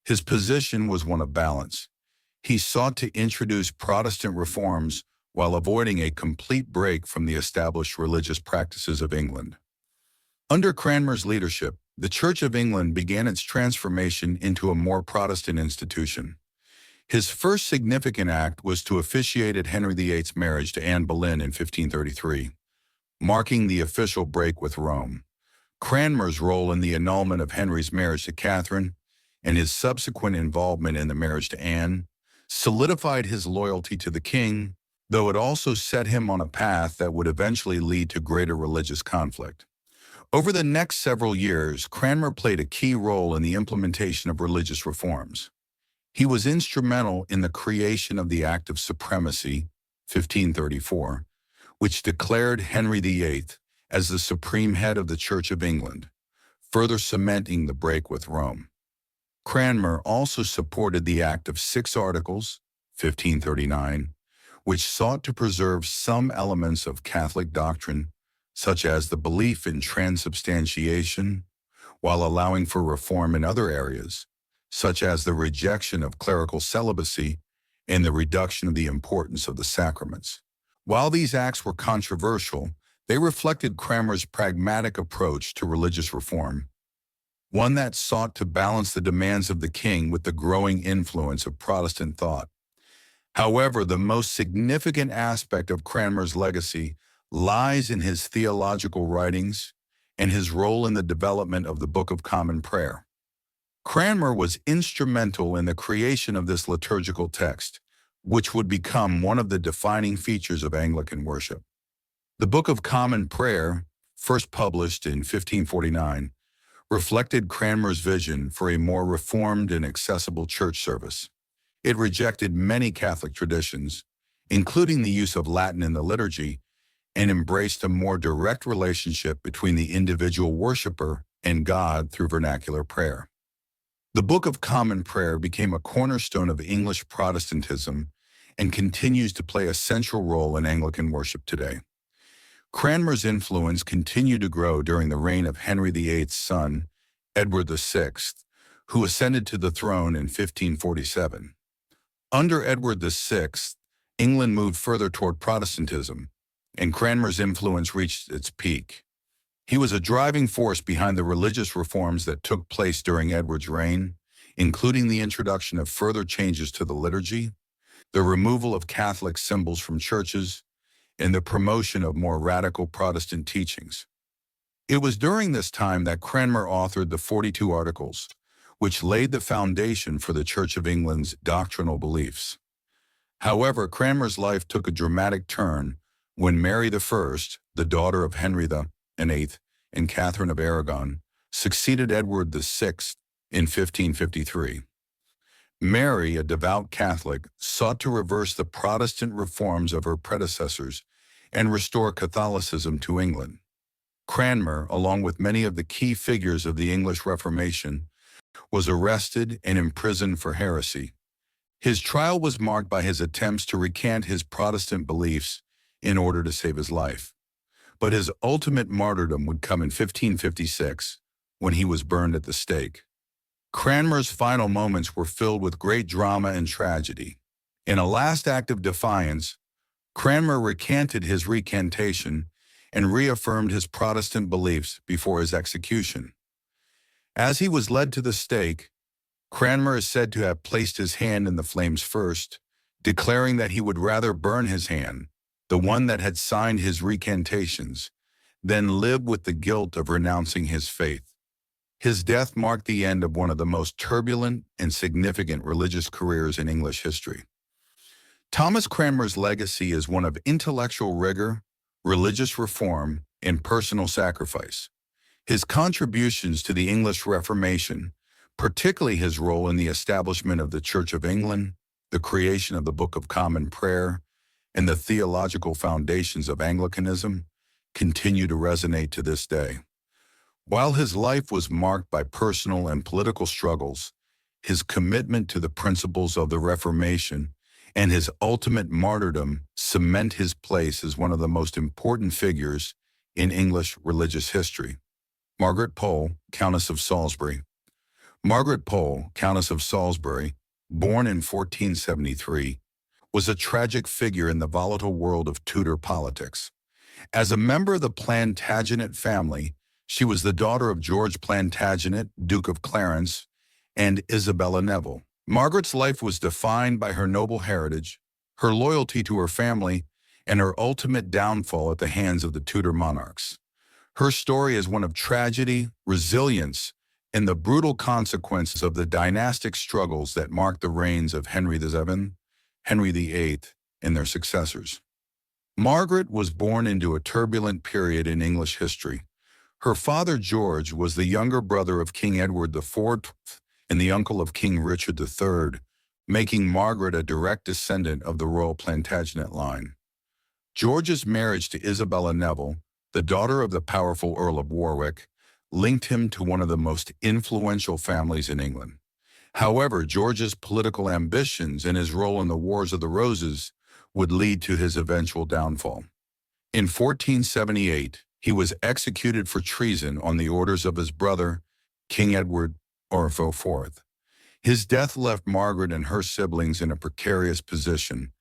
His position was one of balance. He sought to introduce Protestant reforms while avoiding a complete break from the established religious practices of England. Under Cranmer's leadership, the Church of England began its transformation into a more Protestant institution. His first significant act was to officiate at Henry VIII's marriage to Anne Boleyn in 1533, marking the official break with Rome. Cranmer's role in the annulment of Henry's marriage to Catherine and his subsequent involvement in the marriage to Anne solidified his loyalty to the king, though it also set him on a path that would eventually lead to greater religious conflict. Over the next several years, Cranmer played a key role in the implementation of religious reforms. He was instrumental in the creation of the Act of Supremacy, 1534, which declared Henry VIII as the supreme head of the Church of England, further cementing the break with Rome. Cranmer also supported the Act of Six Articles, 1539, which sought to preserve some elements of Catholic doctrine, such as the belief in transubstantiation, while allowing for reform in other areas, such as the rejection of clerical celibacy and the reduction of the importance of the sacraments. While these acts were controversial, they reflected Cranmer's pragmatic approach to religious reform, one that sought to balance the demands of the king with the growing influence of Protestant thought. However, the most significant aspect of Cranmer's legacy lies in his theological writings. and his role in the development of the Book of Common Prayer. Cranmer was instrumental in the creation of this liturgical text, which would become one of the defining features of Anglican worship. The Book of Common Prayer, first published in 1549, reflected Cranmer's vision for a more reformed and accessible church service. It rejected many Catholic traditions, including the use of Latin in the liturgy, and embraced a more direct relationship between the individual worshiper and God through vernacular prayer. The Book of Common Prayer became a cornerstone of English Protestantism and continues to play a central role in Anglican worship today. Cranmer's influence continued to grow during the reign of Henry VIII's son, Edward VI, who ascended to the throne in 1547. Under Edward VI, England moved further toward Protestantism, and Cranmer's influence reached its peak. He was a driving force behind the religious reforms that took place during Edward's reign, including the introduction of further changes to the liturgy, the removal of Catholic symbols from churches, and the promotion of more radical Protestant teachings. It was during this time that Cranmer authored the 42 Articles, which laid the foundation for the Church of England's doctrinal beliefs. However, Cranmer's life took a dramatic turn when Mary I, the daughter of Henry VIII and Catherine of Aragon, succeeded Edward VI in 1553. Mary, a devout Catholic, sought to reverse the Protestant reforms of her predecessors and restore Catholicism to England. Cranmer, along with many of the key figures of the English Reformation, was arrested and imprisoned for heresy. His trial was marked by his attempts to recant his Protestant beliefs in order to save his life. But his ultimate martyrdom would come in 1556, when he was burned at the stake. Cranmer's final moments were filled with great drama and tragedy. In a last act of defiance, Cranmer recanted his recantation and reaffirmed his Protestant beliefs before his execution. As he was led to the stake, Cranmer is said to have placed his hand in the flames first, declaring that he would rather burn his hand, the one that had signed his recantations, than live with the guilt of renouncing his faith. His death marked the end of one of the most turbulent and significant religious careers in English history. Thomas Cranmer's legacy is one of intellectual rigor, religious reform, and personal sacrifice. His contributions to the English Reformation, particularly his role in the establishment of the Church of England, the creation of the Book of Common Prayer, and the theological foundations of Anglicanism, continue to resonate to this day. While his life was marked by personal and political struggles, his commitment to the principles of the Reformation and his ultimate martyrdom cement his place as one of the most important figures in English religious history. Margaret Pole, Countess of Salisbury. Margaret Pole, Countess of Salisbury, born in 1473, was a tragic figure in the volatile world of Tudor politics. As a member of the Plantagenet family, she was the daughter of George Plantagenet, Duke of Clarence, and Isabella Neville. Margaret's life was defined by her noble heritage, her loyalty to her family, and her ultimate downfall at the hands of the Tudor monarchs. Her story is one of tragedy, resilience, and the brutal consequences of the dynastic struggles that marked the reigns of Henry VII, Henry VIII, and their successors. Margaret was born into a turbulent period in English history. Her father, George, was the younger brother of King Edward IV and the uncle of King Richard III, making Margaret a direct descendant of the royal Plantagenet line. George's marriage to Isabella Neville, the daughter of the powerful Earl of Warwick, linked him to one of the most influential families in England. However, George's political ambitions and his role in the Wars of the Roses would lead to his eventual downfall. In 1478, he was executed for treason on the orders of his brother, King Edward IV. His death left Margaret and her siblings in a precarious position,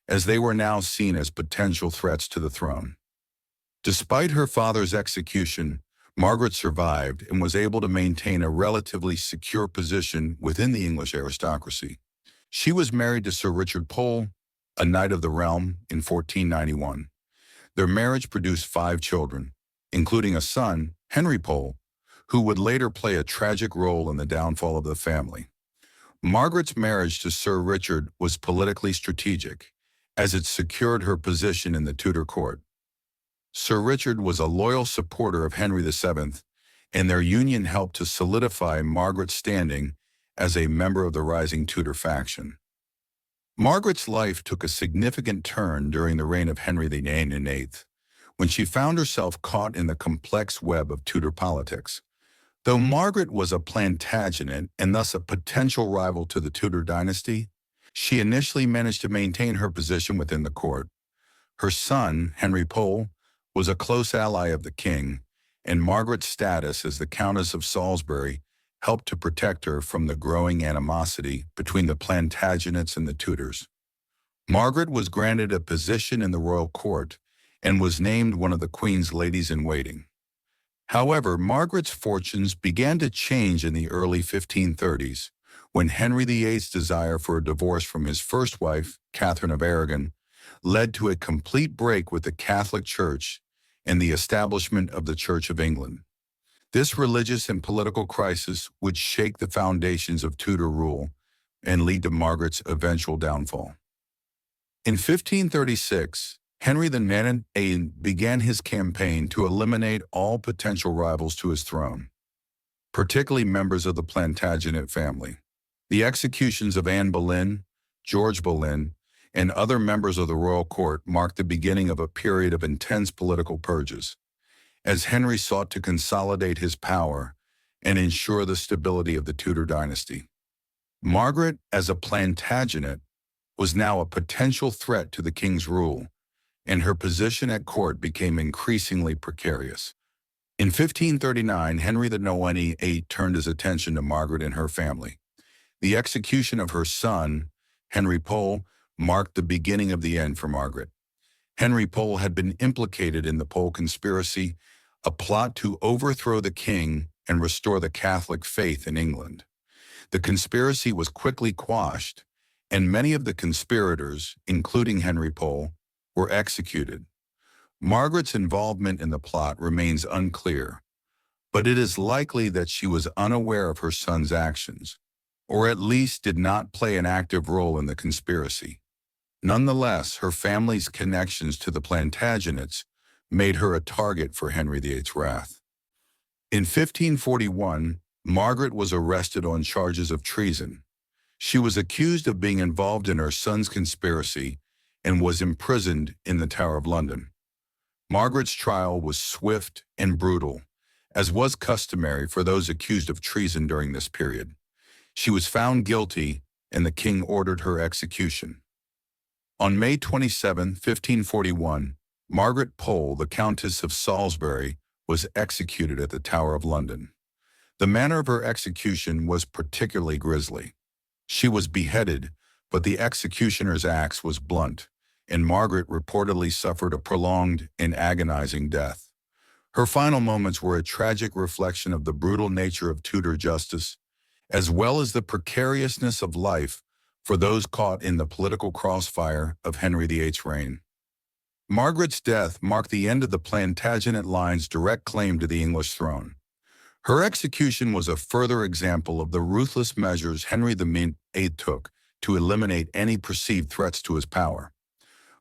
as they were now seen as potential threats to the throne. Despite her father's execution, Margaret survived and was able to maintain a relatively secure position within the English aristocracy. She was married to Sir Richard Pole, a Knight of the Realm, in 1491. Their marriage produced 5 children, including a son, Henry Pole, who would later play a tragic role in the downfall of the family. Margaret's marriage to Sir Richard was politically strategic, as it secured her position in the Tudor court. Sir Richard was a loyal supporter of Henry VII, and their union helped to solidify Margaret's standing as a member of the rising Tudor faction. Margaret's life took a significant turn during the reign of Henry VIII, when she found herself caught in the complex web of Tudor politics. Though Margaret was a Plantagenet and thus a potential rival to the Tudor dynasty, she initially managed to maintain her position within the court. Her son, Henry Pole, was a close ally of the king, and Margaret's status as the Countess of Salisbury helped to protect her from the growing animosity between the Plantagenets and the Tudors. Margaret was granted a position in the royal court and was named one of the Queen's ladies-in-waiting. However, Margaret's fortunes began to change in the early 1530s, when Henry VIII's desire for a divorce from his first wife, Catherine of Aragon, led to a complete break with the Catholic Church and the establishment of the Church of England. This religious and political crisis would shake the foundations of Tudor rule and lead to Margaret's eventual downfall. In 1536, Henry VIII began his campaign to eliminate all potential rivals to his throne, particularly members of the Plantagenet family. The executions of Anne Boleyn, George Boleyn, and other members of the royal court marked the beginning of a period of intense political purges, as Henry sought to consolidate his power and ensure the stability of the Tudor dynasty. Margaret, as a Plantagenet, was now a potential threat to the king's rule, and her position at court became increasingly precarious. In 1539, Henry VIII turned his attention to Margaret and her family. The execution of her son, Henry Pole, marked the beginning of the end for Margaret. Henry Pole had been implicated in the Pole conspiracy, a plot to overthrow the king and restore the Catholic faith in England. The conspiracy was quickly quashed, and many of the conspirators, including Henry Pole, were executed. Margaret's involvement in the plot remains unclear, but it is likely that she was unaware of her son's actions, or at least did not play an active role in the conspiracy. Nonetheless, her family's connections to the Plantagenets made her a target for Henry VIII's wrath. In 1541, Margaret was arrested on charges of treason. She was accused of being involved in her son's conspiracy and was imprisoned in the Tower of London. Margaret's trial was swift and brutal, as was customary for those accused of treason during this period. She was found guilty, and the king ordered her execution. On May 27, 1541, Margaret Pole, the Countess of Salisbury, was executed at the Tower of London. The manner of her execution was particularly grisly. She was beheaded, but the executioner's axe was blunt, and Margaret reportedly suffered a prolonged and agonizing death. Her final moments were a tragic reflection of the brutal nature of Tudor justice, as well as the precariousness of life for those caught in the political crossfire of Henry VIII's reign. Margaret's death marked the end of the Plantagenet line's direct claim to the English throne. Her execution was a further example of the ruthless measures Henry VIII took to eliminate any perceived threats to his power.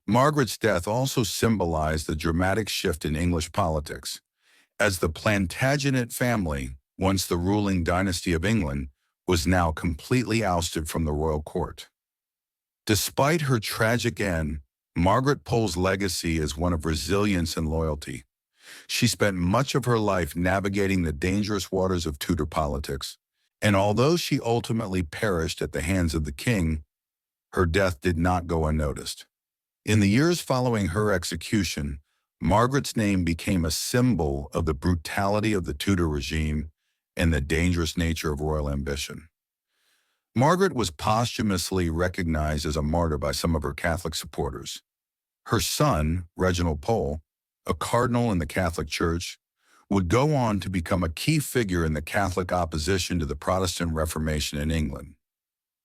Margaret's death also symbolized a dramatic shift in English politics, as the Plantagenet family, once the ruling dynasty of England, was now completely ousted from the royal court. Despite her tragic end, Margaret Pole's legacy is one of resilience and loyalty. She spent much of her life navigating the dangerous waters of Tudor politics, and although she ultimately perished at the hands of the king, her death did not go unnoticed. In the years following her execution, Margaret's name became a symbol of the brutality of the Tudor regime and the dangerous nature of royal ambition. Margaret was posthumously recognized as a martyr by some of her Catholic supporters. Her son, Reginald Pole, a cardinal in the Catholic Church, would go on to become a key figure in the Catholic opposition to the Protestant Reformation in England.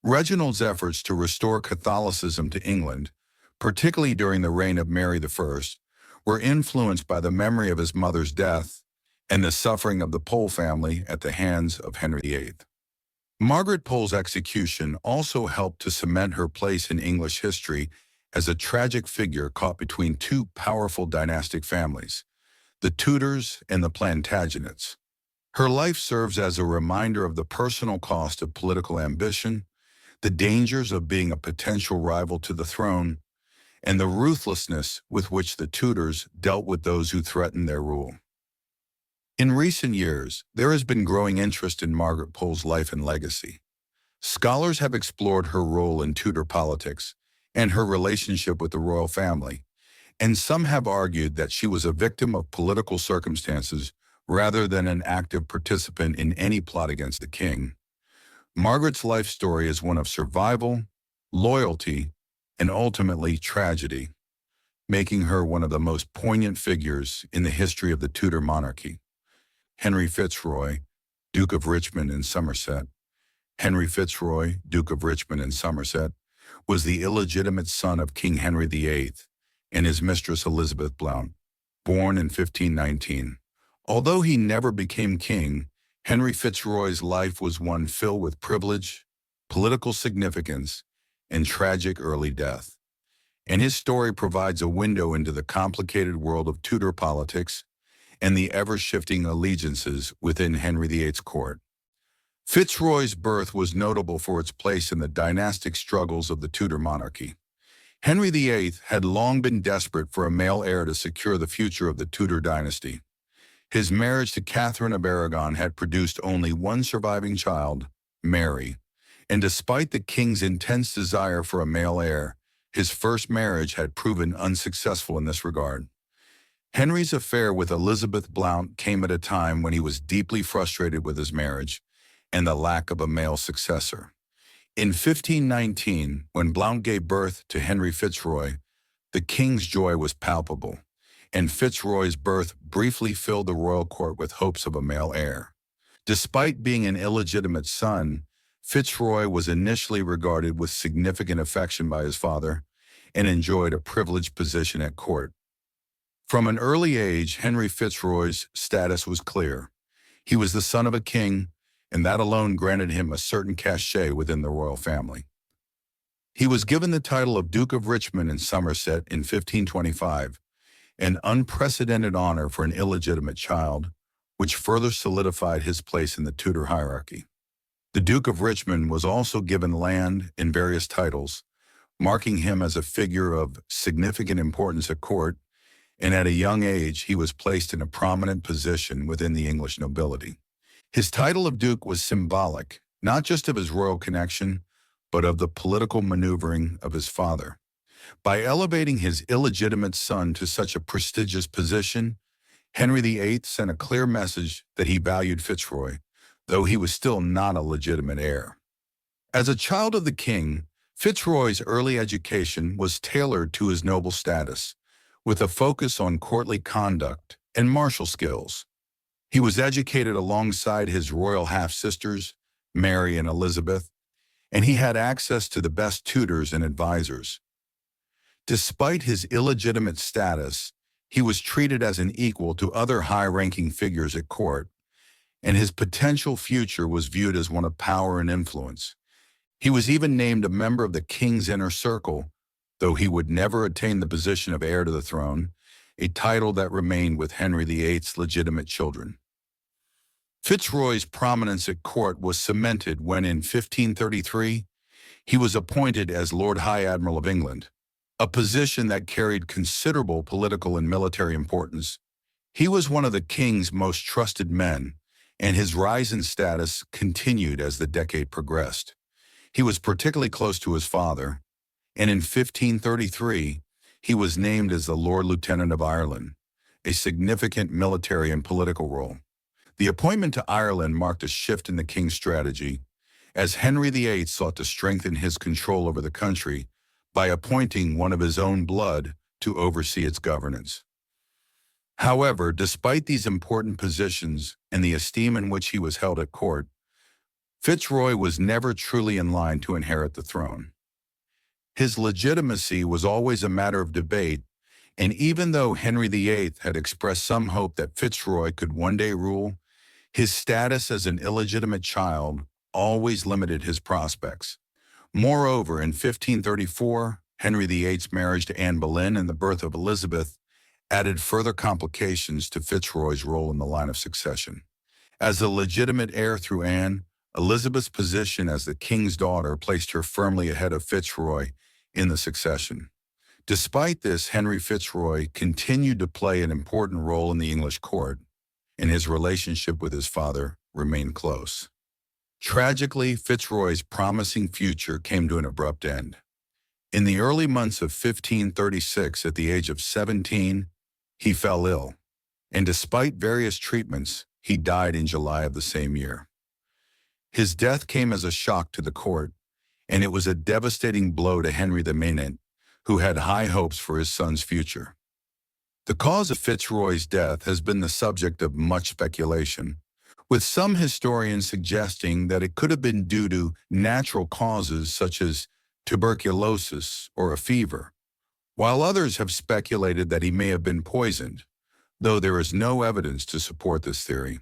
Reginald's efforts to restore Catholicism to England, particularly during the reign of Mary I, were influenced by the memory of his mother's death and the suffering of the Pole family at the hands of Henry VIII. Margaret Pole's execution also helped to cement her place in English history as a tragic figure caught between two powerful dynastic families, the Tudors and the Plantagenets. Her life serves as a reminder of the personal cost of political ambition, the dangers of being a potential rival to the throne, and the ruthlessness with which the Tudors dealt with those who threatened their rule. In recent years, there has been growing interest in Margaret Pole's life and legacy. Scholars have explored her role in Tudor politics and her relationship with the royal family, and some have argued that she was a victim of political circumstances rather than an active participant in any plot against the king. Margaret's life story is one of survival, loyalty, and ultimately tragedy, making her one of the most poignant figures in the history of the Tudor monarchy. Henry Fitzroy, Duke of Richmond and Somerset. Henry Fitzroy, Duke of Richmond and Somerset, was the illegitimate son of King Henry VIII and his mistress Elizabeth Blount, born in 1519. Although he never became king, Henry Fitzroy's life was one filled with privilege, political significance, and tragic early death. And his story provides a window into the complicated world of Tudor politics and the ever-shifting allegiances within Henry VIII's court. Fitzroy's birth was notable for its place in the dynastic struggles of the Tudor monarchy. Henry VIII had long been desperate for a male heir to secure the future of the Tudor dynasty. His marriage to Catherine of Aragon had produced only one surviving child, Mary, and despite the king's intense desire for a male heir, his first marriage had proven unsuccessful in this regard. Henry's affair with Elizabeth Blount came at a time when he was deeply frustrated with his marriage and the lack of a male successor. In 1519, when Blount gave birth to Henry Fitzroy, the king's joy was palpable, and Fitzroy's birth briefly filled the royal court with hopes of a male heir. Despite being an illegitimate son, Fitzroy was initially regarded with significant affection by his father and enjoyed a privileged position at court. From an early age, Henry Fitzroy's status was clear. He was the son of a king, and that alone granted him a certain cachet within the royal family. He was given the title of Duke of Richmond and Somerset in 1525, an unprecedented honor for an illegitimate child, which further solidified his place in the Tudor hierarchy. The Duke of Richmond was also given land and various titles, marking him as a figure of significant importance at court, and at a young age he was placed in a prominent position within the English nobility. His title of Duke was symbolic, not just of his royal connection, but of the political maneuvering of his father. By elevating his illegitimate son to such a prestigious position, Henry VIII sent a clear message that he valued Fitzroy, though he was still not a legitimate heir. As a child of the king, Fitzroy's early education was tailored to his noble status, with a focus on courtly conduct and martial skills. He was educated alongside his royal half-sisters, Mary and Elizabeth, and he had access to the best tutors and advisors. Despite his illegitimate status, he was treated as an equal to other high-ranking figures at court, and his potential future was viewed as one of power and influence. He was even named a member of the king's inner circle, though he would never attain the position of heir to the throne, a title that remained with Henry VIII's legitimate children. Fitzroy's prominence at court was cemented when in 1533 he was appointed as Lord High Admiral of England, a position that carried considerable political and military importance. He was one of the king's most trusted men, and his rise in status continued as the decade progressed. He was particularly close to his father, and in 1533 he was named as the Lord Lieutenant of Ireland, a significant military and political role. The appointment to Ireland marked a shift in the king's strategy, as Henry VIII sought to strengthen his control over the country by appointing one of his own blood to oversee its governance. However, despite these important positions and the esteem in which he was held at court, Fitzroy was never truly in line to inherit the throne. His legitimacy was always a matter of debate, And even though Henry VIII had expressed some hope that Fitzroy could one day rule, his status as an illegitimate child always limited his prospects. Moreover, in 1534, Henry VIII's marriage to Anne Boleyn and the birth of Elizabeth added further complications to Fitzroy's role in the line of succession. As the legitimate heir through Anne, Elizabeth's position as the king's daughter placed her firmly ahead of Fitzroy in the succession. Despite this, Henry Fitzroy continued to play an important role in the English court, and his relationship with his father remained close. Tragically, Fitzroy's promising future came to an abrupt end. In the early months of 1536, at the age of 17, he fell ill, and despite various treatments, he died in July of the same year. His death came as a shock to the court, and it was a devastating blow to Henry VIII, who had high hopes for his son's future. The cause of Fitzroy's death has been the subject of much speculation, with some historians suggesting that it could have been due to natural causes such as tuberculosis or a fever, while others have speculated that he may have been poisoned, though there is no evidence to support this theory.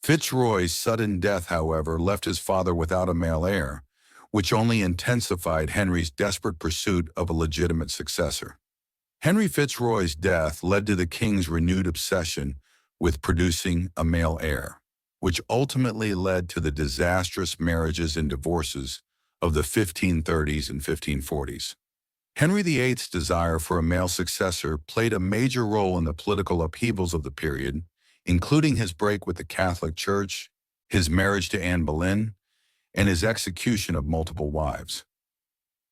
Fitzroy's sudden death, however, left his father without a male heir, which only intensified Henry's desperate pursuit of a legitimate successor. Henry Fitzroy's death led to the king's renewed obsession with producing a male heir, which ultimately led to the disastrous marriages and divorces of the 1530s and 1540s. Henry VIII's desire for a male successor played a major role in the political upheavals of the period, including his break with the Catholic Church, his marriage to Anne Boleyn, and his execution of multiple wives.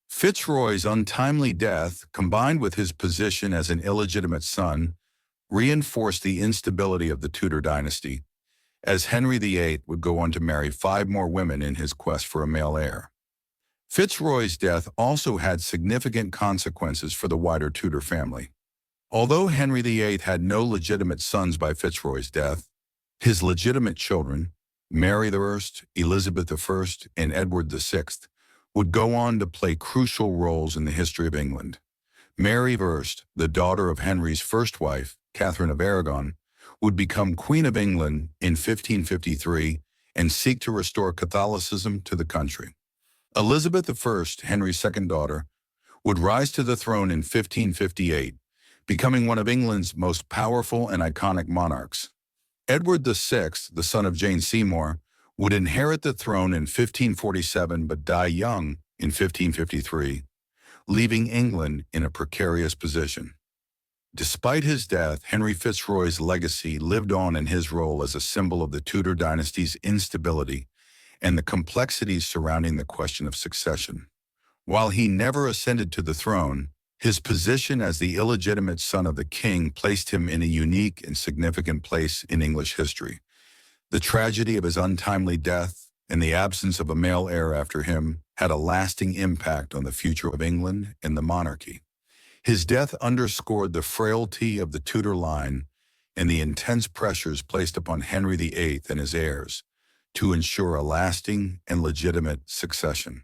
Fitzroy's untimely death, combined with his position as an illegitimate son, reinforced the instability of the Tudor dynasty, as Henry VIII would go on to marry 5 more women in his quest for a male heir. Fitzroy's death also had significant consequences for the wider Tudor family. Although Henry VIII had no legitimate sons by Fitzroy's death, his legitimate children, Mary I, Elizabeth I, and Edward VI, would go on to play crucial roles in the history of England. Mary I, the daughter of Henry's first wife, Catherine of Aragon, would become Queen of England in 1553 and seek to restore Catholicism to the country. Elizabeth I, Henry's second daughter, would rise to the throne in 1558, becoming one of England's most powerful and iconic monarchs. Edward VI, the son of Jane Seymour, would inherit the throne in 1547 but die young in 1553, leaving England in a precarious position. Despite his death, Henry Fitzroy's legacy lived on in his role as a symbol of the Tudor dynasty's instability and the complexities surrounding the question of succession. While he never ascended to the throne, his position as the illegitimate son of the king placed him in a unique and significant place in English history. The tragedy of his untimely death and the absence of a male heir after him had a lasting impact on the future of England and the monarchy. His death underscored the frailty of the Tudor line and the intense pressures placed upon Henry VIII and his heirs to ensure a lasting and legitimate succession.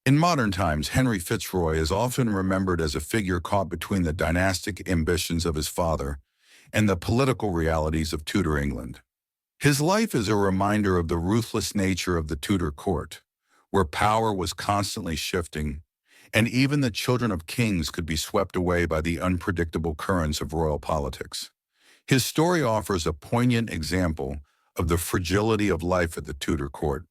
In modern times, Henry Fitzroy is often remembered as a figure caught between the dynastic ambitions of his father and the political realities of Tudor England. His life is a reminder of the ruthless nature of the Tudor court, where power was constantly shifting, and even the children of kings could be swept away by the unpredictable currents of royal politics. His story offers a poignant example of the fragility of life at the Tudor court,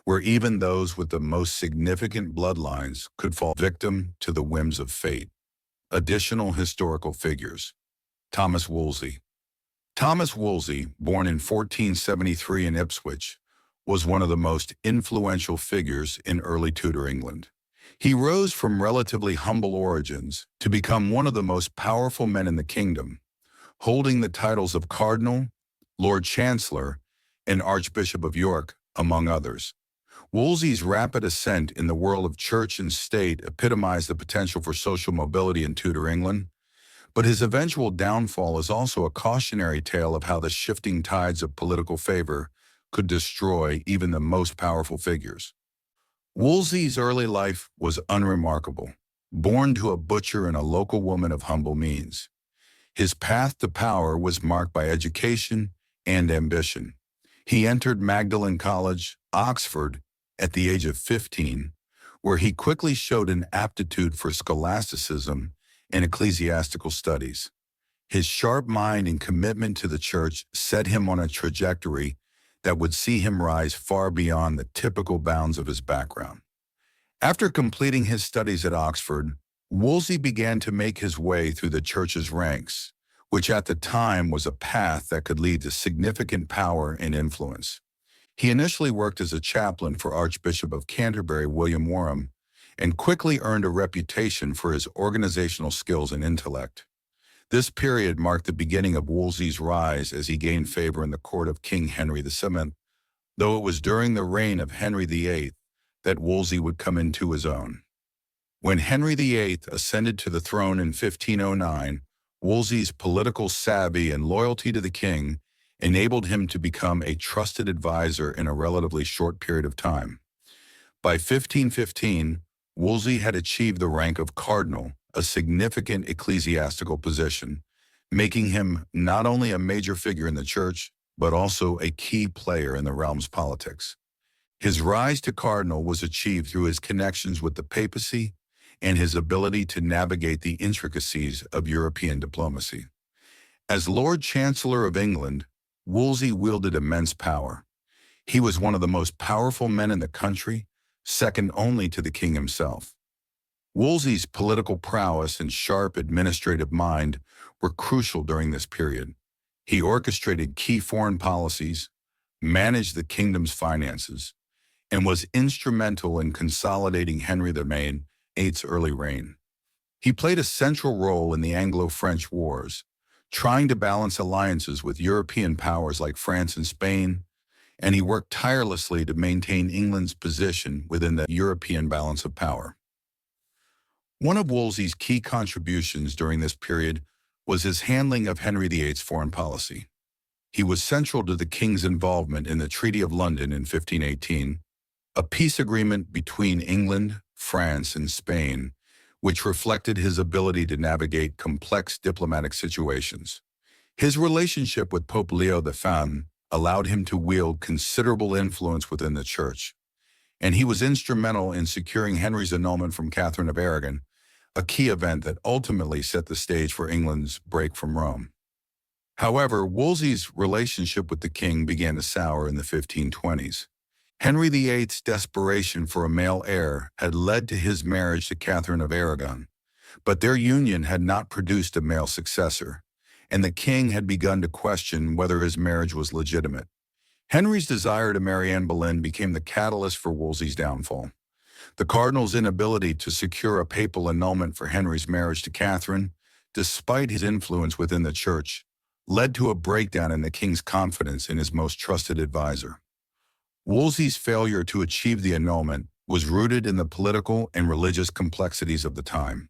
where even those with the most significant bloodlines could fall victim to the whims of fate. Additional historical figures. Thomas Wolsey. Thomas Wolsey, born in 1473 in Ipswich, was one of the most influential figures in early Tudor England. He rose from relatively humble origins to become one of the most powerful men in the kingdom, holding the titles of Cardinal, Lord Chancellor, and Archbishop of York, among others. Wolsey's rapid ascent in the world of church and state epitomized the potential for social mobility in Tudor England, but his eventual downfall is also a cautionary tale of how the shifting tides of political favor could destroy even the most powerful figures. Wolsey's early life was unremarkable. Born to a butcher and a local woman of humble means, his path to power was marked by education and ambition. He entered Magdalen College, Oxford, at the age of 15, where he quickly showed an aptitude for scholasticism and ecclesiastical studies. His sharp mind and commitment to the church set him on a trajectory that would see him rise far beyond the typical bounds of his background. After completing his studies at Oxford, Wolsey began to make his way through the church's ranks, which at the time was a path that could lead to significant power and influence. He initially worked as a chaplain for Archbishop of Canterbury William Warham, and quickly earned a reputation for his organizational skills and intellect. This period marked the beginning of Wolsey's rise as he gained favor in the court of King Henry VII, though it was during the reign of Henry VIII that Wolsey would come into his own. When Henry VIII ascended to the throne in 1509, Wolsey's political savvy and loyalty to the king enabled him to become a trusted advisor in a relatively short period of time. By 1515, Wolsey had achieved the rank of cardinal, a significant ecclesiastical position, making him not only a major figure in the church, but also a key player in the realm's politics. His rise to cardinal was achieved through his connections with the papacy and his ability to navigate the intricacies of European diplomacy. As Lord Chancellor of England, Wolsey wielded immense power. He was one of the most powerful men in the country, second only to the king himself. Wolsey's political prowess and sharp administrative mind were crucial during this period. He orchestrated key foreign policies, managed the kingdom's finances, and was instrumental in consolidating Henry VIII's early reign. He played a central role in the Anglo-French Wars, trying to balance alliances with European powers like France and Spain, and he worked tirelessly to maintain England's position within the European balance of power. One of Wolsey's key contributions during this period was his handling of Henry VIII's foreign policy. He was central to the king's involvement in the Treaty of London in 1518, a peace agreement between England, France, and Spain, which reflected his ability to navigate complex diplomatic situations. His relationship with Pope Leo V allowed him to wield considerable influence within the church, and he was instrumental in securing Henry's annulment from Catherine of Aragon, a key event that ultimately set the stage for England's break from Rome. However, Wolsey's relationship with the king began to sour in the 1520s. Henry VIII's desperation for a male heir had led to his marriage to Catherine of Aragon, but their union had not produced a male successor, and the king had begun to question whether his marriage was legitimate. Henry's desire to marry Anne Boleyn became the catalyst for Wolsey's downfall. The cardinal's inability to secure a papal annulment for Henry's marriage to Catherine, despite his influence within the church, led to a breakdown in the king's confidence in his most trusted advisor. Wolsey's failure to achieve the annulment was rooted in the political and religious complexities of the time.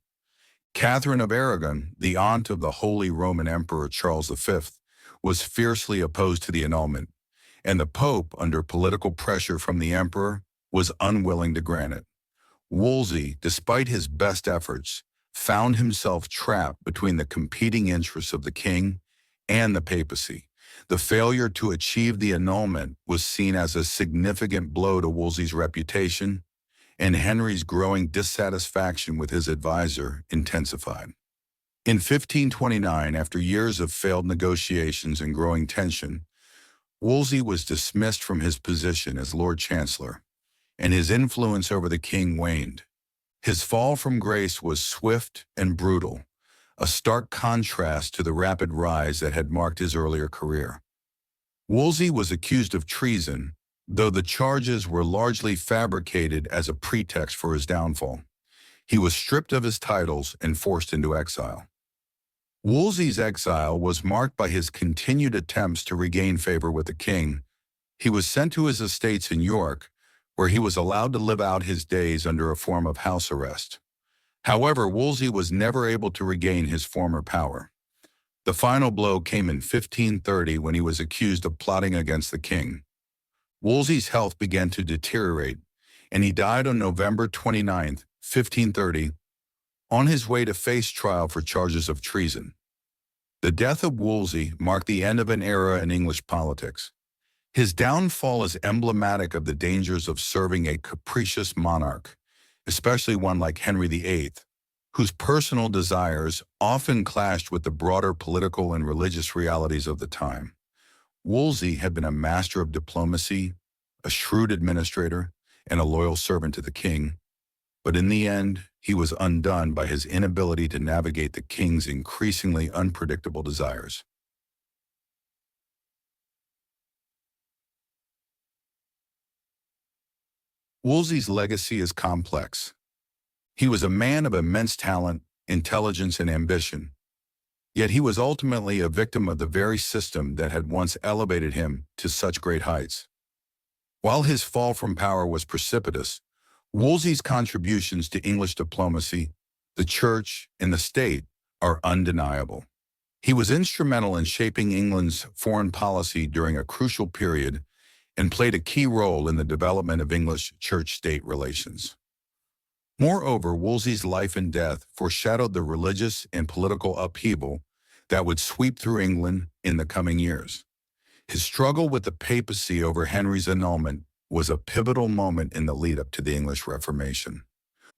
Catherine of Aragon, the aunt of the Holy Roman Emperor Charles V, was fiercely opposed to the annulment, and the Pope, under political pressure from the emperor, was unwilling to grant it. Wolsey, despite his best efforts, found himself trapped between the competing interests of the king and the papacy. The failure to achieve the annulment was seen as a significant blow to Wolsey's reputation, and Henry's growing dissatisfaction with his advisor intensified. In 1529, after years of failed negotiations and growing tension, Wolsey was dismissed from his position as Lord Chancellor, and his influence over the king waned. His fall from grace was swift and brutal, a stark contrast to the rapid rise that had marked his earlier career. Wolsey was accused of treason, though the charges were largely fabricated as a pretext for his downfall. He was stripped of his titles and forced into exile. Wolsey's exile was marked by his continued attempts to regain favor with the king. He was sent to his estates in York, where he was allowed to live out his days under a form of house arrest. However, Wolsey was never able to regain his former power. The final blow came in 1530 when he was accused of plotting against the king. Wolsey's health began to deteriorate, and he died on November 29, 1530, on his way to face trial for charges of treason. The death of Wolsey marked the end of an era in English politics. His downfall is emblematic of the dangers of serving a capricious monarch, especially one like Henry VIII, whose personal desires often clashed with the broader political and religious realities of the time. Wolsey had been a master of diplomacy, a shrewd administrator, and a loyal servant to the king, but in the end, he was undone by his inability to navigate the king's increasingly unpredictable desires. Wolsey's legacy is complex. He was a man of immense talent, intelligence, and ambition, yet he was ultimately a victim of the very system that had once elevated him to such great heights. While his fall from power was precipitous, Wolsey's contributions to English diplomacy, the church, and the state are undeniable. He was instrumental in shaping England's foreign policy during a crucial period and played a key role in the development of English church-state relations. Moreover, Wolsey's life and death foreshadowed the religious and political upheaval that would sweep through England in the coming years. His struggle with the papacy over Henry's annulment was a pivotal moment in the lead-up to the English Reformation.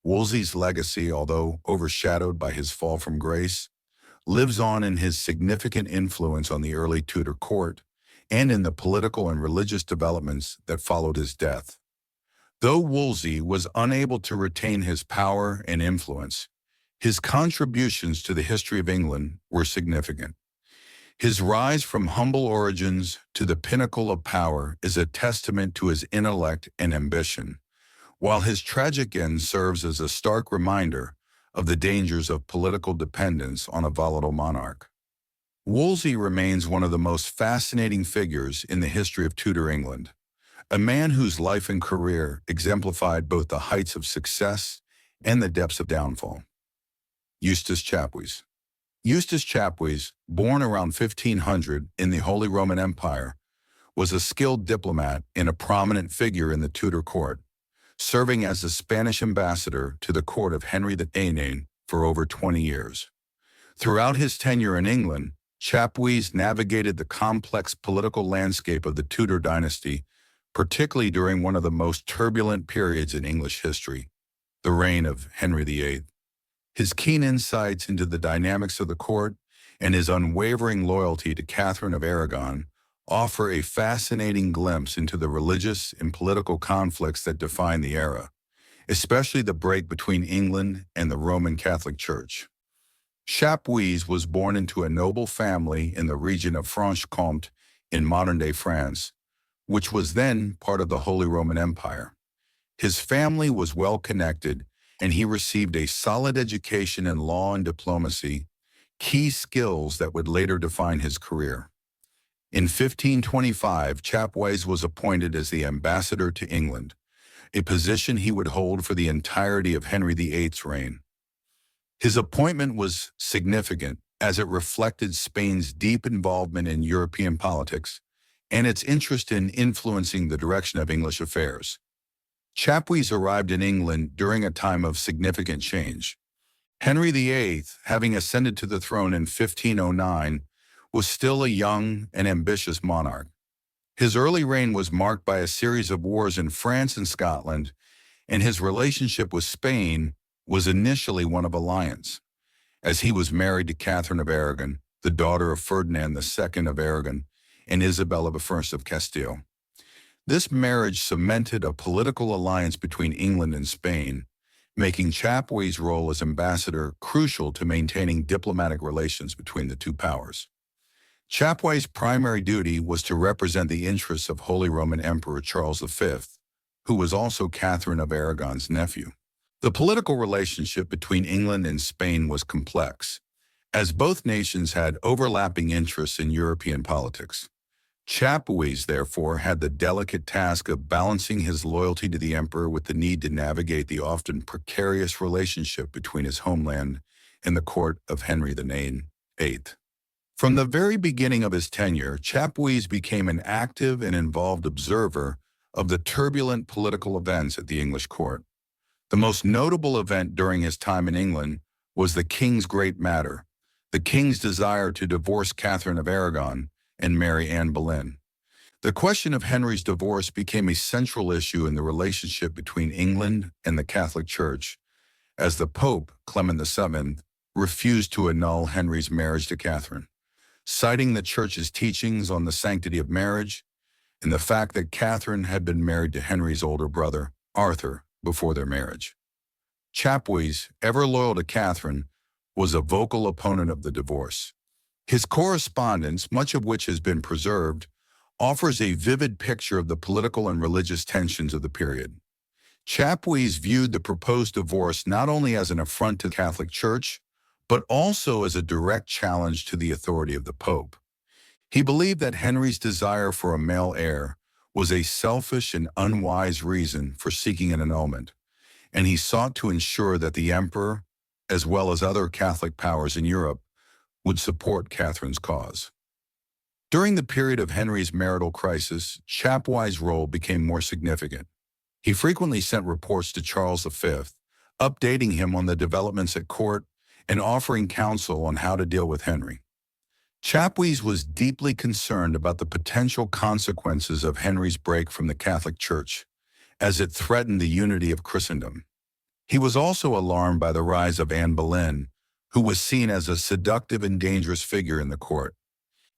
Wolsey's legacy, although overshadowed by his fall from grace, lives on in his significant influence on the early Tudor court and in the political and religious developments that followed his death. Though Wolsey was unable to retain his power and influence, his contributions to the history of England were significant. His rise from humble origins to the pinnacle of power is a testament to his intellect and ambition, while his tragic end serves as a stark reminder of the dangers of political dependence on a volatile monarch. Wolsey remains one of the most fascinating figures in the history of Tudor England, a man whose life and career exemplified both the heights of success and the depths of downfall. Eustace Chapuys. Eustace Chapuys, born around 1500 in the Holy Roman Empire, was a skilled diplomat and a prominent figure in the Tudor court, serving as the Spanish ambassador to the court of Henry VIII for over 20 years. Throughout his tenure in England, Chapuys navigated the complex political landscape of the Tudor dynasty, particularly during one of the most turbulent periods in English history, the reign of Henry VIII. His keen insights into the dynamics of the court and his unwavering loyalty to Catherine of Aragon offer a fascinating glimpse into the religious and political conflicts that define the era, especially the break between England and the Roman Catholic Church. Chapuys was born into a noble family in the region of Franche-Comté in modern-day France, which was then part of the Holy Roman Empire. His family was well-connected, and he received a solid education in law and diplomacy, key skills that would later define his career. In 1525, Chapuys was appointed as the ambassador to England, a position he would hold for the entirety of Henry VIII's reign. His appointment was significant as it reflected Spain's deep involvement in European politics and its interest in influencing the direction of English affairs. Chapuys arrived in England during a time of significant change. Henry VIII, having ascended to the throne in 1509, was still a young and ambitious monarch. His early reign was marked by a series of wars in France and Scotland, and his relationship with Spain was initially one of alliance, as he was married to Catherine of Aragon, the daughter of Ferdinand II of Aragon and Isabella I of Castile. This marriage cemented a political alliance between England and Spain, making Chapuys' role as ambassador crucial to maintaining diplomatic relations between the two powers. Chapuys' primary duty was to represent the interests of Holy Roman Emperor Charles V, who was also Catherine of Aragon's nephew. The political relationship between England and Spain was complex, as both nations had overlapping interests in European politics. Chapuys, therefore, had the delicate task of balancing his loyalty to the emperor with the need to navigate the often precarious relationship between his homeland and the court of Henry VIII. From the very beginning of his tenure, Chapuys became an active and involved observer of the turbulent political events at the English court. The most notable event during his time in England was the king's great matter, the king's desire to divorce Catherine of Aragon and marry Anne Boleyn. The question of Henry's divorce became a central issue in the relationship between England and the Catholic Church, as the Pope, Clement VII, refused to annul Henry's marriage to Catherine, citing the Church's teachings on the sanctity of marriage and the fact that Catherine had been married to Henry's older brother, Arthur, before their marriage. Chapuys, ever loyal to Catherine, was a vocal opponent of the divorce. His correspondence, much of which has been preserved, offers a vivid picture of the political and religious tensions of the period. Chapuys viewed the proposed divorce not only as an affront to the Catholic Church, but also as a direct challenge to the authority of the Pope. He believed that Henry's desire for a male heir was a selfish and unwise reason for seeking an annulment, and he sought to ensure that the emperor, as well as other Catholic powers in Europe, would support Catherine's cause. During the period of Henry's marital crisis, Chapuys' role became more significant. He frequently sent reports to Charles V, updating him on the developments at court and offering counsel on how to deal with Henry. Chapuys was deeply concerned about the potential consequences of Henry's break from the Catholic Church, as it threatened the unity of Christendom. He was also alarmed by the rise of Anne Boleyn, who was seen as a seductive and dangerous figure in the court.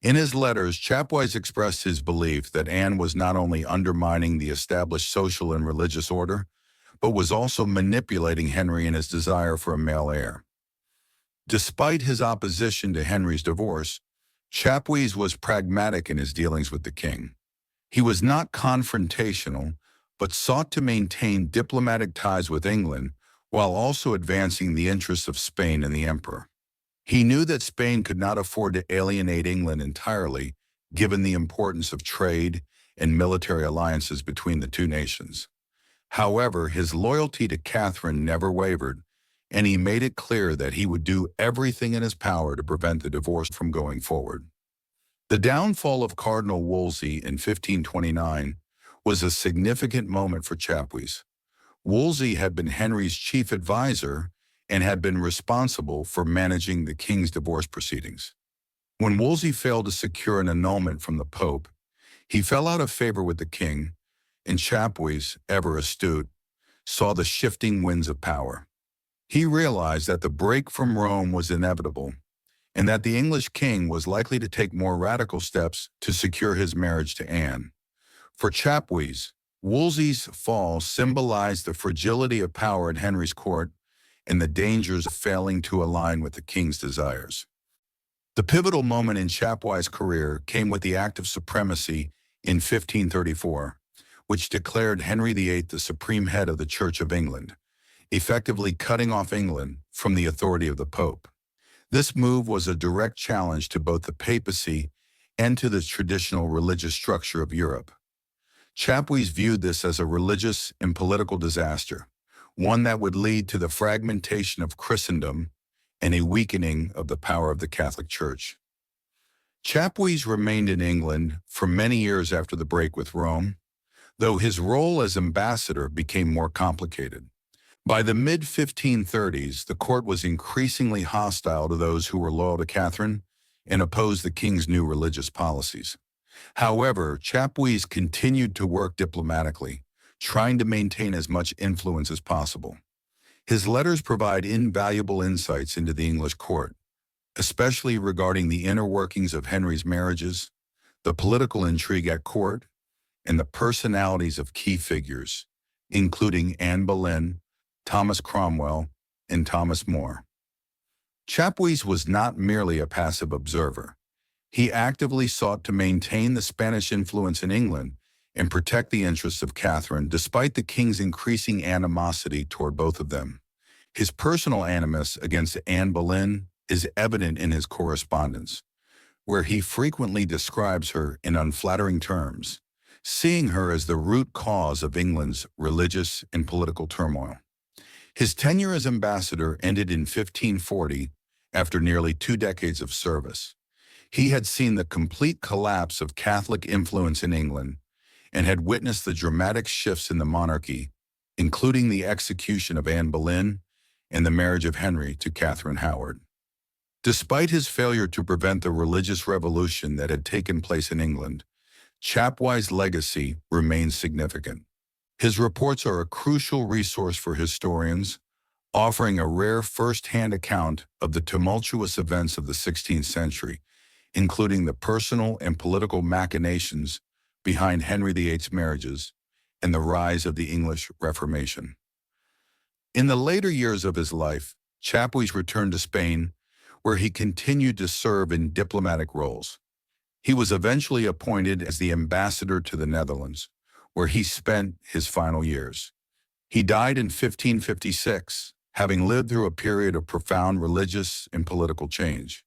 In his letters, Chapuys expressed his belief that Anne was not only undermining the established social and religious order, but was also manipulating Henry in his desire for a male heir. Despite his opposition to Henry's divorce, Chapuys was pragmatic in his dealings with the king. He was not confrontational, but sought to maintain diplomatic ties with England while also advancing the interests of Spain and the emperor. He knew that Spain could not afford to alienate England entirely, given the importance of trade and military alliances between the two nations. However, his loyalty to Catherine never wavered, and he made it clear that he would do everything in his power to prevent the divorce from going forward. The downfall of Cardinal Wolsey in 1529 was a significant moment for Chapuys. Wolsey had been Henry's chief advisor and had been responsible for managing the king's divorce proceedings. When Wolsey failed to secure an annulment from the Pope, he fell out of favor with the king, and Chapuys, ever astute, saw the shifting winds of power. He realized that the break from Rome was inevitable, and that the English king was likely to take more radical steps to secure his marriage to Anne. For Chapuys, Wolsey's fall symbolized the fragility of power at Henry's court and the dangers of failing to align with the king's desires. The pivotal moment in Chapuys' career came with the Act of Supremacy in 1534, which declared Henry VIII the supreme head of the Church of England, effectively cutting off England from the authority of the Pope. This move was a direct challenge to both the papacy and to the traditional religious structure of Europe. Chapuys viewed this as a religious and political disaster, one that would lead to the fragmentation of Christendom and a weakening of the power of the Catholic Church. Chapuys remained in England for many years after the break with Rome, though his role as ambassador became more complicated. By the mid-1530s, the court was increasingly hostile to those who were loyal to Catherine and opposed the king's new religious policies. However, Chapuys continued to work diplomatically, trying to maintain as much influence as possible. His letters provide invaluable insights into the English court, especially regarding the inner workings of Henry's marriages, the political intrigue at court, and the personalities of key figures, including Anne Boleyn, Thomas Cromwell, and Thomas More. Chapuys was not merely a passive observer. He actively sought to maintain the Spanish influence in England and protect the interests of Catherine despite the king's increasing animosity toward both of them. His personal animus against Anne Boleyn is evident in his correspondence, where he frequently describes her in unflattering terms, seeing her as the root cause of England's religious and political turmoil. His tenure as ambassador ended in 1540 after nearly 2 decades of service. He had seen the complete collapse of Catholic influence in England and had witnessed the dramatic shifts in the monarchy, including the execution of Anne Boleyn and the marriage of Henry to Catherine Howard. Despite his failure to prevent the religious revolution that had taken place in England, Chapway's legacy remains significant. His reports are a crucial resource for historians, offering a rare first-hand account of the tumultuous events of the 16th century, including the personal and political machinations behind Henry VIII's marriages and the rise of the English Reformation. In the later years of his life, Chapway returned to Spain, where he continued to serve in diplomatic roles. He was eventually appointed as the ambassador to the Netherlands, where he spent his final years. He died in 1556, having lived through a period of profound religious and political change.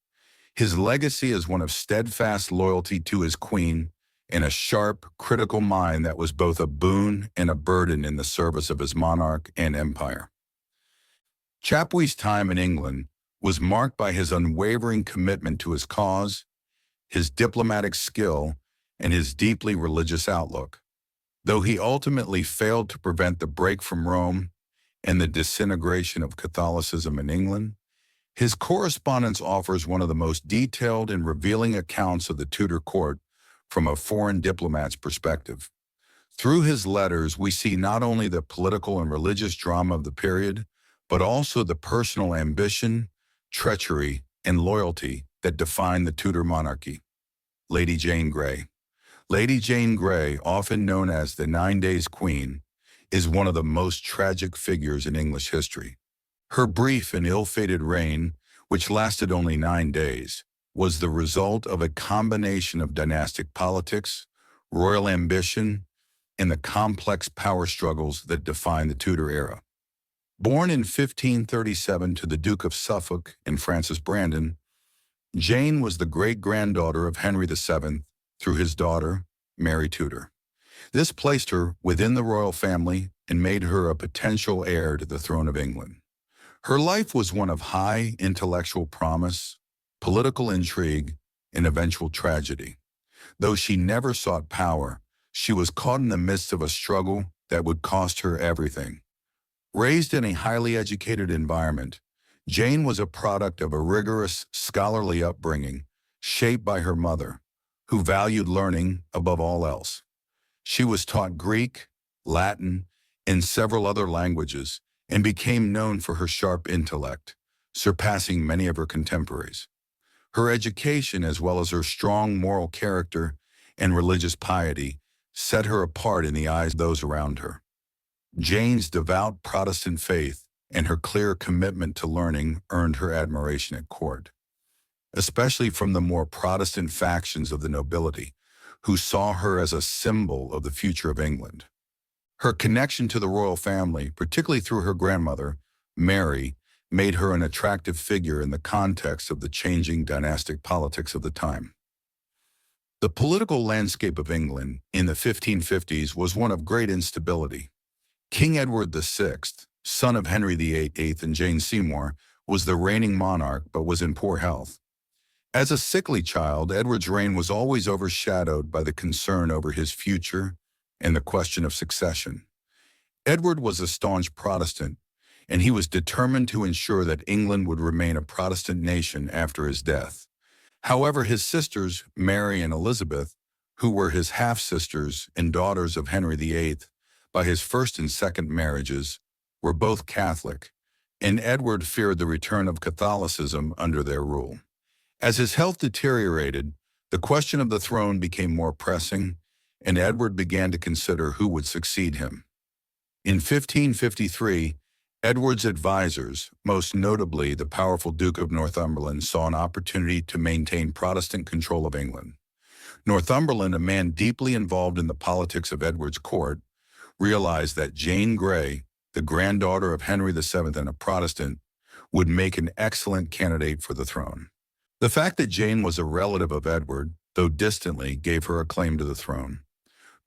His legacy is one of steadfast loyalty to his queen and a sharp, critical mind that was both a boon and a burden in the service of his monarch and empire. Chapway's time in England was marked by his unwavering commitment to his cause, his diplomatic skill, and his deeply religious outlook. Though he ultimately failed to prevent the break from Rome and the disintegration of Catholicism in England, his correspondence offers one of the most detailed and revealing accounts of the Tudor court from a foreign diplomat's perspective. Through his letters, we see not only the political and religious drama of the period, but also the personal ambition, treachery, and loyalty that defined the Tudor monarchy. Lady Jane Grey. Lady Jane Grey, often known as the 9 Days Queen, is one of the most tragic figures in English history. Her brief and ill-fated reign, which lasted only 9 days, was the result of a combination of dynastic politics, royal ambition, and the complex power struggles that defined the Tudor era. Born in 1537 to the Duke of Suffolk and Frances Brandon, Jane was the great-granddaughter of Henry VII through his daughter, Mary Tudor. This placed her within the royal family and made her a potential heir to the throne of England. Her life was one of high intellectual promise, political intrigue, and eventual tragedy. Though she never sought power, she was caught in the midst of a struggle that would cost her everything. Raised in a highly educated environment, Jane was a product of a rigorous, scholarly upbringing shaped by her mother, who valued learning above all else. She was taught Greek, Latin, and several other languages, and became known for her sharp intellect, surpassing many of her contemporaries. Her education, as well as her strong moral character and religious piety, set her apart in the eyes of those around her. Jane's devout Protestant faith and her clear commitment to learning earned her admiration at court, especially from the more Protestant factions of the nobility, who saw her as a symbol of the future of England. Her connection to the royal family, particularly through her grandmother, Mary, made her an attractive figure in the context of the changing dynastic politics of the time. The political landscape of England in the 1550s was one of great instability. King Edward VI, son of Henry VIII and Jane Seymour, was the reigning monarch but was in poor health. As a sickly child, Edward's reign was always overshadowed by the concern over his future and the question of succession. Edward was a staunch Protestant, and he was determined to ensure that England would remain a Protestant nation after his death. However, his sisters, Mary and Elizabeth, who were his half-sisters and daughters of Henry VIII by his first and second marriages, were both Catholic, and Edward feared the return of Catholicism under their rule. As his health deteriorated, the question of the throne became more pressing, and Edward began to consider who would succeed him. In 1553, Edward's advisors, most notably the powerful Duke of Northumberland, saw an opportunity to maintain Protestant control of England. Northumberland, a man deeply involved in the politics of Edward's court, realized that Jane Grey, the granddaughter of Henry VII and a Protestant, would make an excellent candidate for the throne. The fact that Jane was a relative of Edward, though distantly, gave her a claim to the throne.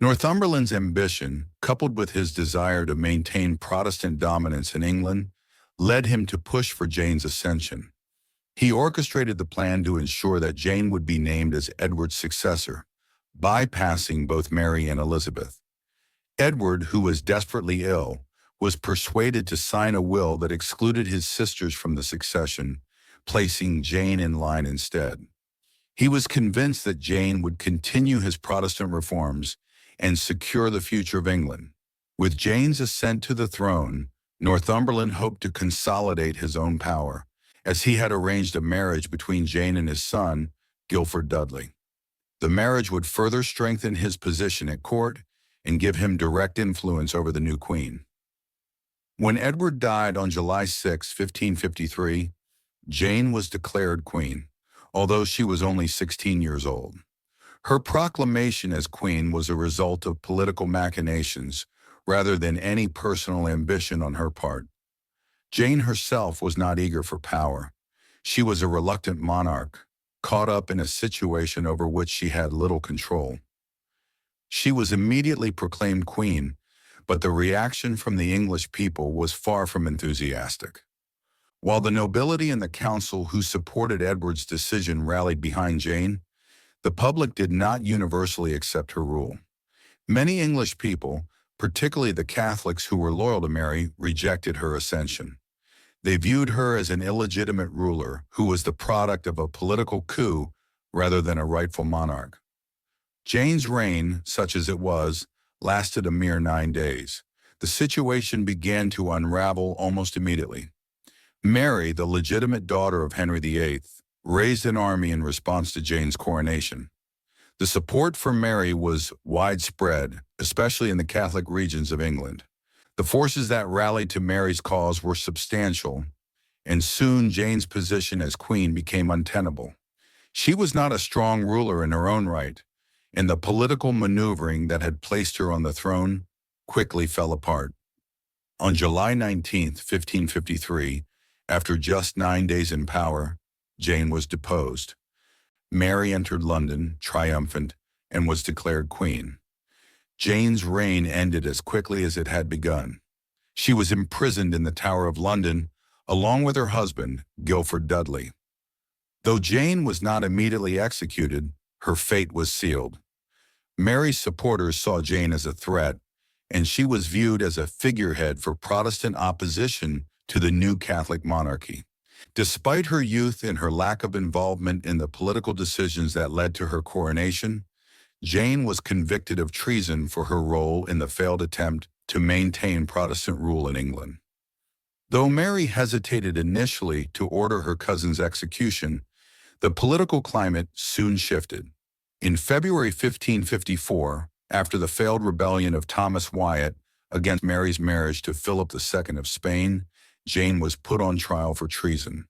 Northumberland's ambition, coupled with his desire to maintain Protestant dominance in England, led him to push for Jane's ascension. He orchestrated the plan to ensure that Jane would be named as Edward's successor, bypassing both Mary and Elizabeth. Edward, who was desperately ill, was persuaded to sign a will that excluded his sisters from the succession, placing Jane in line instead. He was convinced that Jane would continue his Protestant reforms and secure the future of England. With Jane's ascent to the throne, Northumberland hoped to consolidate his own power, as he had arranged a marriage between Jane and his son, Guilford Dudley. The marriage would further strengthen his position at court and give him direct influence over the new queen. When Edward died on July 6, 1553, Jane was declared queen, although she was only 16 years old. Her proclamation as queen was a result of political machinations rather than any personal ambition on her part. Jane herself was not eager for power. She was a reluctant monarch, caught up in a situation over which she had little control. She was immediately proclaimed queen, but the reaction from the English people was far from enthusiastic. While the nobility and the council who supported Edward's decision rallied behind Jane, the public did not universally accept her rule. Many English people, particularly the Catholics who were loyal to Mary, rejected her ascension. They viewed her as an illegitimate ruler who was the product of a political coup rather than a rightful monarch. Jane's reign, such as it was, lasted a mere 9 days. The situation began to unravel almost immediately. Mary, the legitimate daughter of Henry VIII, raised an army in response to Jane's coronation. The support for Mary was widespread, especially in the Catholic regions of England. The forces that rallied to Mary's cause were substantial, and soon Jane's position as queen became untenable. She was not a strong ruler in her own right, and the political maneuvering that had placed her on the throne quickly fell apart. On July 19, 1553, after just 9 days in power, Jane was deposed. Mary entered London, triumphant, and was declared queen. Jane's reign ended as quickly as it had begun. She was imprisoned in the Tower of London, along with her husband, Guilford Dudley. Though Jane was not immediately executed, her fate was sealed. Mary's supporters saw Jane as a threat, and she was viewed as a figurehead for Protestant opposition to the new Catholic monarchy. Despite her youth and her lack of involvement in the political decisions that led to her coronation, Jane was convicted of treason for her role in the failed attempt to maintain Protestant rule in England. Though Mary hesitated initially to order her cousin's execution, the political climate soon shifted. In February 1554, after the failed rebellion of Thomas Wyatt against Mary's marriage to Philip II of Spain, Jane was put on trial for treason.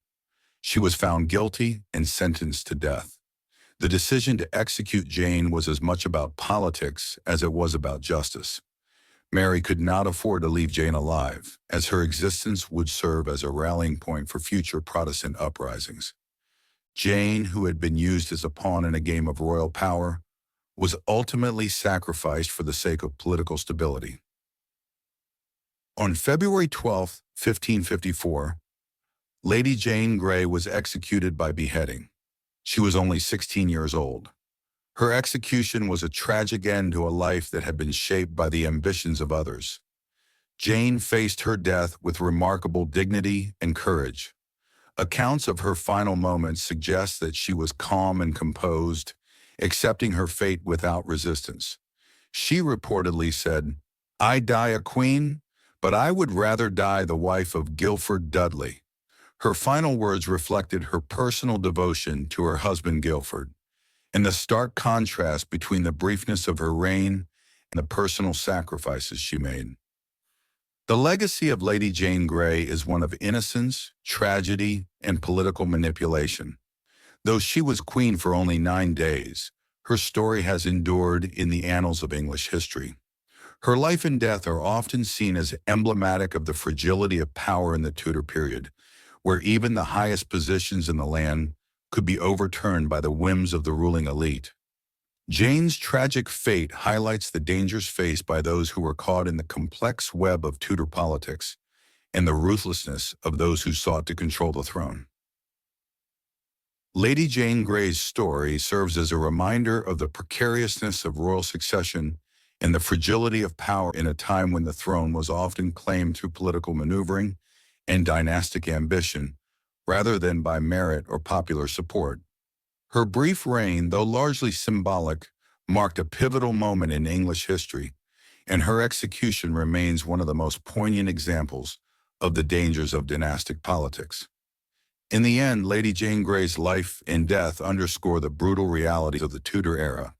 She was found guilty and sentenced to death. The decision to execute Jane was as much about politics as it was about justice. Mary could not afford to leave Jane alive, as her existence would serve as a rallying point for future Protestant uprisings. Jane, who had been used as a pawn in a game of royal power, was ultimately sacrificed for the sake of political stability. On February 12, 1554, Lady Jane Grey was executed by beheading. She was only 16 years old. Her execution was a tragic end to a life that had been shaped by the ambitions of others. Jane faced her death with remarkable dignity and courage. Accounts of her final moments suggest that she was calm and composed, accepting her fate without resistance. She reportedly said, "I die a queen, but I would rather die the wife of Guilford Dudley." Her final words reflected her personal devotion to her husband Guilford, and the stark contrast between the briefness of her reign and the personal sacrifices she made. The legacy of Lady Jane Grey is one of innocence, tragedy, and political manipulation. Though she was queen for only 9 days, her story has endured in the annals of English history. Her life and death are often seen as emblematic of the fragility of power in the Tudor period, where even the highest positions in the land could be overturned by the whims of the ruling elite. Jane's tragic fate highlights the dangers faced by those who were caught in the complex web of Tudor politics and the ruthlessness of those who sought to control the throne. Lady Jane Grey's story serves as a reminder of the precariousness of royal succession and the fragility of power in a time when the throne was often claimed through political maneuvering and dynastic ambition, rather than by merit or popular support. Her brief reign, though largely symbolic, marked a pivotal moment in English history, and her execution remains one of the most poignant examples of the dangers of dynastic politics. In the end, Lady Jane Grey's life and death underscore the brutal realities of the Tudor era,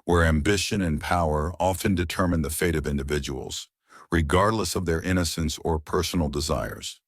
where ambition and power often determine the fate of individuals, regardless of their innocence or personal desires.